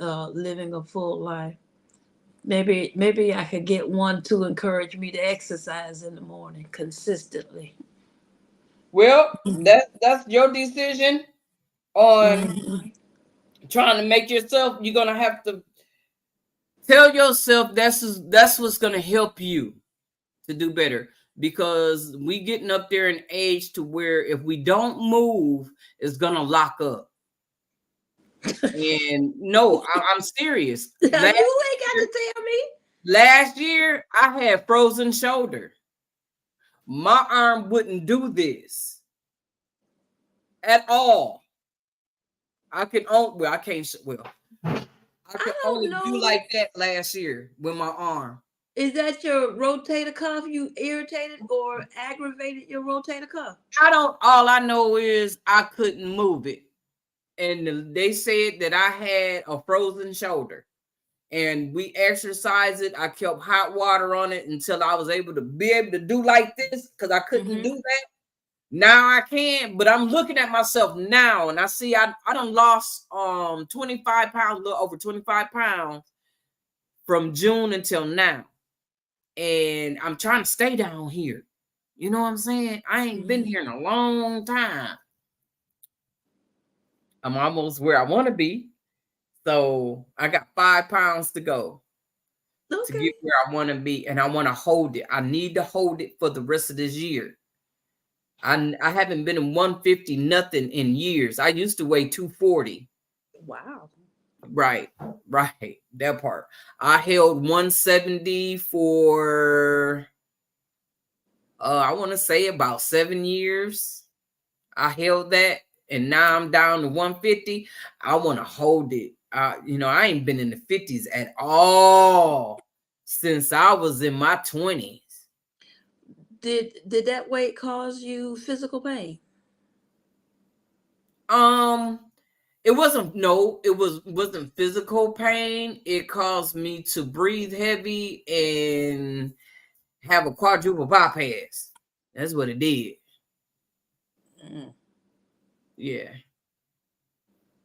living a full life. Maybe I could get one to encourage me to exercise in the morning consistently. Well, that's your decision on trying to make yourself. You're gonna have to tell yourself that's what's gonna help you to do better, because we getting up there in age to where if we don't move, it's gonna lock up. And no, I'm serious. You ain't got to tell me. Last year, I had frozen shoulder. My arm wouldn't do this at all. I could only do like that last year with my arm. Is that your rotator cuff? You irritated or aggravated your rotator cuff? All I know is I couldn't move it. And they said that I had a frozen shoulder. And we exercised it. I kept hot water on it until I was able to do like this, because I couldn't do that. Now I can, but I'm looking at myself now and I see I done lost 25 pounds, a little over 25 pounds from June until now. And I'm trying to stay down here. You know what I'm saying? I ain't been here in a long time. I'm almost where I want to be. So I got 5 pounds to go to get where I want to be. And I want to hold it. I need to hold it for the rest of this year. I haven't been in 150 nothing in years. I used to weigh 240. Wow. Right. That part. I held 170 for I want to say about 7 years. I held that, and now I'm down to 150. I want to hold it. I ain't been in the 50s at all since I was in my 20s. Did that weight cause you physical pain? It wasn't physical pain. It caused me to breathe heavy and have a quadruple bypass. That's what it did. Mm. Yeah.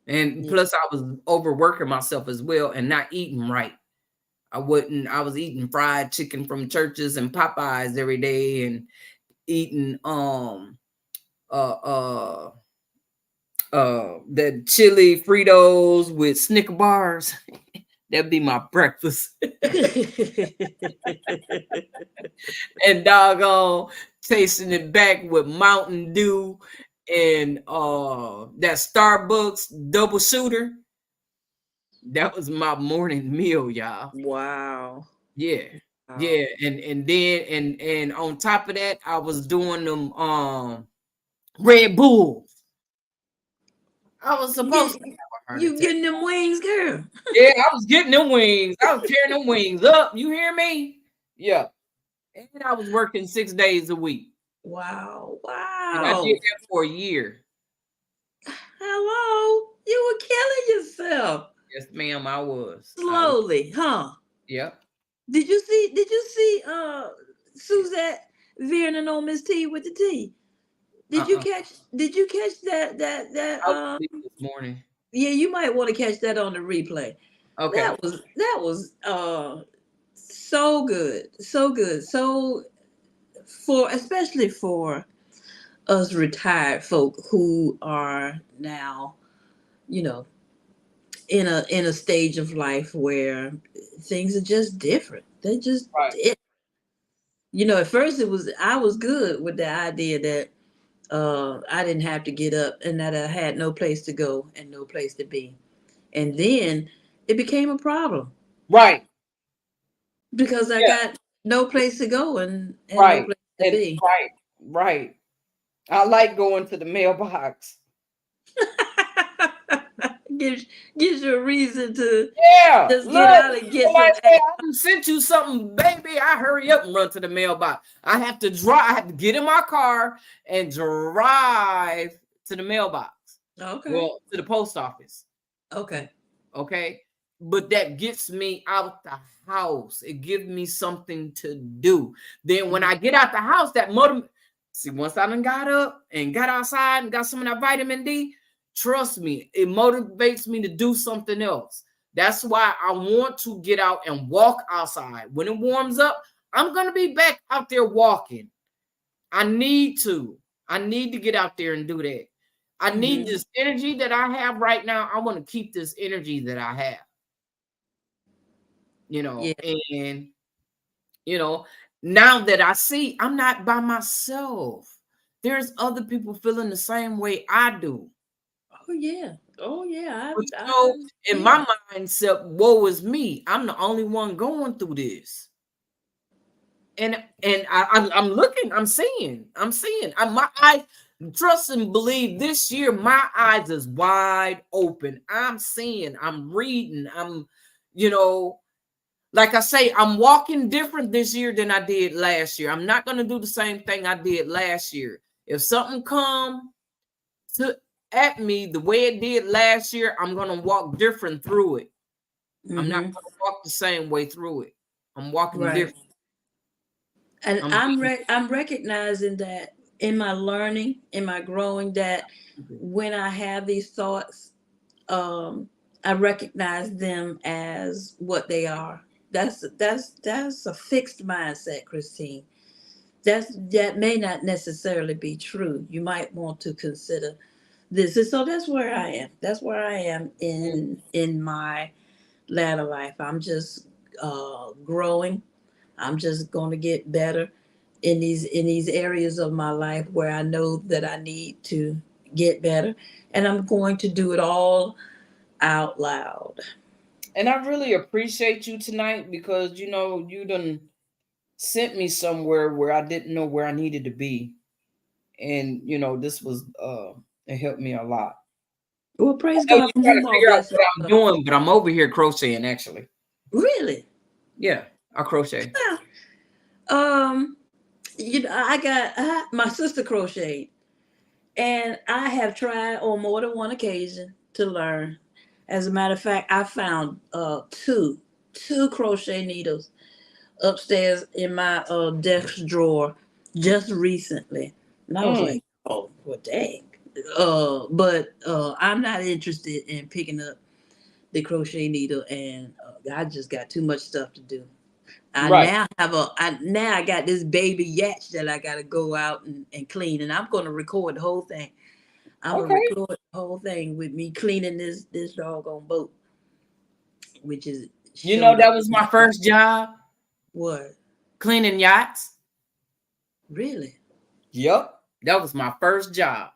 And Yeah. plus I was overworking myself as well and not eating right. I was eating fried chicken from Churches and Popeyes every day and eating the chili Fritos with Snicker bars. That'd be my breakfast. And doggone tasting it back with Mountain Dew and that Starbucks double shooter. That was my morning meal, y'all. Wow. Yeah. Wow. Yeah, and then and on top of that, I was doing them Red Bulls. I was supposed to have a heart You attack. getting them wings, girl? Yeah, I was getting them wings. I was tearing them wings up. You hear me? Yeah. And I was working 6 days a week. Wow. And I did Wow. that for a year. Hello. You were killing yourself Yes, ma'am, I was. slowly, huh? Yep. Did you see Suzette Veering on Miss T with the T? Did you catch that I was asleep this morning. yeah, you might want to catch that on the replay. Okay. That was so good. So good. So especially for us retired folk who are now, you know, in a stage of life where things are just different. They just Right. at first I was good with the idea that I didn't have to get up and that I had no place to go and no place to be. And then it became a problem Right. because I Yeah. got no place to go and no Right. place to And be. right. I like going to the mailbox. gives you a reason to Yeah. just Look, get out and get somebody some. say, I done sent you something, baby. I hurry up and run to the mailbox. I have to get in my car and drive to the mailbox. Okay. Well, to the post office. Okay. Okay. But that gets me out the house. It gives me something to do. Then when I get out the house, that once I done got up and got outside and got some of that vitamin D, trust me, it motivates me to do something else. That's why I want to get out and walk outside. When it warms up, I'm going to be back out there walking. I need to get out there and do that. I need this energy that I have right now. I want to keep this energy that I have. Yeah. And now that I see I'm not by myself, there's other people feeling the same way I do. Oh yeah. Oh yeah. But in my mindset, woe is me. I'm the only one going through this. And I'm looking, I'm seeing. My eyes, trust and believe, this year my eyes is wide open. I'm seeing, I'm reading, I'm, like I say, I'm walking different this year than I did last year. I'm not going to do the same thing I did last year. If something come at me the way it did last year, I'm going to walk different through it. I'm not going to walk the same way through it. I'm walking different. And I'm recognizing that in my learning, in my growing, that when I have these thoughts, I recognize them as what they are. That's a fixed mindset, Christine. That may not necessarily be true. You might want to consider this. And so that's where I am. That's where I am in my latter life. I'm just growing. I'm just going to get better in these areas of my life where I know that I need to get better, and I'm going to do it all out loud. And I really appreciate you tonight because you done sent me somewhere where I didn't know where I needed to be, and this was it helped me a lot. Well, praise I know God. you're trying to figure out what I'm doing, but I'm over here crocheting actually. Really? Yeah, I crochet. I got my sister crocheted, and I have tried on more than one occasion to learn. As a matter of fact, I found two crochet needles upstairs in my desk drawer just recently. And I was like, oh, well, dang. But I'm not interested in picking up the crochet needle, and I just got too much stuff to do. Right. I got this baby yatch that I gotta go out and clean, and I'm gonna record the whole thing. I'm gonna Okay. record the whole thing with me cleaning this doggone boat, which is You know, showed that up. was my first job, What? cleaning yachts. Really? Yep. That was my first job.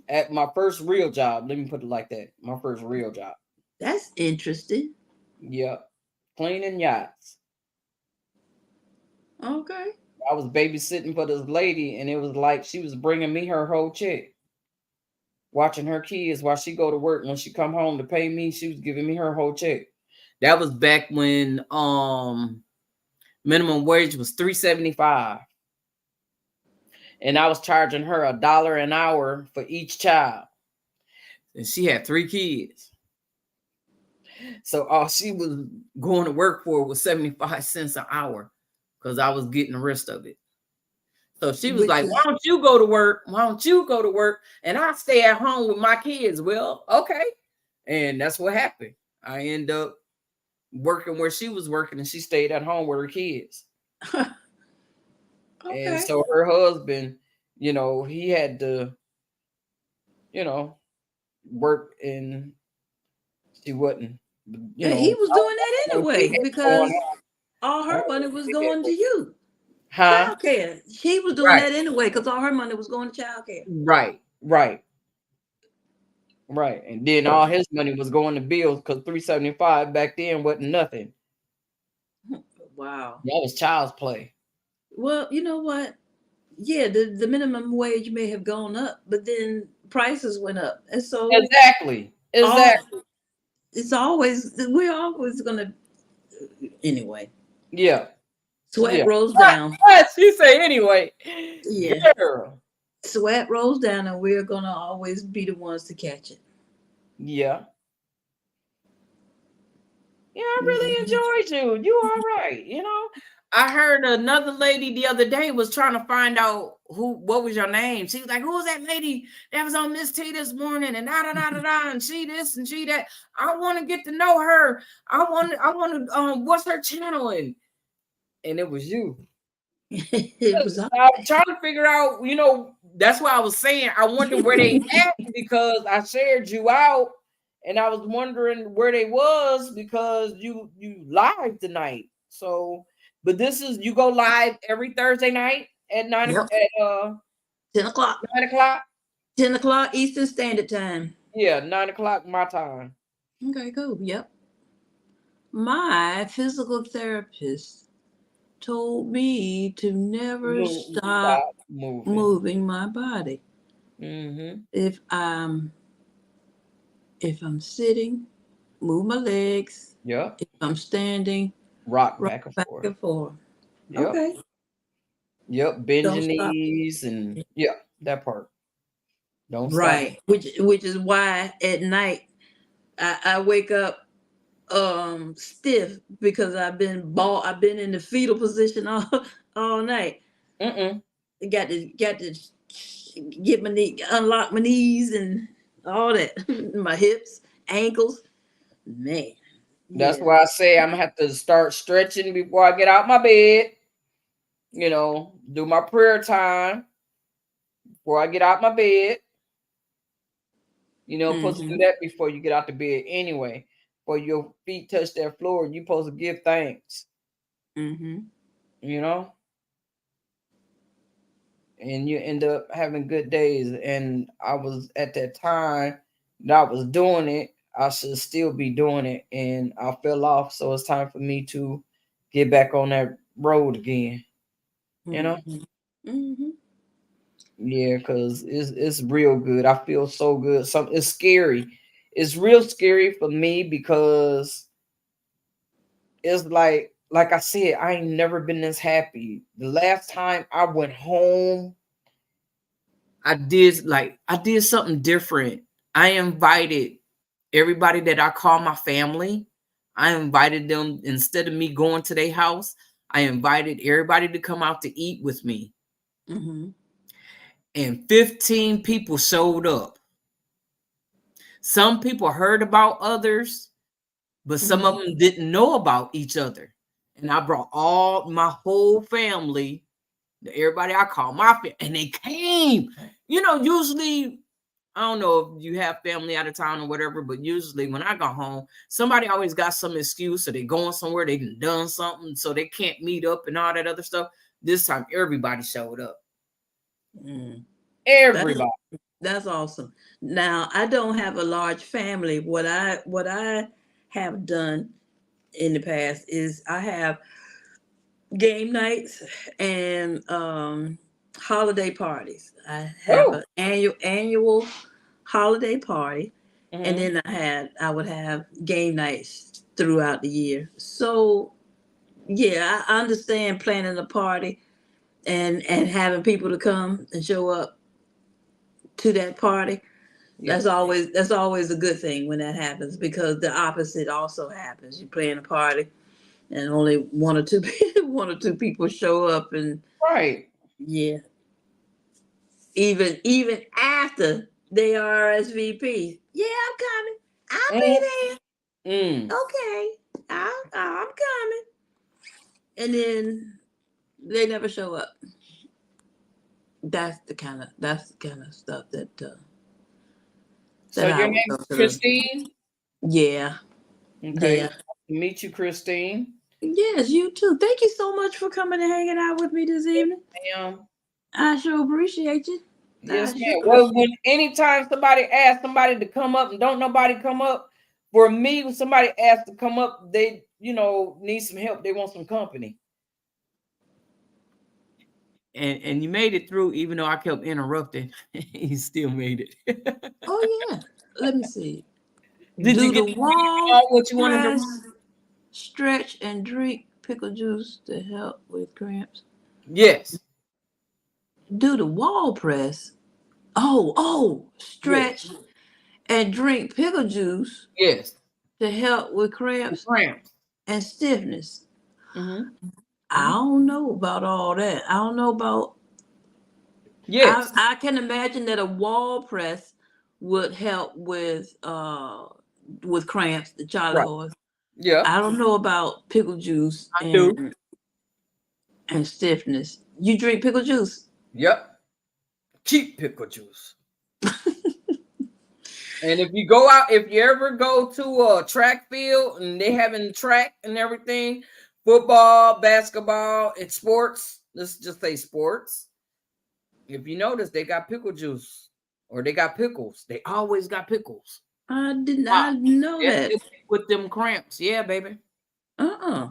At my first real job. Let me put it like that. My first real job. That's interesting. Yep. Cleaning yachts. Okay. I was babysitting for this lady, and it was like she was bringing me her whole check. Watching her kids while she go to work. When she come home to pay me, she was giving me her whole check. That was back when minimum wage was $3.75. And I was charging her $1 an hour for each child. And she had 3 kids. So all she was going to work for was 75 cents an hour because I was getting the rest of it. So she was Which like, is- why don't you go to work? Why don't you go to work? And I stay at home with my kids. Well, okay. And that's what happened. I end up working where she was working, and she stayed at home with her kids. Okay. And so her husband, you know, he had to, you know, work, and she wasn't, you And know. he was doing that she anyway had because going on. all her money was going to you. Huh? Childcare. She was doing Right. that anyway because all her money was going to childcare. Right. And then all his money was going to bills because $3.75 back then wasn't nothing. Wow. That was child's play. Well, you know what? Yeah, the minimum wage may have gone up, but then prices went up. And so Exactly. it's always, we're always gonna, anyway. Yeah. Sweat Yeah. rolls down. She say anyway. Yeah. Girl. Sweat rolls down, and we're gonna always be the ones to catch it. Yeah. Yeah, I really enjoyed you. You all right, you know. I heard another lady the other day was trying to find out what was your name. She was like, who was that lady that was on Miss T this morning? And and she this and she that. I want to get to know her. I want to what's her channeling? And it was you. It was I was trying to figure out, you know, that's why I was saying I wonder where they at because I shared you out. And I was wondering where they was because you live tonight. So, but this is, you go live every Thursday night at 9 Yep. at 10 o'clock. 9 o'clock. 10 o'clock Eastern Standard Time. Yeah, 9 o'clock my time. Okay, cool. Yep. My physical therapist told me to never stop moving my body. Mm-hmm. If I'm sitting, move my legs. Yeah. If I'm standing, rock back and forth. Yep. Okay. Yep. Bend your knees and yeah, that part. Don't stop. Right. Which is why at night I wake up stiff because I've been in the fetal position all night. Got to get my knee, unlock my knees and all that. My hips, ankles. Man. That's why I say I'm gonna have to start stretching before I get out my bed. You know, do my prayer time before I get out my bed. You know, supposed to do that before you get out the bed anyway. Before your feet touch that floor, you're supposed to give thanks. You know? And you end up having good days. And I was at that time that I was doing it, I should still be doing it. And I fell off. So it's time for me to get back on that road again. You know? Yeah, because it's real good. I feel so good. It's scary. It's real scary for me because it's like I said, I ain't never been this happy. The last time I went home, I did something different. I invited everybody that I call my family. I invited them, instead of me going to their house, I invited everybody to come out to eat with me. Mm-hmm. And 15 people showed up. Some people heard about others, but some of them didn't know about each other. And I brought all my whole family, everybody I call my family, and they came. Usually, I don't know if you have family out of town or whatever, but usually when I go home, somebody always got some excuse, or they going somewhere, they done something, so they can't meet up and all that other stuff. This time, everybody showed up. Everybody. That's awesome. Now, I don't have a large family. What I have done in the past is I have game nights and holiday parties. I have an annual holiday party, and then I would have game nights throughout the year. So yeah, I understand planning a party and having people to come and show up to that party. That's always a good thing when that happens, because the opposite also happens. You plan a party and only one or two people show up, and Right. yeah, even after they RSVP, yeah, I'm coming. I'll be there. Okay, I'm coming, and then they never show up. That's the kind of stuff that So I your would name go is through. Christine? Yeah, Okay. yeah. Nice to meet you, Christine. Yes, you too. Thank you so much for coming and hanging out with me this evening. Ma'am. I sure appreciate you. Yes, ma'am. Well, anytime somebody asks somebody to come up and don't nobody come up, for me, when somebody asks to come up, they, need some help. They want some company. And you made it through, even though I kept interrupting. You still made it. Oh yeah. Let me see. Did Do you get the wall all what you wanted to press, run? stretch, and drink pickle juice to help with cramps? Yes. Do the wall press. Stretch and drink pickle juice Yes. to help with The cramps cramps. and stiffness. Mm-hmm. I don't know about all that. I don't know about. Yes. I can imagine that a wall press would help with cramps, the Charlie Right. horse. Yeah. I don't know about pickle juice I do. and stiffness. You drink pickle juice? Yep. Cheap pickle juice. And if you ever go to a track field and they having track and everything, football, basketball, and sports, let's just say sports. If you notice, they got pickle juice or they got pickles. They always got pickles. I did not know that. With them cramps. Yeah, baby. Yeah.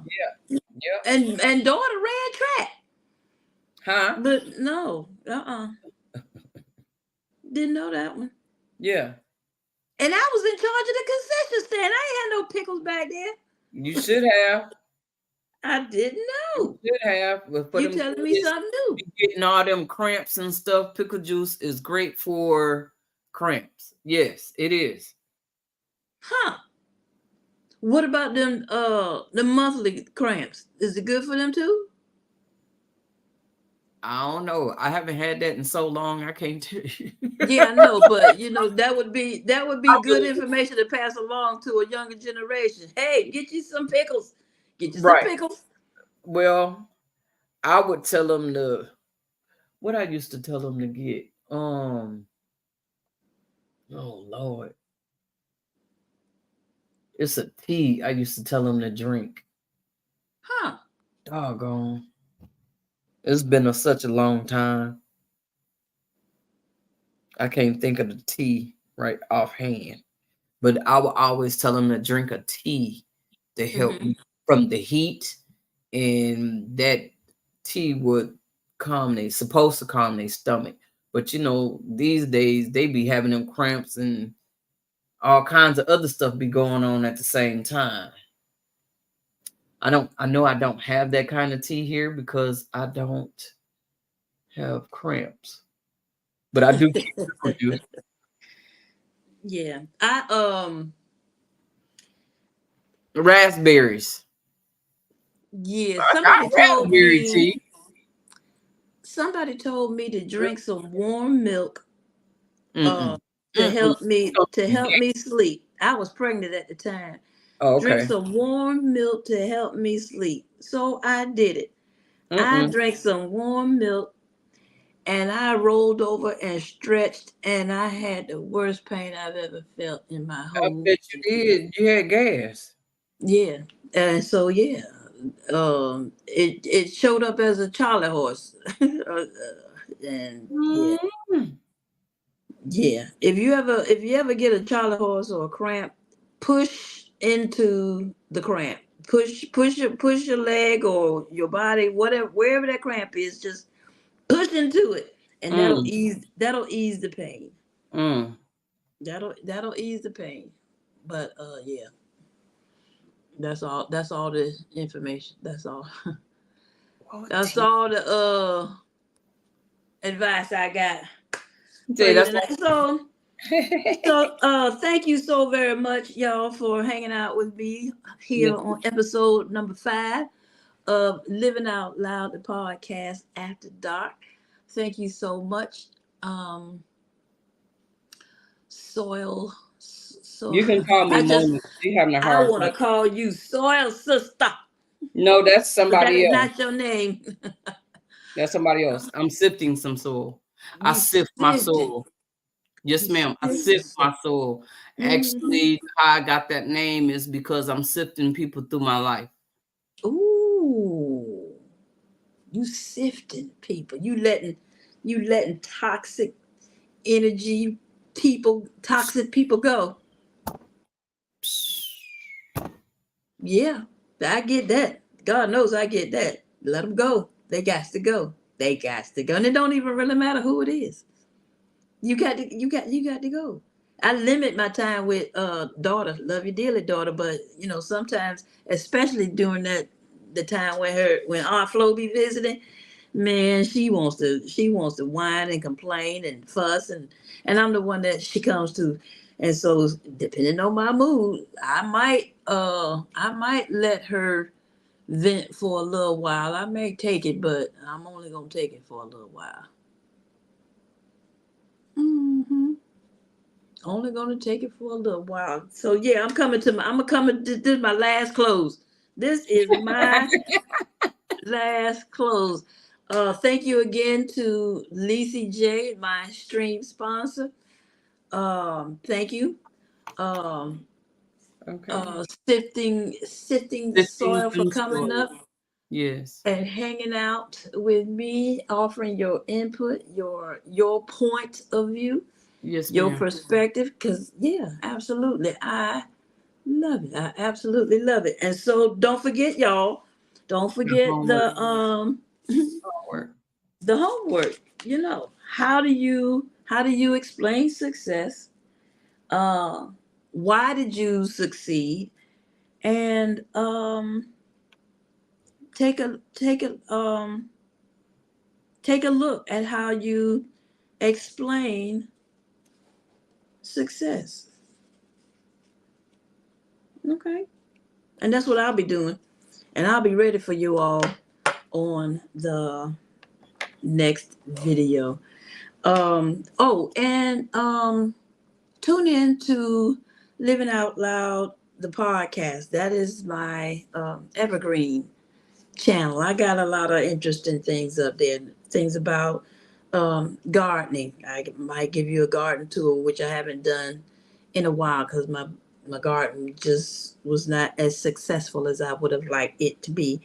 Yeah. And daughter ran track. Huh? But no. Didn't know that one. Yeah. And I was in charge of the concession stand. I ain't had no pickles back there. You should have. I didn't know. You should have. You telling me something new. Getting all them cramps and stuff. Pickle juice is great for cramps. Yes, it is. Huh. What about them the monthly cramps? Is it good for them too? I don't know. I haven't had that in so long. I can't tell you. Yeah, I know, but that would be good information to pass along to a younger generation. Hey, get you some pickles. Get you some pickles. Well, I would tell them what I used to tell them to get. Oh Lord. It's a tea I used to tell them to drink. Huh. Doggone. It's been such a long time. I can't think of the tea right offhand. But I would always tell them to drink a tea to help you from the heat. And that tea would supposed to calm their stomach. But these days they be having them cramps and all kinds of other stuff be going on at the same time. I know I don't have that kind of tea here because I don't have cramps. But I do keep pickle juice. Yeah. Raspberries. Yeah, I got raspberry tea. somebody told me to drink some warm milk Mm-mm. to Mm-mm. help me sleep. I was pregnant at the time. Oh, Drink okay. some warm milk to help me sleep. So I did it. I Mm-mm. drank some warm milk and I rolled over and stretched, and I had the worst pain I've ever felt in my I whole bet you did. You had gas. yeah. And so yeah, it showed up as a Charlie horse, and yeah, Mm. yeah. If you ever get a Charlie horse or a cramp, push into the cramp. Push your leg or your body, whatever, wherever that cramp is, just push into it, and Mm. that'll ease the pain. Mm. That'll ease the pain. But yeah, that's all the information. That's all. Oh, That's all the advice I got for see, you that's tonight. So thank you so very much, y'all, for hanging out with me here Yes. on episode number 5 of Living Out Loud, the podcast after dark. Thank you so much. Soil so You can call me I just Mona. You having a I hard want to time. call you Soil Sister. No, that's But that somebody is else. not your name. That's somebody else. I'm sifting some soil. I You sift my sifted. soul. Yes, You ma'am. I sifted. sift my soul. Mm-hmm. Actually, how I got that name is because I'm sifting people through my life. Ooh. You sifting people. You letting toxic people go. Yeah, I get that. God knows I get that. Let them go. They got to go. They got to go. And it don't even really matter who it is. You got to go. I limit my time with daughter, love you dearly, daughter, but sometimes, especially during the time when Aunt Flo be visiting, man, she wants to whine and complain and fuss, and I'm the one that she comes to. And so depending on my mood, I might let her vent for a little while. I may take it, but I'm only gonna take it for a little while. Hmm. Only gonna take it for a little while. So yeah, I'm gonna come to this is my last close. This is my last close. Thank you again to Lacey J, my stream sponsor. Thank you. Um, Okay. sifting the Sifting soil for some coming soil. up Yes. and hanging out with me, offering your input, your point of view, Yes, your ma'am. perspective. Because yeah, absolutely, I love it. I absolutely love it. And so don't forget, y'all. Don't The forget homework. Homework. the homework. How do you explain success? Uh, why did you succeed? And take a take a take a look at how you explain success. Okay, and that's what I'll be doing, and I'll be ready for you all on the next video. And tune in to Living Out Loud, the podcast. That is my evergreen channel. I got a lot of interesting things up there. Things about gardening. I might give you a garden tour, which I haven't done in a while because my garden just was not as successful as I would have liked it to be.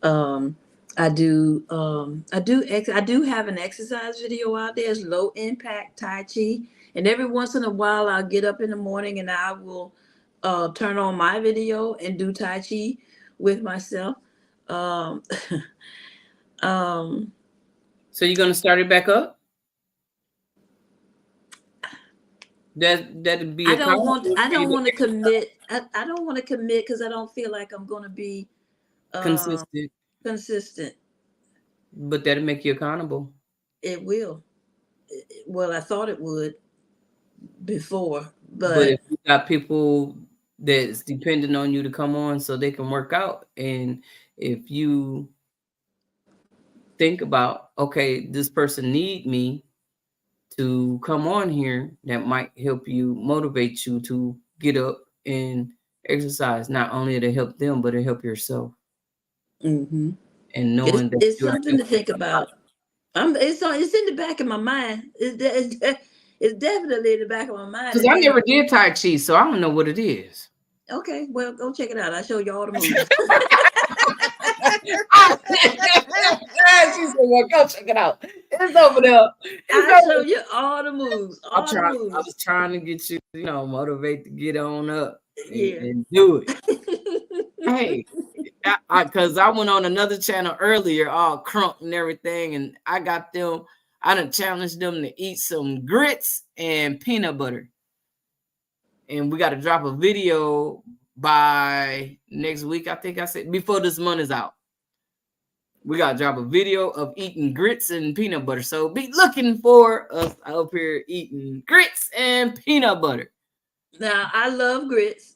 Um, I do have an exercise video out there. It's low impact Tai Chi, and every once in a while I'll get up in the morning and I will turn on my video and do Tai Chi with myself. Um, um, So you're gonna start it back up? That'd be I don't want accomplishment I for you don't to want to commit. I don't want to commit because I don't feel like I'm going to be uh, consistent, consistent. but that'll make you accountable. It will. Well, I thought it would before, But but if you got people that's depending on you to come on so they can work out. And if you think about, okay, this person need me to come on here, that might help you, motivate you to get up and exercise. Not only to help them, but to help yourself. Mm-hmm. And knowing that It's you are something to think about. It's in the back of my mind. It's definitely in the back of my mind. because I never did Tai Chi, so I don't know what it is. Okay, well, go check it out. I'll show you all the moves. She said, well, go check it out. It's over there. I'll show you all the moves. I All the moves. was trying to get you, motivate to get on up Yeah. and do it. Hey, because I went on another channel earlier, all crunk and everything, and I done challenged them to eat some grits and peanut butter. And we got to drop a video by next week, I think I said, before this month is out. We got to drop a video of eating grits and peanut butter. So be looking for us up here eating grits and peanut butter. Now, I love grits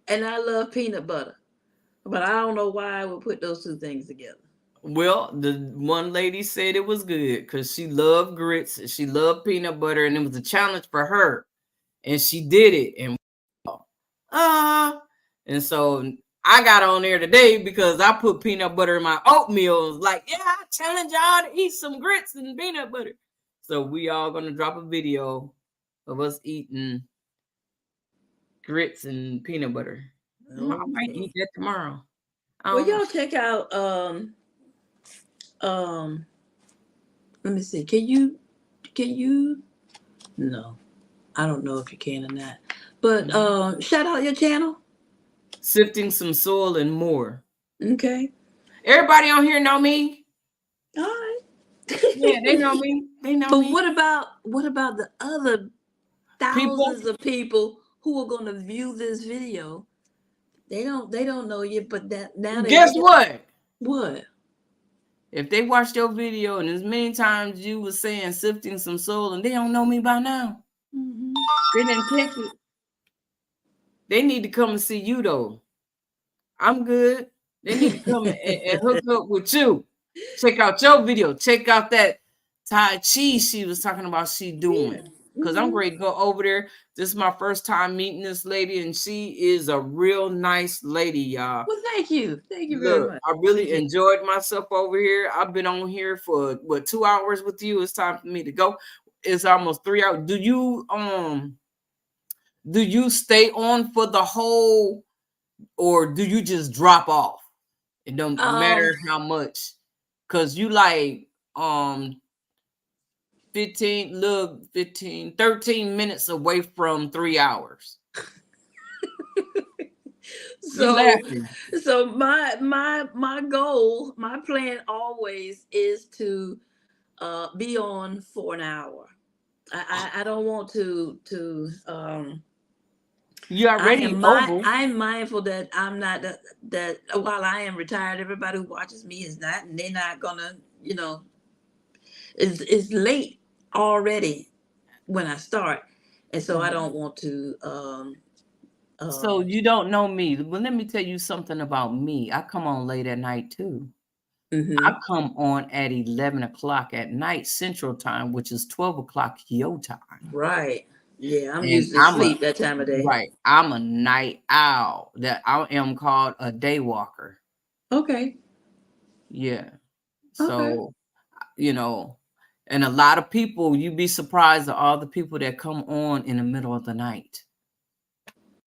and I love peanut butter, but I don't know why I would put those two things together. Well, the one lady said it was good because she loved grits and she loved peanut butter, and it was a challenge for her. And she did it. And so I got on there today because I put peanut butter in my oatmeal. Like, yeah, I challenge y'all to eat some grits and peanut butter. So we all gonna drop a video of us eating grits and peanut butter. I might eat that tomorrow. Well, y'all check out let me see. Can you no. I don't know if you can or not. But shout out your channel. Sifting Some Soil and More. Okay. Everybody on here know me. All right. Yeah, they know me. They know But me. what about the other thousands of people who are going to view this video? They don't know you, but that now guess what? What? If they watched your video and as many times you were saying sifting some soul and they don't know me by now, they didn't catch it. They need to come and see you though. I'm good. They need to come and hook up with you. Check out your video. Check out that Tai Chi she was talking about she doing. Because I'm ready to go over there. This is my first time meeting this lady, and she is a real nice lady, y'all. Well, thank you. Thank you very much. I really enjoyed myself over here. I've been on here for 2 hours with you. It's time for me to go. It's almost 3 hours. Do you stay on for the whole, or do you just drop off? It don't matter how much, because you like 13 minutes away from 3 hours. So my goal, my plan always is to be on for an hour. I don't want to you already I'm mindful that I'm not that while I am retired, everybody who watches me is not, and they're not gonna, it's late already when I start, and so I don't want to. So you don't know me. Well, let me tell you something about me. I come on late at night too. I come on at 11 o'clock at night Central Time, which is 12 o'clock your time. Right. Yeah, I'm usually asleep that time of day. Right. I'm a night owl. That I am called a day walker. Okay. Yeah. So, and a lot of people, you'd be surprised at all the people that come on in the middle of the night.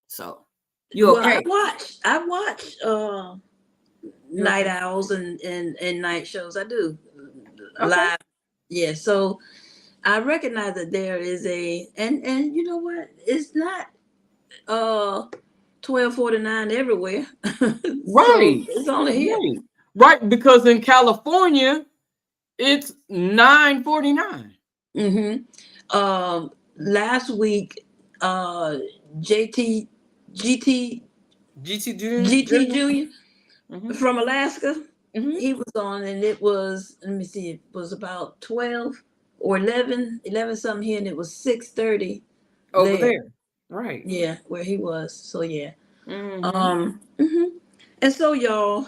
So, okay? I watch night owls and night shows. I do live. Yeah. So I recognize that there is and you know what? It's not 12:49 everywhere. Right. So it's only here. Right, because in California, it's 9:49. Last week, GT Junior from Alaska, he was on, and it was, let me see, it was about 12 or 11 something here, and it was 6:30 over there. Right. Yeah, where he was. So yeah. Mhm. And so y'all,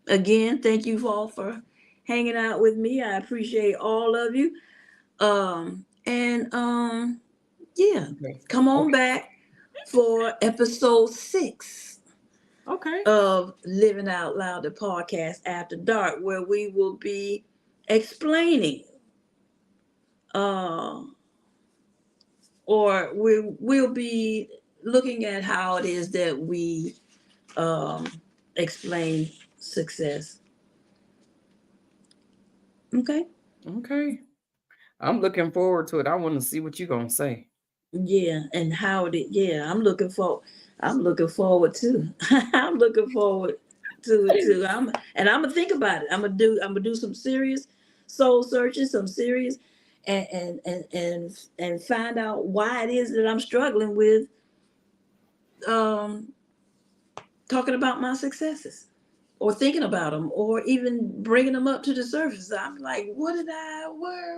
again, thank you all for hanging out with me. I appreciate all of you. And yeah, Okay. come on Okay. back for episode 6 Okay. of Living Out Loud, the podcast after dark, where we will be explaining or we'll be looking at how it is that we explain success. Okay. Okay. I'm looking forward to it. I want to see what you're gonna say. Yeah, and how it. Yeah, I'm looking forward. I'm looking forward to. I'm looking forward to it too. I'm gonna think about it. I'm gonna do some serious soul searching, some serious, and find out why it is that I'm struggling with um talking about my successes or thinking about them or even bringing them up to the surface. I'm like, what did I? What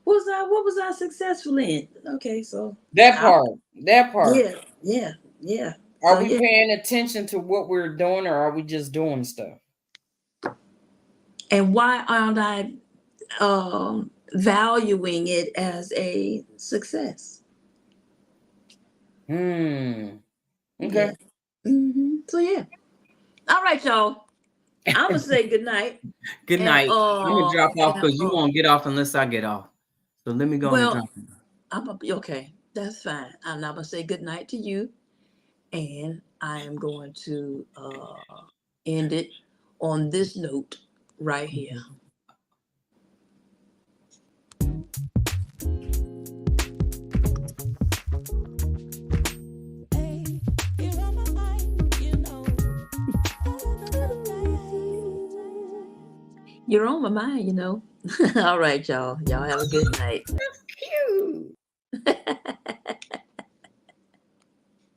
was I successful in? Okay, so That I'm, part. That part. yeah. Are So we yeah, paying attention to what we're doing, or are we just doing stuff? and why aren't I valuing it as a success? Okay. Yeah. So yeah. All right, y'all. I'm gonna say good night. Good And night. I'm gonna drop off because you won't get off unless I get off. So let me go and well, drop off. I'm gonna be okay. That's fine. I'm not gonna say good night to you, and I am going to end it on this note right here. You're on my mind, you know. All right, y'all. Y'all have a good night.